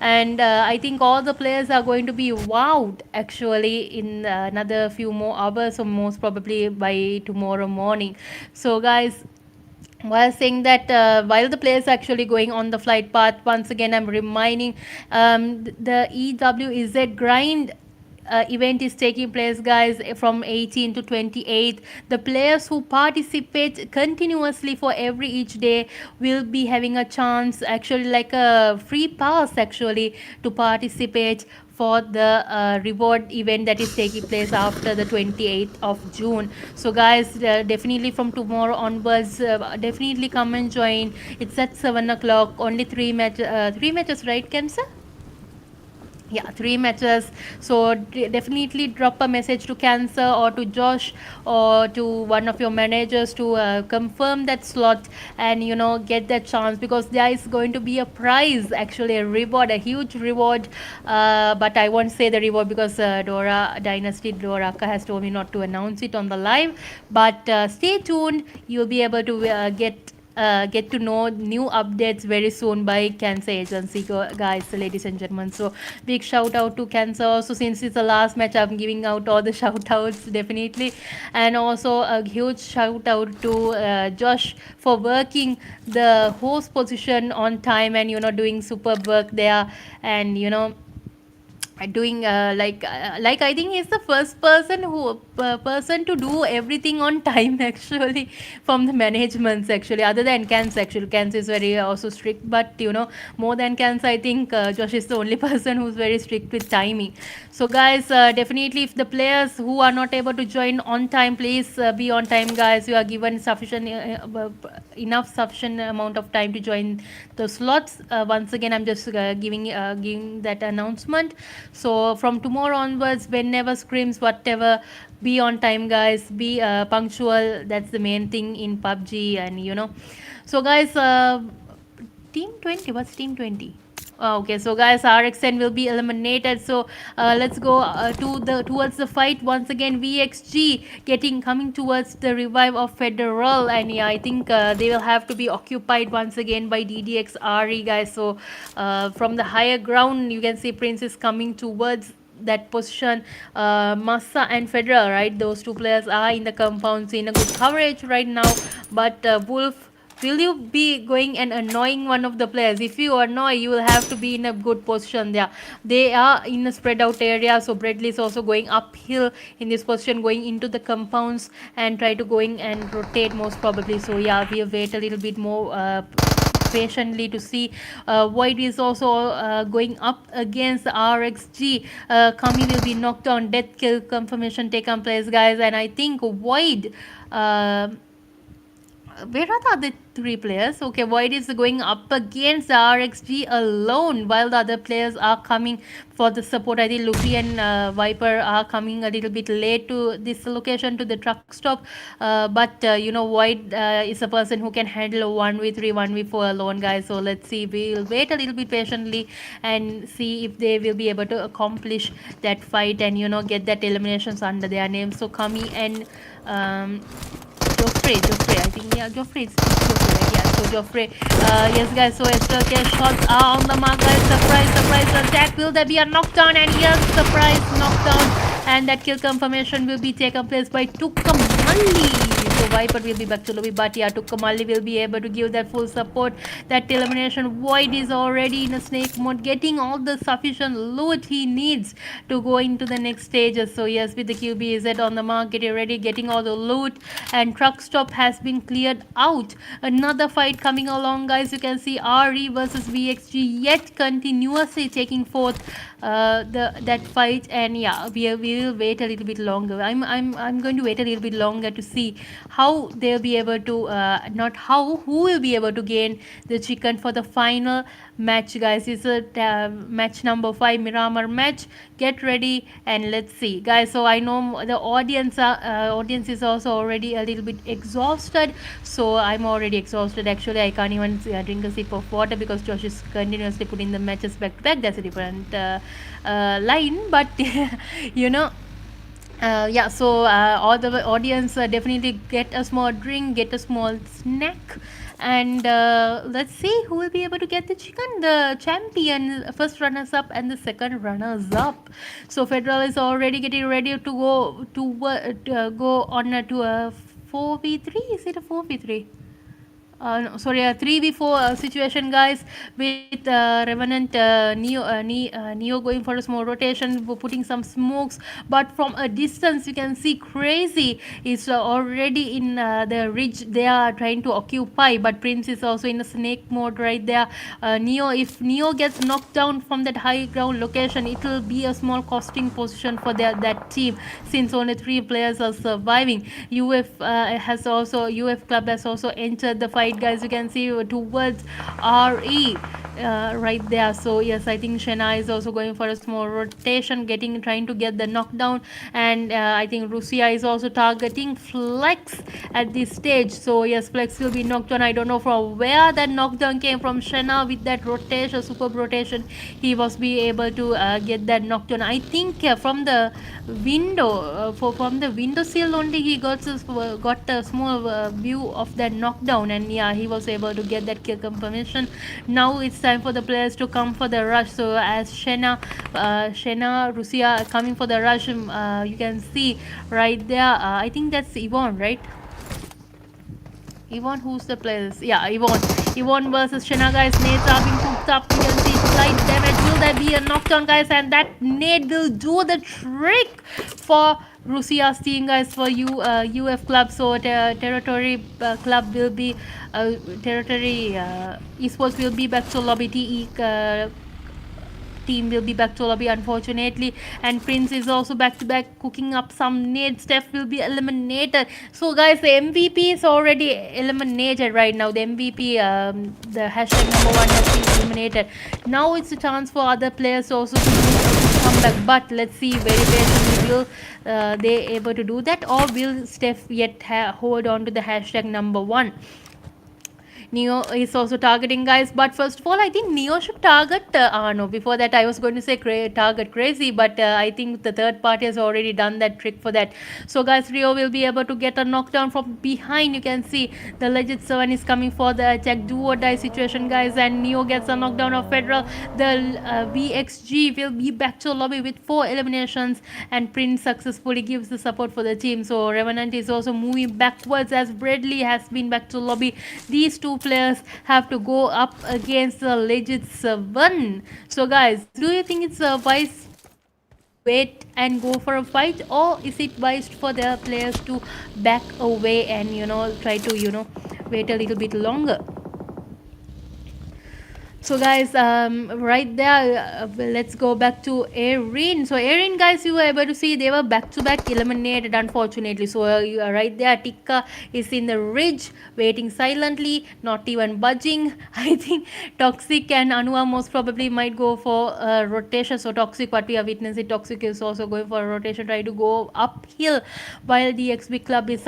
And I think all the players are going to be wowed actually in another few more hours, so most probably by tomorrow morning. So guys, while saying that, while the players are actually going on the flight path, once again I'm reminding, the EWZ grind event is taking place, guys, from 18 to 28. The players who participate continuously for every each day will be having a chance, actually like a free pass actually, to participate for the reward event that is taking place after the 28th of June. So guys, definitely from tomorrow onwards, definitely come and join. It's at 7 o'clock. Only three matches, right, Cancer? Yeah, 3 matches. So definitely drop a message to Cancer or to Josh or to one of your managers to confirm that slot and get that chance, because there is going to be a prize, actually a reward, a huge reward, but I won't say the reward because Dora Dynasty Doraka has told me not to announce it on the live. But stay tuned, you'll be able to get to know new updates very soon by Cancer Agency, guys, ladies and gentlemen. So big shout out to Cancer also, since it's the last match I'm giving out all the shout outs definitely. And also a huge shout out to Josh for working the host position on time and doing superb work there, and doing like I think he's the first person who person to do everything on time actually from the managements actually, other than Cans. Actually Cans is very also strict, but you know, more than Cans I think Josh is the only person who's very strict with timing. So guys, definitely if the players who are not able to join on time, please be on time guys. You are given sufficient enough sufficient amount of time to join the slots. Once again I'm just giving that announcement. So from tomorrow onwards, whenever screams whatever, be on time guys, be punctual. That's the main thing in PUBG. And you know, so guys, team 20, what's team 20? Okay, so guys, RxN will be eliminated. So let's go towards the fight once again. VExEQZ coming towards the revive of Federal, and yeah, I think they will have to be occupied once again by DDXRE guys. So from the higher ground, you can see Prince is coming towards that position. Massa and Federal, right? Those two players are in the compounds in a good coverage right now, but Wolf, will you be going and annoying one of the players? If you annoy, you will have to be in a good position there. They are in a spread out area, so Bradley is also going uphill in this position, going into the compounds and try to going and rotate most probably. So yeah, we'll wait a little bit more patiently to see. Void is also going up against RxG. Kami will be knocked down. Death kill confirmation taken place guys, and I think Void, where are the other three players? Okay, Void is going up against the RxG alone, while the other players are coming for the support. I think Luffy and Viper are coming a little bit late to this location, to the truck stop. But you know, Void is a person who can handle 1v3, 1v4 alone, guys. So let's see. We'll wait a little bit patiently and see if they will be able to accomplish that fight and, you know, get that eliminations under their name. So Kami and Joffrey, I think, yeah, Joffrey, it's Joffrey, right? Yeah, so Joffrey, yes guys, so SLK shots are on the mark guys. Surprise attack, will there be a knockdown? And yes, surprise knockdown, and that kill confirmation will be taken place by Tukamalli. So Viper will be back to lobby, but yeah, Tukamalli will be able to give that full support, that elimination. Void is already in a snake mode, getting all the sufficient loot he needs to go into the next stages. So yes, with the QBZ on the mark, getting ready, getting all the loot, and truck stop has been cleared out. Another fight coming along guys. You can see RE versus VExEQZ yet continuously taking forth that fight, and yeah, we will wait a little bit longer. I'm going to wait a little bit longer to see how they'll be able to not how, who will be able to gain the chicken for the final match guys. It's a match number 5 Miramar match. Get ready and let's see guys. So I know the audience is also already a little bit exhausted, so I'm already exhausted actually. I can't even drink a sip of water because Josh is continuously putting the matches back to back. That's a different line, but you know, yeah, so all the audience definitely get a small drink, get a small snack, and let's see who will be able to get the chicken. The champion, first runners up and the second runners up. So Federal is already getting ready to go to go on to a 4v3. Is it a 4v3? No, sorry, a 3v4 situation guys, with Revenant Neo going for a small rotation, putting some smokes, but from a distance you can see Crazy is already in the ridge they are trying to occupy, but Prince is also in a snake mode right there. Neo, if Neo gets knocked down from that high ground location, it will be a small costing position for that team, since only 3 players are surviving. UF Club has also entered the fight guys. You can see towards RE right there. So yes, I think Shena is also going for a small rotation, trying to get the knockdown, and I think Russia is also targeting Flex at this stage. So yes, Flex will be knocked down. I don't know from where that knockdown came from. Shena with that rotation, superb rotation, he was be able to get that knockdown. I think from the window, from the window sill only he got a small view of that knockdown, and yeah, he was able to get that kill confirmation. Now it's time for the players to come for the rush. So as Shena, Russia coming for the rush, you can see right there, I think that's Yvonne, right? Yvonne, who's the players? Yeah, Yvonne versus Shena guys. Nades are being cooked up. You can see slight damage will Will that be a knockdown, guys? And that nade will do the trick for Russia's team, guys, for UF club. So territory club will be territory esports will be back to lobby. Team will be back to lobby, unfortunately, and Prince is also back to back cooking up some nades. Steph will be eliminated. So guys, the MVP is already eliminated right now. The MVP, the hashtag number 1 has been eliminated. Now it's a chance for other players also to come back, but let's see very patiently will they able to do that, or will Steph yet hold on to the hashtag number 1. Neo is also targeting, guys, but first of all I think Neo should target no, before that I was going to say target Crazy, but I think the third party has already done that trick for that. So guys, Rio will be able to get a knockdown from behind. You can see the Legend 7 is coming for the attack, do or die situation, guys, and Neo gets a knockdown of Federal. The VExEQZ will be back to lobby with 4 eliminations, and Prince successfully gives the support for the team. So Revenant is also moving backwards as Bradley has been back to lobby. These two players have to go up against the Legend 7. So guys, do you think it's wise wait and go for a fight, or is it wise for the players to back away and try to wait a little bit longer? So guys, right there, let's go back to EIRENE. So EIRENE, guys, you were able to see they were back-to-back eliminated, unfortunately. So you are right there. Tikka is in the ridge, waiting silently, not even budging. I think Toxic and Anua most probably might go for a rotation. So Toxic, what we are witnessing, Toxic is also going for a rotation, try to go uphill, while the DxB CLUB is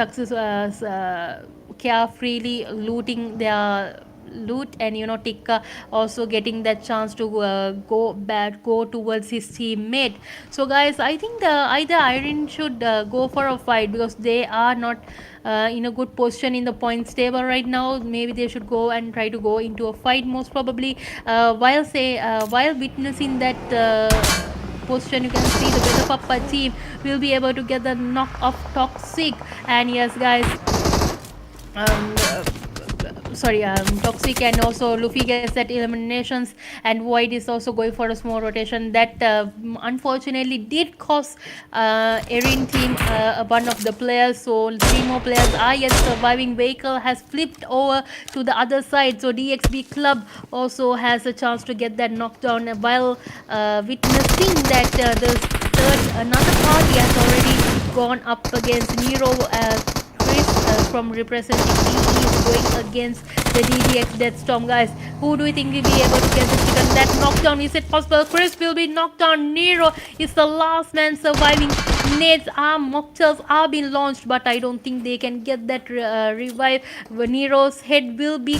carefreely looting their loot, and Tikka also getting that chance to go towards his teammate. So guys, I think either EIRENE should go for a fight, because they are not in a good position in the points table right now. Maybe they should go and try to go into a fight, most probably, while witnessing that position. You can see the PAPPA team will be able to get the knock of Toxic, and yes guys, Toxic and also Luffy gets that eliminations, and Void is also going for a small rotation that unfortunately did cost EIRENE team one of the players. So 3 more players are yet surviving. Vehicle has flipped over to the other side, so DxB CLUB also has a chance to get that knockdown, while witnessing that another party has already gone up against Nero. Chris from representing DE is going against the DEATHSTORM, guys. Who do you think will be able to get this chicken? That knockdown, is it possible? Chris will be knocked down. Nero is the last man surviving. Nades mocktails are being launched, but I don't think they can get that revive. Nero's head will be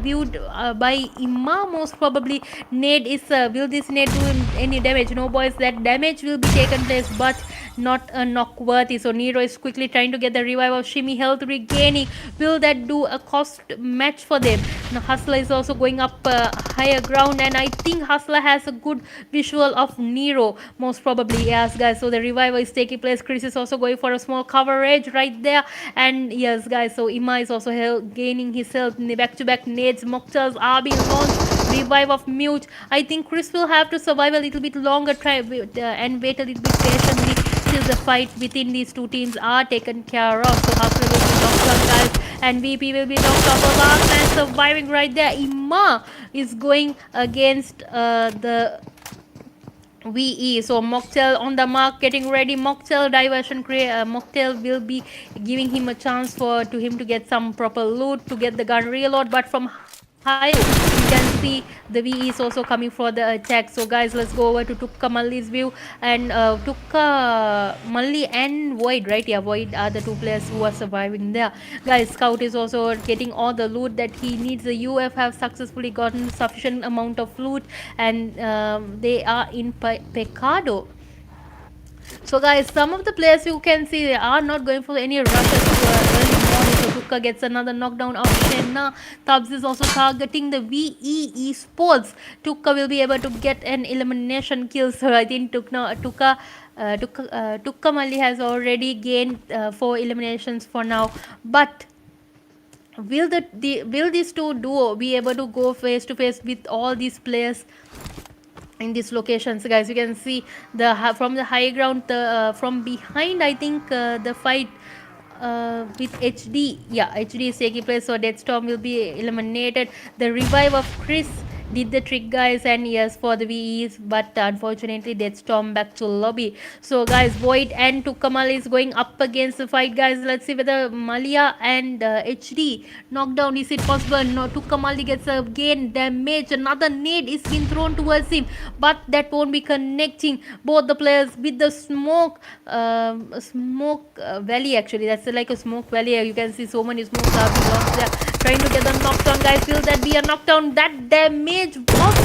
viewed by Ima, most probably. Nade is will this nade do him any damage? No, boys, that damage will be taken place, but not a knock worthy. So Nero is quickly trying to get the revive of Shimmy. Health regaining, will that do a cost match for them? Now Hustler is also going up higher ground, and I think Hustler has a good visual of Nero, most probably. Yes guys, so the revival is taking place. Chris is also going for a small coverage right there, and yes guys, so Ima is also gaining his health. Back-to-back nades, mocktails are being launched. Revive of Mute. I think Chris will have to survive a little bit longer, and wait a little bit patiently till the fight within these two teams are taken care of. So Hustler will be knocked out, guys, and VP will be knocked off. The last man surviving right there. Ima is going against the VE. So Mocktail on the mark, getting ready. Mocktail diversion. Mocktail will be giving him a chance to him to get some proper loot, to get the gun reload, but from high you can see the VE is also coming for the attack. So guys, let's go over to Tukka Malli's view, and Tukka Malli and Void, right? Yeah, Void are the 2 players who are surviving there. Guys, Scout is also getting all the loot that he needs. The UF have successfully gotten sufficient amount of loot, and they are in Pecado. So guys, some of the players you can see they are not going for any rushes early morning. So Tukka gets another knockdown of Shenna. Tubbs is also targeting the VE eSports. Tukka will be able to get an elimination kill. So I think Tukka Malli has already gained 4 eliminations for now. But will these two duo be able to go face to face with all these players in these locations, guys. You can see from the high ground, from behind, I think the fight with HD, yeah, HD is taking place, so DEATHSTORM will be eliminated. The revive of Chris did the trick, guys, and yes, for the VEs, but unfortunately DEATHSTORM back to lobby. So guys, Void and Tukamal is going up against the fight, guys. Let's see whether Malia and HD knockdown, is it possible? No, Tukamal gets again damage. Another nade is being thrown towards him, but that won't be connecting both the players with the smoke valley. Actually, that's like a smoke valley. You can see so many smokes are being launched there, trying to get the knockdown, guys. Will that be a knockdown? That damage was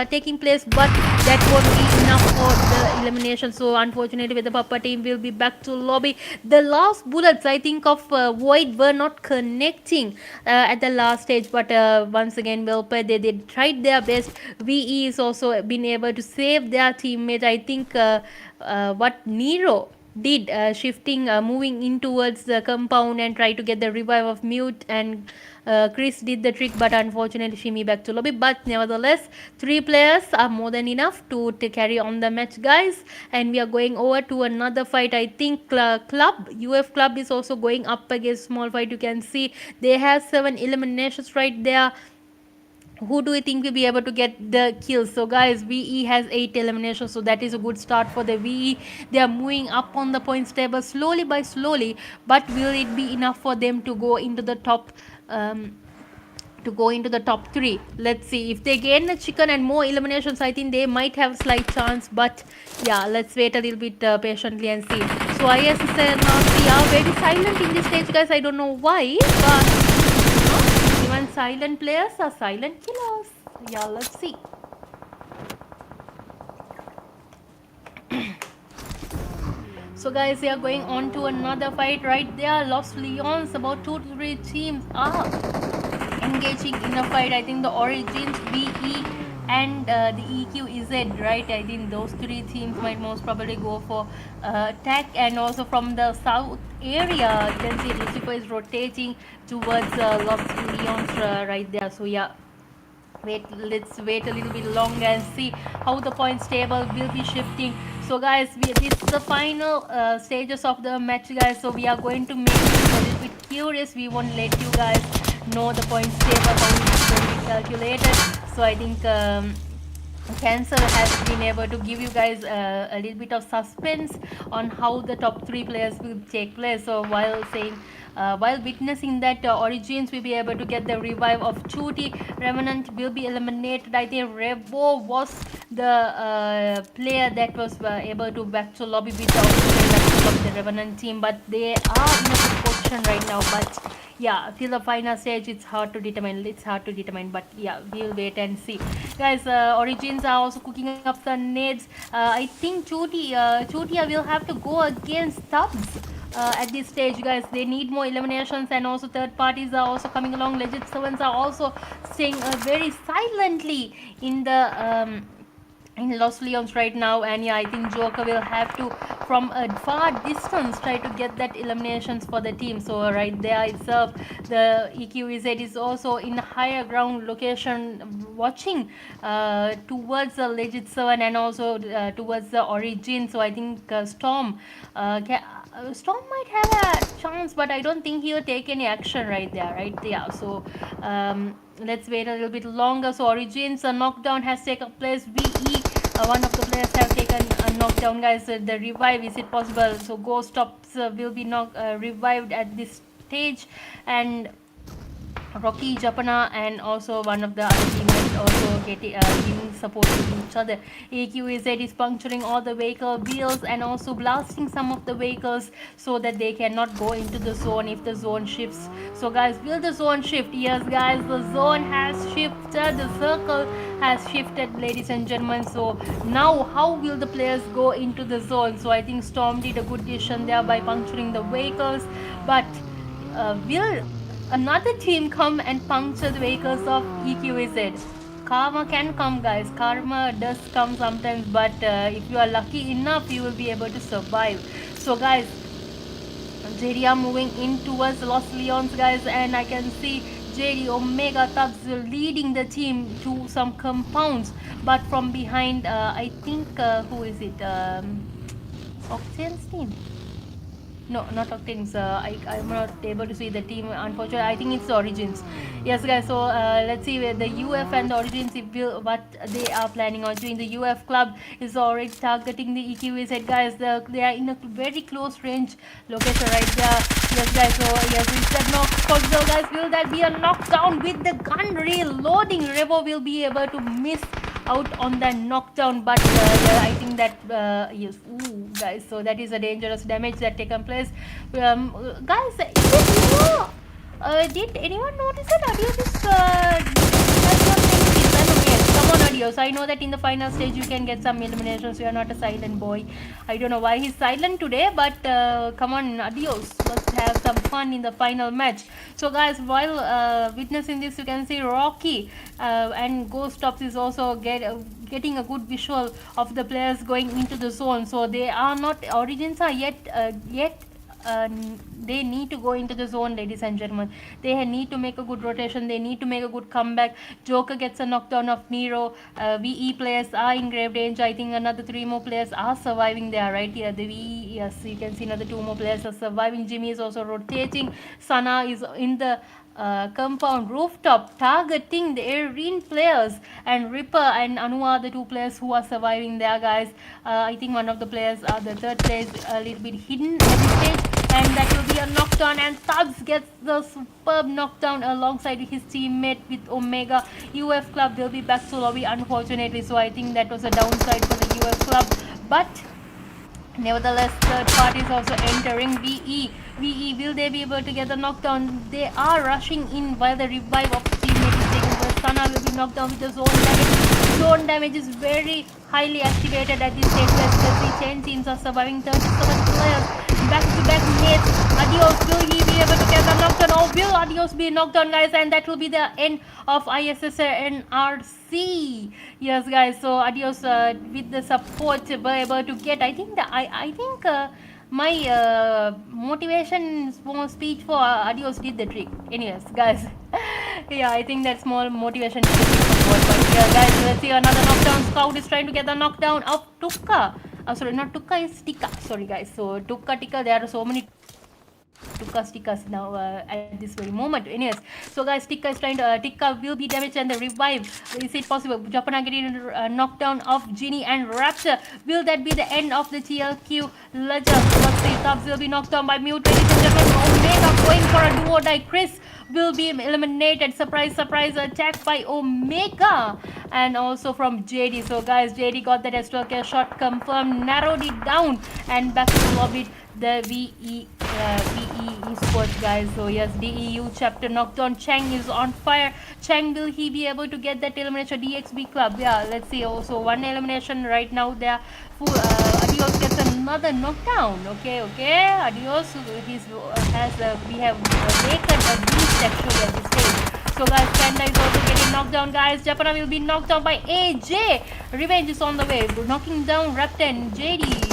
taking place, but that won't be enough for the elimination. So unfortunately, with the PAPPA team will be back to lobby. The last bullets, I think, of Void were not connecting at the last stage, but once again, well played. They tried their best. VE is also been able to save their teammate. I think what Nero did, shifting, moving in towards the compound and try to get the revive of Mute, and Chris did the trick, but unfortunately Shimi back to lobby. But nevertheless, 3 players are more than enough to carry on the match, guys. And we are going over to another fight. I think Club, UF Club is also going up against small fight. You can see they have 7 eliminations right there. Who do you think will be able to get the kills? So guys, VE has 8 eliminations, so that is a good start for the VE. They are moving up on the points table slowly by slowly, but will it be enough for them to go into the top 3? Let's see. If they gain the chicken and more eliminations, I think they might have slight chance, but yeah, let's wait a little bit patiently and see. So ISSLxNRC are very silent in this stage, guys. I don't know why, but even silent players are silent killers. Yeah, let's see. So guys, we are going on to another fight right there. Los Leons, about 2 to 3 teams are engaging in a fight. I think the Origins, VE and the EQEZ, right? I think those 3 teams might most probably go for attack. And also from the south area, you can see Lucifer is rotating towards Los Leons right there. So yeah, let's wait a little bit longer and see how the points table will be shifting. So guys, this is the final stages of the match, guys. So we are going to make it a little bit curious. We won't let you guys know the points table, how it is going to be calculated. So I think Cancer has been able to give you guys a little bit of suspense on how the top 3 players will take place. So while witnessing that, Origins will be able to get the revive of Chuti. Revenant will be eliminated. I think Revo was the player that was able to back to lobby with the Revenant team, but they are in a good position right now. But yeah, till the final stage, it's hard to determine. But yeah, we'll wait and see, guys. Origins are also cooking up some nades. I think Chutia will have to go against Stubbs at this stage, guys. They need more eliminations, and also third parties are also coming along. Legit Sevens are also staying very silently in the in Los Leons right now. And yeah, I think Joker will have to, from a far distance, try to get that eliminations for the team. So right there itself, the EQEZ is also in a higher ground location, watching towards the Legit 7 and also towards the Origin. So I think Storm might have a chance, but I don't think he'll take any action right there, right? Yeah, so let's wait a little bit longer. So Origins, a knockdown has taken place. VE, one of the players have taken a knockdown, guys. The revive, is it possible? So Ghost Ops will be revived at this stage, and Rocky, Japana, and also one of the other teammates also giving support to each other. EQEZ is puncturing all the vehicle wheels and also blasting some of the vehicles so that they cannot go into the zone if the zone shifts. So guys, will the zone shift? Yes, guys, the zone has shifted. The circle has shifted, ladies and gentlemen. So now how will the players go into the zone? So I think Storm did a good decision there by puncturing the vehicles, but will another team come and puncture the vehicles of EQEZ? Karma can come, guys. Karma does come sometimes, but if you are lucky enough, you will be able to survive. So guys, Zeria moving in towards Los Leons, guys, and I can see JD, Omega, Tubbs leading the team to some compounds, but from behind, I think, who is it? Octane's team? No, not Octane's. I'm not able to see the team, unfortunately. I think it's Origins. Yes, guys. So let's see where the UF and the Origins, if what they are planning on doing. The UF club is already targeting the EQZ, guys. They are in a very close range location right there. Yes, guys. So yes, is that knock possible, guys? Will that be a knockdown with the gun reloading? Revo will be able to miss out on that knockdown, but I think that yes, ooh, guys, so that is a dangerous damage that taken place. Guys, did anyone notice that Adios is has not many kills? I know, yes, come on Adios, I know that in the final stage you can get some eliminations. You are not a silent boy. I don't know why he's silent today, but come on Adios, let's have some fun in the final match. So guys, while witnessing this, you can see Rocky and Ghost Tops is also getting a good visual of the players going into the zone. So they are not, Origins are yet they need to go into the zone, ladies and gentlemen. They need to make a good rotation. They need to make a good comeback. Joker gets a knockdown of Nero. VE players are in grave danger. I think another 3 more players are surviving there, right here. The VE, yes, you can see another 2 more players are surviving. Jimmy is also rotating. Sana is in the compound rooftop targeting the Irene players, and Ripper and Anu are the 2 players who are surviving there, guys. I think one of the players, the third player, is a little bit hidden at this stage, and that will be a knockdown, and Tubbs gets the superb knockdown alongside his teammate with Omega. UF Club will be back to lobby, unfortunately, so I think that was a downside for the UF Club, but nevertheless, third party is also entering. VE, will they be able to get the knockdown? They are rushing in while the revive of teammate is taking place. Sana will be knocked down with the zone damage. Zone damage is very highly activated at this stage. The 10 teams are surviving. 37 players. Back-to-back nades. Adios, will he be able to get the knockdown? Or will Adios be knocked down, guys? And that will be the end of ISSLNRC. Yes, guys. So Adios with the support were able to get. I think my motivation speech for Adios did the trick. Anyways, guys. Yeah, I think that small motivation did the trick. But yeah, guys, let's see another knockdown. Scout is trying to get the knockdown of Tukka. Sorry, not Tukka, it's Tika. Sorry, guys. So Tukka, Tika, there are so many Tikkas now at this very moment. Anyways, so guys, Tikka is trying to Tikka will be damaged and the revive. Is it possible? Japana getting a knockdown of Genie and Rapture. Will that be the end of the TLQ legend? Let's see, Tubbs will be knocked down by Mute. Ladies and gentlemen, Omega going for a duo die. Chris will be eliminated. Surprise attack by Omega, and also from JD. So guys, JD got that S12K shot confirmed, narrowed it down, and back to lobby the VE esports, guys. So yes, DEU chapter knocked on. Chang is on fire. Chang, will he be able to get that elimination? DxB CLUB, yeah, let's see. Also one elimination right now there. Adios gets another knockdown. Okay, Adios we have taken a beast actually at this stage. So guys, Panda is also getting knocked down, guys. Japana will be knocked down by AJ. Revenge is on the way, knocking down Raptor and JD.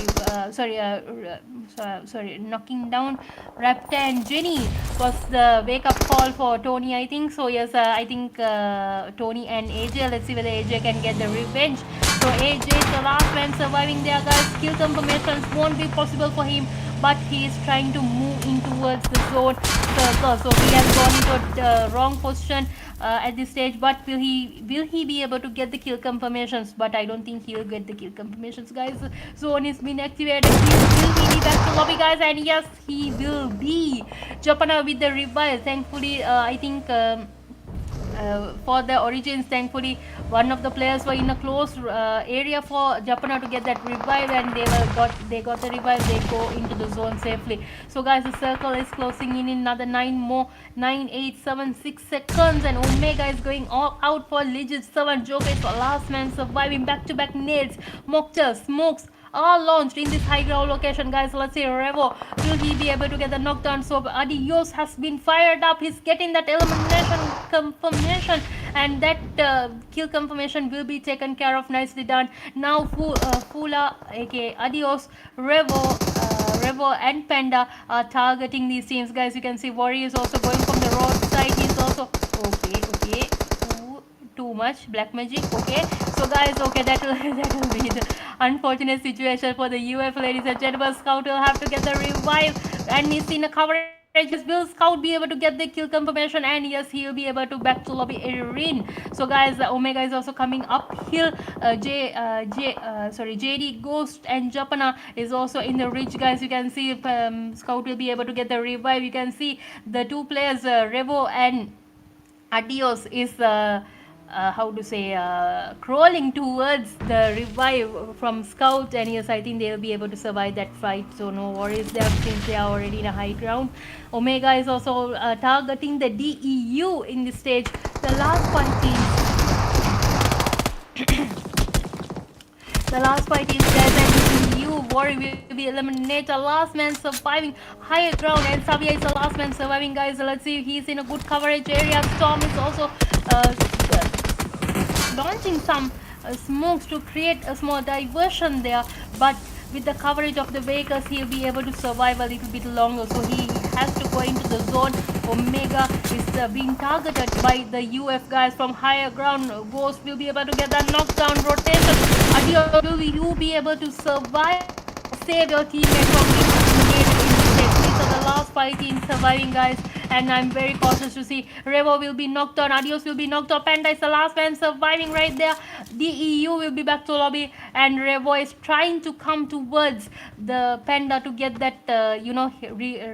Knocking down Raptor and Jenny was the wake-up call for Tony, I think. So yes, I think Tony and AJ. Let's see whether AJ can get the revenge. So AJ is the last man surviving there, guys. Kill confirmations won't be possible for him, but he is trying to move in towards the zone circle. So he has gone into the wrong position at this stage, but will he be able to get the kill confirmations? But I don't think he will get the kill confirmations, guys. Zone is been activated. Will he be back to lobby, guys? And yes, he will be. Japana with the revive. Thankfully, I think for the Origins, thankfully one of the players were in a close area for Japana to get that revive, and they got the revive. They go into the zone safely. So guys, the circle is closing in another 9, 8, 7, 6 seconds, and Omega is going all out for Legit 7. Joker is the last man surviving. Back-to-back nades, Mokta, smokes are launched in this high ground location, guys. Let's see, Revo, will he be able to get the knockdown? So Adios has been fired up. He's getting that elimination confirmation, and that kill confirmation will be taken care of. Nicely done. Now Fula, aka Adios, Revo and Panda are targeting these teams, guys. You can see Warrior is also going from the roadside. He's also Okay. Too much black magic. Okay, so guys, okay, that will that will be the unfortunate situation for the UF, ladies and gentlemen. Scout will have to get the revive, and he's in a coverage. Will Scout be able to get the kill confirmation? And yes, he will be able to back to lobby EIRENE. So guys, Omega is also coming uphill. JD Ghost and Japana is also in the reach, guys. You can see Scout will be able to get the revive. You can see the two players, Revo and Adios, is how to say, crawling towards the revive from Scout, and yes, I think they will be able to survive that fight, so no worries there since they are already in a high ground. Omega is also targeting the DEU in this stage. The last fight is dead, and DEU Warrior will be eliminated. Last man surviving, higher ground, and Savia is the last man surviving, guys. Let's see, he's in a good coverage area. Storm is also launching some smokes to create a small diversion there, but with the coverage of the vehicles, he'll be able to survive a little bit longer, so he has to go into the zone. Omega is being targeted by the UF guys from higher ground. Ghost will be able to get that knockdown rotation. Adios, will you be able to survive, save your teammate from being eliminated in this stage? These are the last 5 teams surviving, guys, and I'm very cautious to see. Revo will be knocked down, Adios will be knocked down, Panda is the last man surviving right there. DEU will be back to lobby, and Revo is trying to come towards the Panda to get that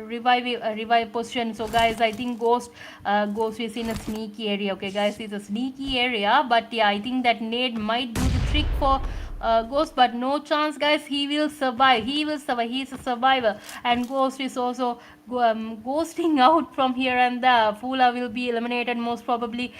revive position. So guys, I think Ghost is in a sneaky area. Okay guys, it's a sneaky area, but yeah, I think that nade might do the trick for Ghost, but no chance, guys. He will survive. He's a survivor, and Ghost is also ghosting out from here and there. Fula will be eliminated most probably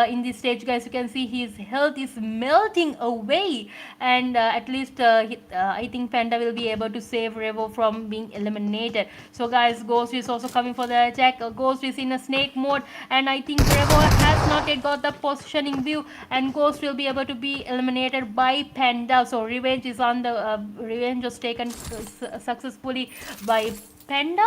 in this stage, guys. You can see his health is melting away, and at least I think Panda will be able to save Revo from being eliminated. So guys, Ghost is also coming for the attack. Ghost is in a snake mode, and I think Revo has not yet got the positioning view, and Ghost will be able to be eliminated by Panda. So revenge is on the revenge was taken successfully by Panda,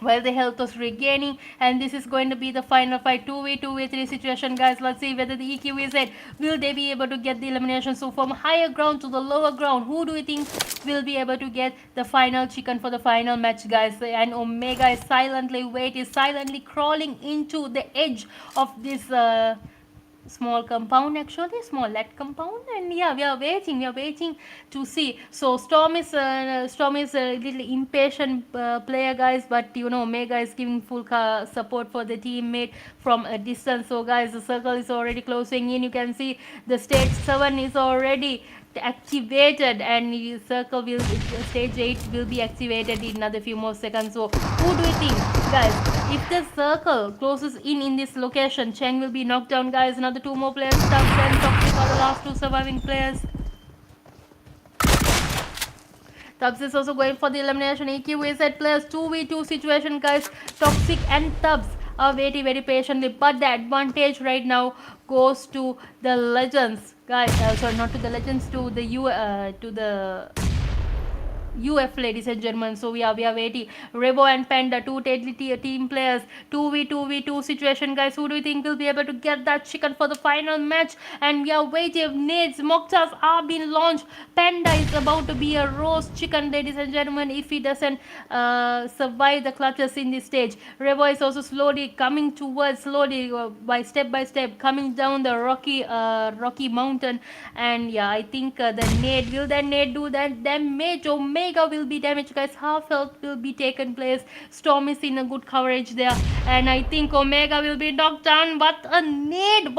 while the health was regaining, and this is going to be the final fight, 2v3 situation, guys. Let's see whether the EQZ will they be able to get the elimination. So from higher ground to the lower ground, who do you think will be able to get the final chicken for the final match, guys? And Omega is silently crawling into the edge of this small compound, actually small let compound, and yeah, we are waiting to see. So Storm is a little impatient player, guys, but Omega is giving full support for the teammate from a distance. So guys, the circle is already closing in. You can see the stage 7 is already activated, and the circle will stage 8 will be activated in another few more seconds. So who do you think, guys? If the circle closes in this location, Cheng will be knocked down, guys. Another 2 more players, Tubbs and Toxic are the last 2 surviving players. Tubbs is also going for the elimination. EQZ players 2v2 situation, guys. Toxic and Tubbs are waiting very patiently, but the advantage right now goes to the legends, guys. Sorry, not to the legends, to the UF, ladies and gentlemen. So we are waiting. Revo and Panda, 2 deadly team players, 2v2 situation, guys. Who do you think will be able to get that chicken for the final match? And we are waiting. Nades, Mocktas are being launched. Panda is about to be a roast chicken, ladies and gentlemen, if he doesn't survive the clutches in this stage. Revo is also slowly coming towards, by step coming down the rocky mountain, and yeah, I think the nade, will that nade do that damage? Omega will be damaged, guys. Half health will be taken place. Storm is in a good coverage there, and I think Omega will be knocked down. What a nade,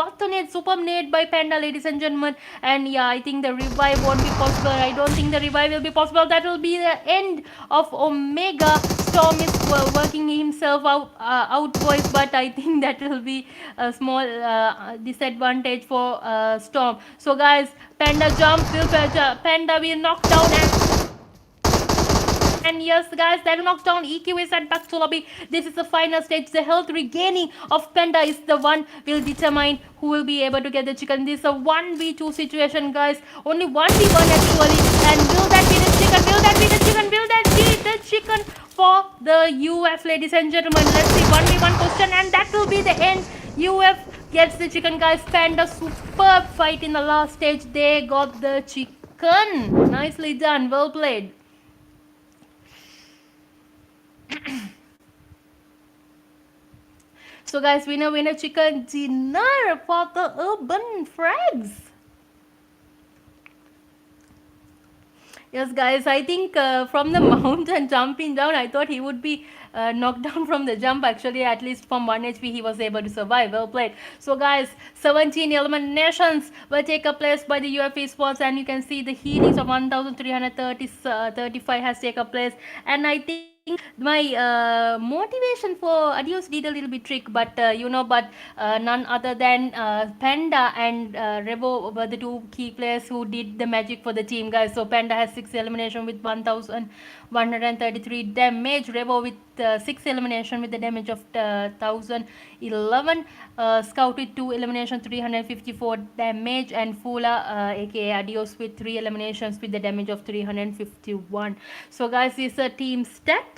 super nade by Panda, ladies and gentlemen. And yeah, I think the revive won't be possible. I don't think the revive will be possible. That will be the end of Omega. Storm is working himself out, boys, but I think that will be a small disadvantage for Storm. So guys, Panda jumps, Panda will knock down, and yes, guys, that knockdown. EQ is at back to lobby. This is the final stage. The health regaining of Panda is the one will determine who will be able to get the chicken. This is a 1v2 situation, guys. Only 1v1 actually. And will that be the chicken? Will that be the chicken? Will that be the chicken for the UF, ladies and gentlemen? Let's see, 1v1 question, and that will be the end. UF gets the chicken, guys. Panda superb fight in the last stage. They got the chicken. Nicely done. Well played. So guys, winner chicken dinner for the urban frags. Yes, guys, I think from the mountain jumping down, I thought he would be knocked down from the jump. Actually, at least from 1 HP, he was able to survive. Well played. So, guys, 17 eliminations will take a place by the UF esports, and you can see the healings of 1335 has taken place. And I think my motivation for Adios did a little bit trick, but but none other than Panda and Revo were the two key players who did the magic for the team, guys. So Panda has 6 elimination with 1133 damage, Revo with 6 elimination with the damage of 1011, Scout with 2 elimination 354 damage, and Fula aka Adios with 3 eliminations with the damage of 351. So guys, this is a team stat.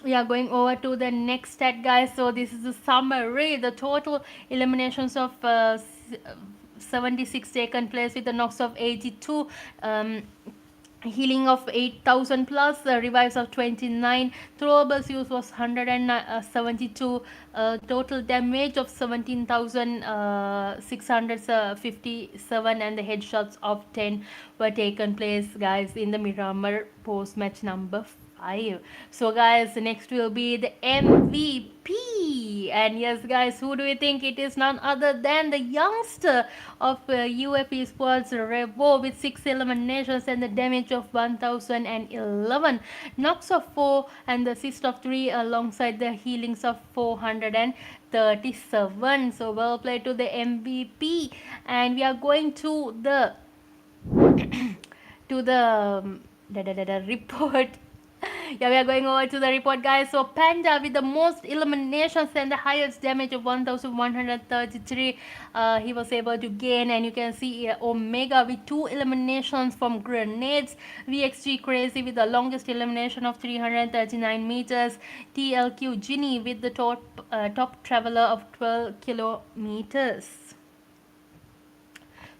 We are going over to the next stat, guys. So this is the summary. The total eliminations of 76 taken place with the knocks of 82, healing of 8000 plus, revives of 29, throwables use was 172, total damage of 17,657, and the headshots of 10 were taken place, guys, in the Miramar post match number 5. So guys, next will be the MVP, and yes guys, who do you think it is? None other than the youngster of UF esports, Revo, with 6 eliminations and the damage of 1011, knocks of 4 and the assist of 3 alongside the healings of 437. So well played to the MVP. And we are going to the to the report. Yeah, we are going over to the report, guys. So Panda with the most eliminations and the highest damage of 1133, he was able to gain. And you can see Omega with 2 eliminations from grenades, VExEQZ Crazy with the longest elimination of 339 meters, TLQ Ginny with the top traveler of 12 kilometers.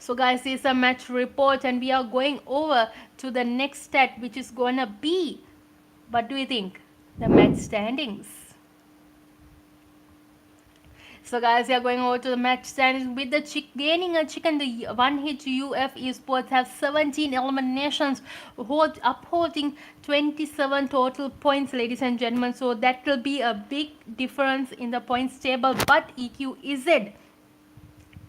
So guys, this is a match report, and we are going over to the next stat, which is gonna be, what do you think? The match standings. So guys, we are going over to the match standings with the gaining a chicken. The one hit UF esports have 17 eliminations, upholding 27 total points, ladies and gentlemen. So that will be a big difference in the points table. But EQEZ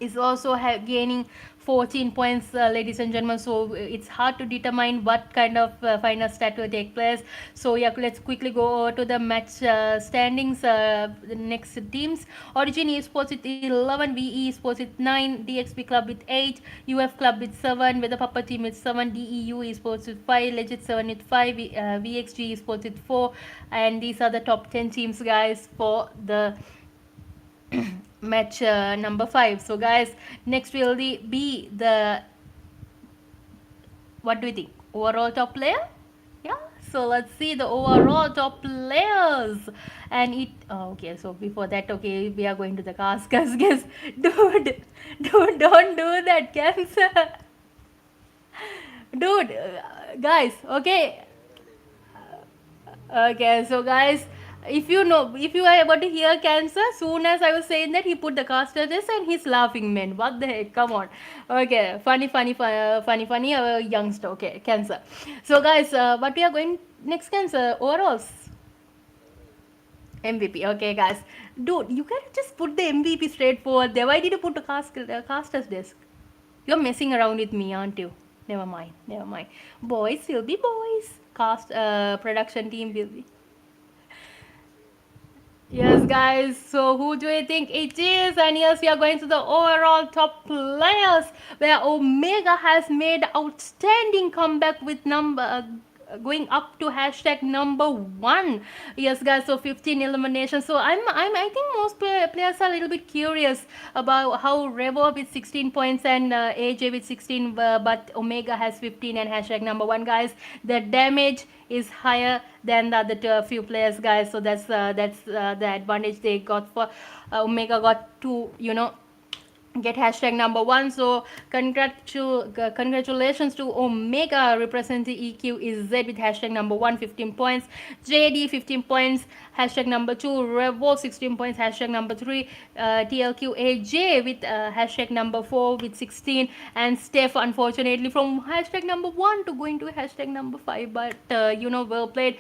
is also gaining 14 points, ladies and gentlemen. So it's hard to determine what kind of final stat will take place. So yeah, let's quickly go over to the match standings. The next teams: Origin esports with 11, VE esports with 9, DxB CLUB with 8, UF CLUB with 7, with the PAPPA team with 7, DEU esports with 5, Legit 7 with 5, VXG esports with 4, and these are the top 10 teams, guys, for the match number 5. So guys, next will be the, what do you think, overall top player? Yeah, so let's see the overall top players. And it okay, so before that, okay, we are going to the cast, guys. Dude, don't do that, Cancer. Dude, guys, okay. Okay, so guys, if you are able to hear Cancer, soon as I was saying that, he put the caster this and he's laughing, man. What the heck? Come on. Okay, funny youngster. Okay, Cancer. So guys, what we are going next, Cancer? Overalls. MVP. Okay, guys. Dude, you can just put the MVP straight forward there. Why did you put the caster's desk? You're messing around with me, aren't you? Never mind. Boys will be boys. Production team will be. Yes, guys, so who do you think it is? And yes, we are going to the overall top players, where Omega has made outstanding comeback with going up to hashtag number 1. Yes guys, so 15 eliminations. So I think most players are a little bit curious about how Revo with 16 points and AJ with 16, but Omega has 15 and hashtag number 1. Guys, the damage is higher than the other few players, guys. So that's the advantage they got for Omega got to, you know, get hashtag number 1. So congratulations to Omega representing EQEZ with hashtag number 1, 15 points, JD 15 points, hashtag number 2, Revo 16 points, hashtag number 3, TLQ AJ with hashtag number 4 with 16, and Steph unfortunately from hashtag number 1 to going to hashtag number 5, but you know, well played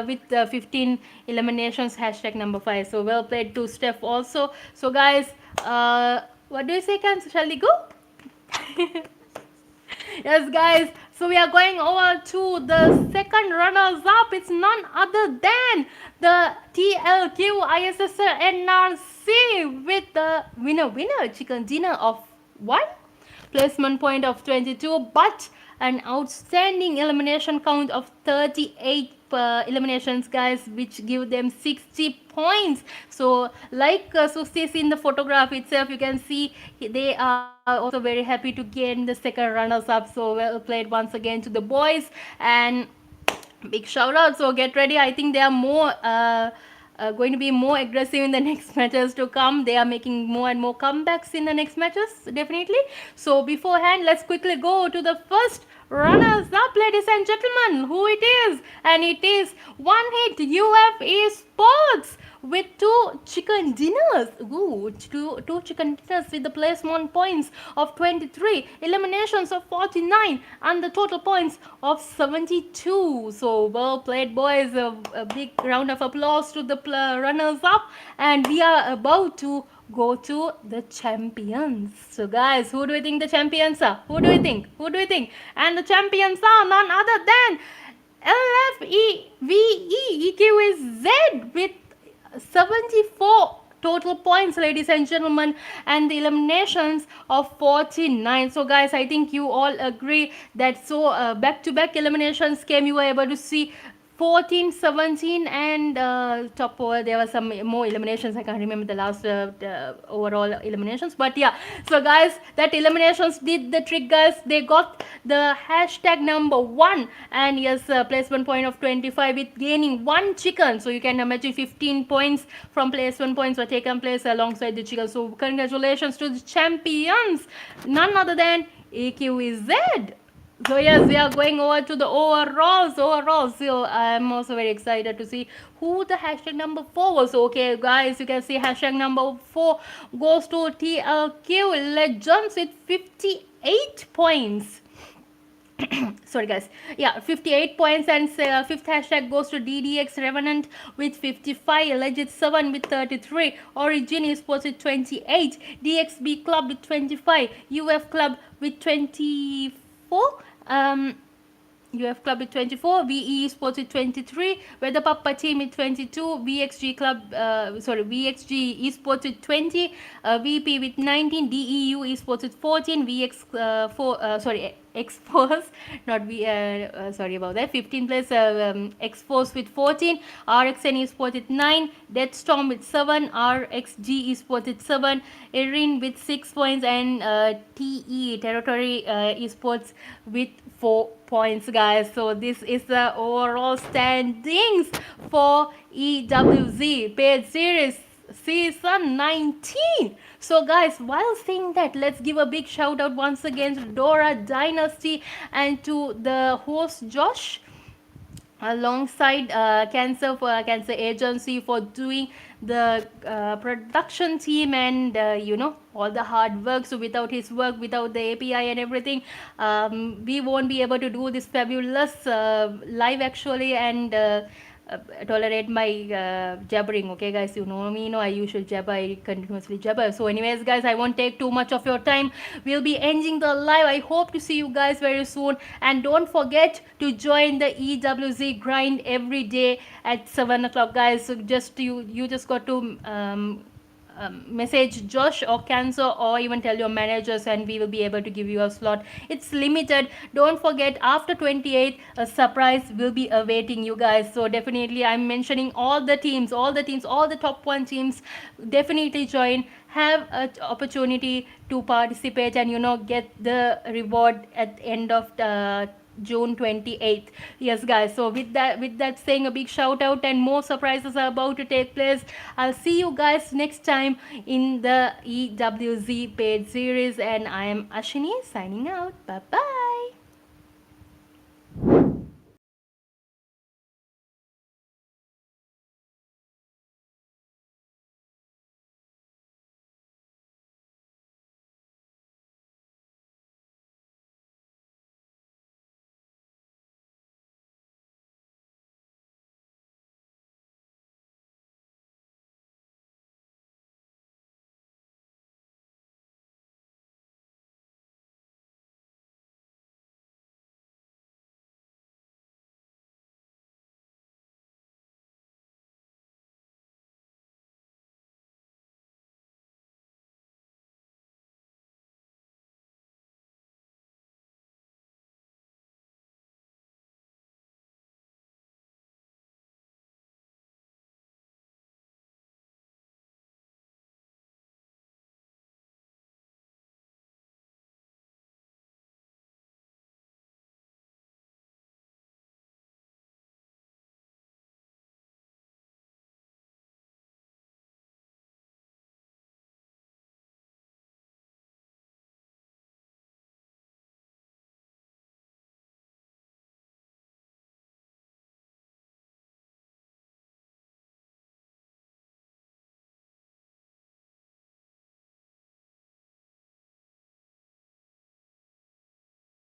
with 15 eliminations, hashtag number 5. So well played to Steph also. So guys, what do you say, Cam? Shall we go? Yes, guys. So we are going over to the second runners-up. It's none other than the TLQ ISSLNRC with the winner chicken dinner of 1, placement point of 22, but an outstanding elimination count of 38 eliminations, guys, which give them 60 points. So like Susti in the photograph itself, you can see they are also very happy to gain the second runners up. So well played once again to the boys, and big shout out. So get ready, I think they are more going to be more aggressive in the next matches to come. They are making more and more comebacks in the next matches, definitely. So beforehand, let's quickly go to the first runners up, ladies and gentlemen, who it is. And it is one hit UF eSports with 2 chicken dinners. Ooh, two chicken dinners with the placement points of 23, eliminations of 49, and the total points of 72. So well played, boys. A big round of applause to the runners up, and we are about to go to the champions. So guys, who do you think the champions are? Who do you think? And the champions are none other than LFEVEQZ with 74 total points, ladies and gentlemen, and the eliminations of 49. So guys, I think you all agree that so back-to-back eliminations came. You were able to see 14, 17, and top over there were some more eliminations. I can't remember the last overall eliminations, but yeah. So guys, that eliminations did the trick, guys. They got the hashtag number 1, and yes, placement point of 25 with gaining 1 chicken. So you can imagine 15 points from placement points were taken place alongside the chicken. So congratulations to the champions, none other than EQEZ. So yes, we are going over to the overalls. So I'm also very excited to see who the hashtag number 4 was. Okay guys, you can see hashtag number 4 goes to TLQ Legends with 58 points. Sorry guys, yeah, 58 points, and 5th hashtag goes to DDX Revenant with 55, Legit 7 with 33, ORG ESPORTS with 28, DxB CLUB with 25, UF Club with 24, UF Club with 24, VE Sports with 23, WEDHA PAPPA team with 22, VExEQZ eSports with 20, VP with 19, DEU eSports with 14, X-Force, not sorry about that, 15 place, X-Force with 14, RxN ESPORTS with 9, DEATHSTORM with 7, RxG ESPORTS with 7, EIRENE with 6 points, and Territory eSports with 4 points, guys. So this is the overall standings for EWZ paid series season 19. So guys, while saying that, let's give a big shout out once again to Dora Dynasty and to the host Josh, alongside cancer agency, for doing the production team and you know, all the hard work. So without his work, without the API and everything, we won't be able to do this fabulous live actually, and tolerate my jabbering. Okay guys, you know me, you know I usually jabber, I continuously jabber. So anyways guys, I won't take too much of your time. We'll be ending the live. I hope to see you guys very soon, and don't forget to join the EWZ grind every day at 7 o'clock, guys. So just you just got to message Josh or Canso, or even tell your managers, and we will be able to give you a slot. It's limited. Don't forget, after 28th, a surprise will be awaiting you guys. So definitely I'm mentioning all the teams, all the top 1 teams. Definitely join, have an opportunity to participate, and get the reward at the end of the June 28th. Yes guys, so with that saying, a big shout out, and more surprises are about to take place. I'll see you guys next time in the EWZ paid series, and I am Ashini signing out. Bye bye.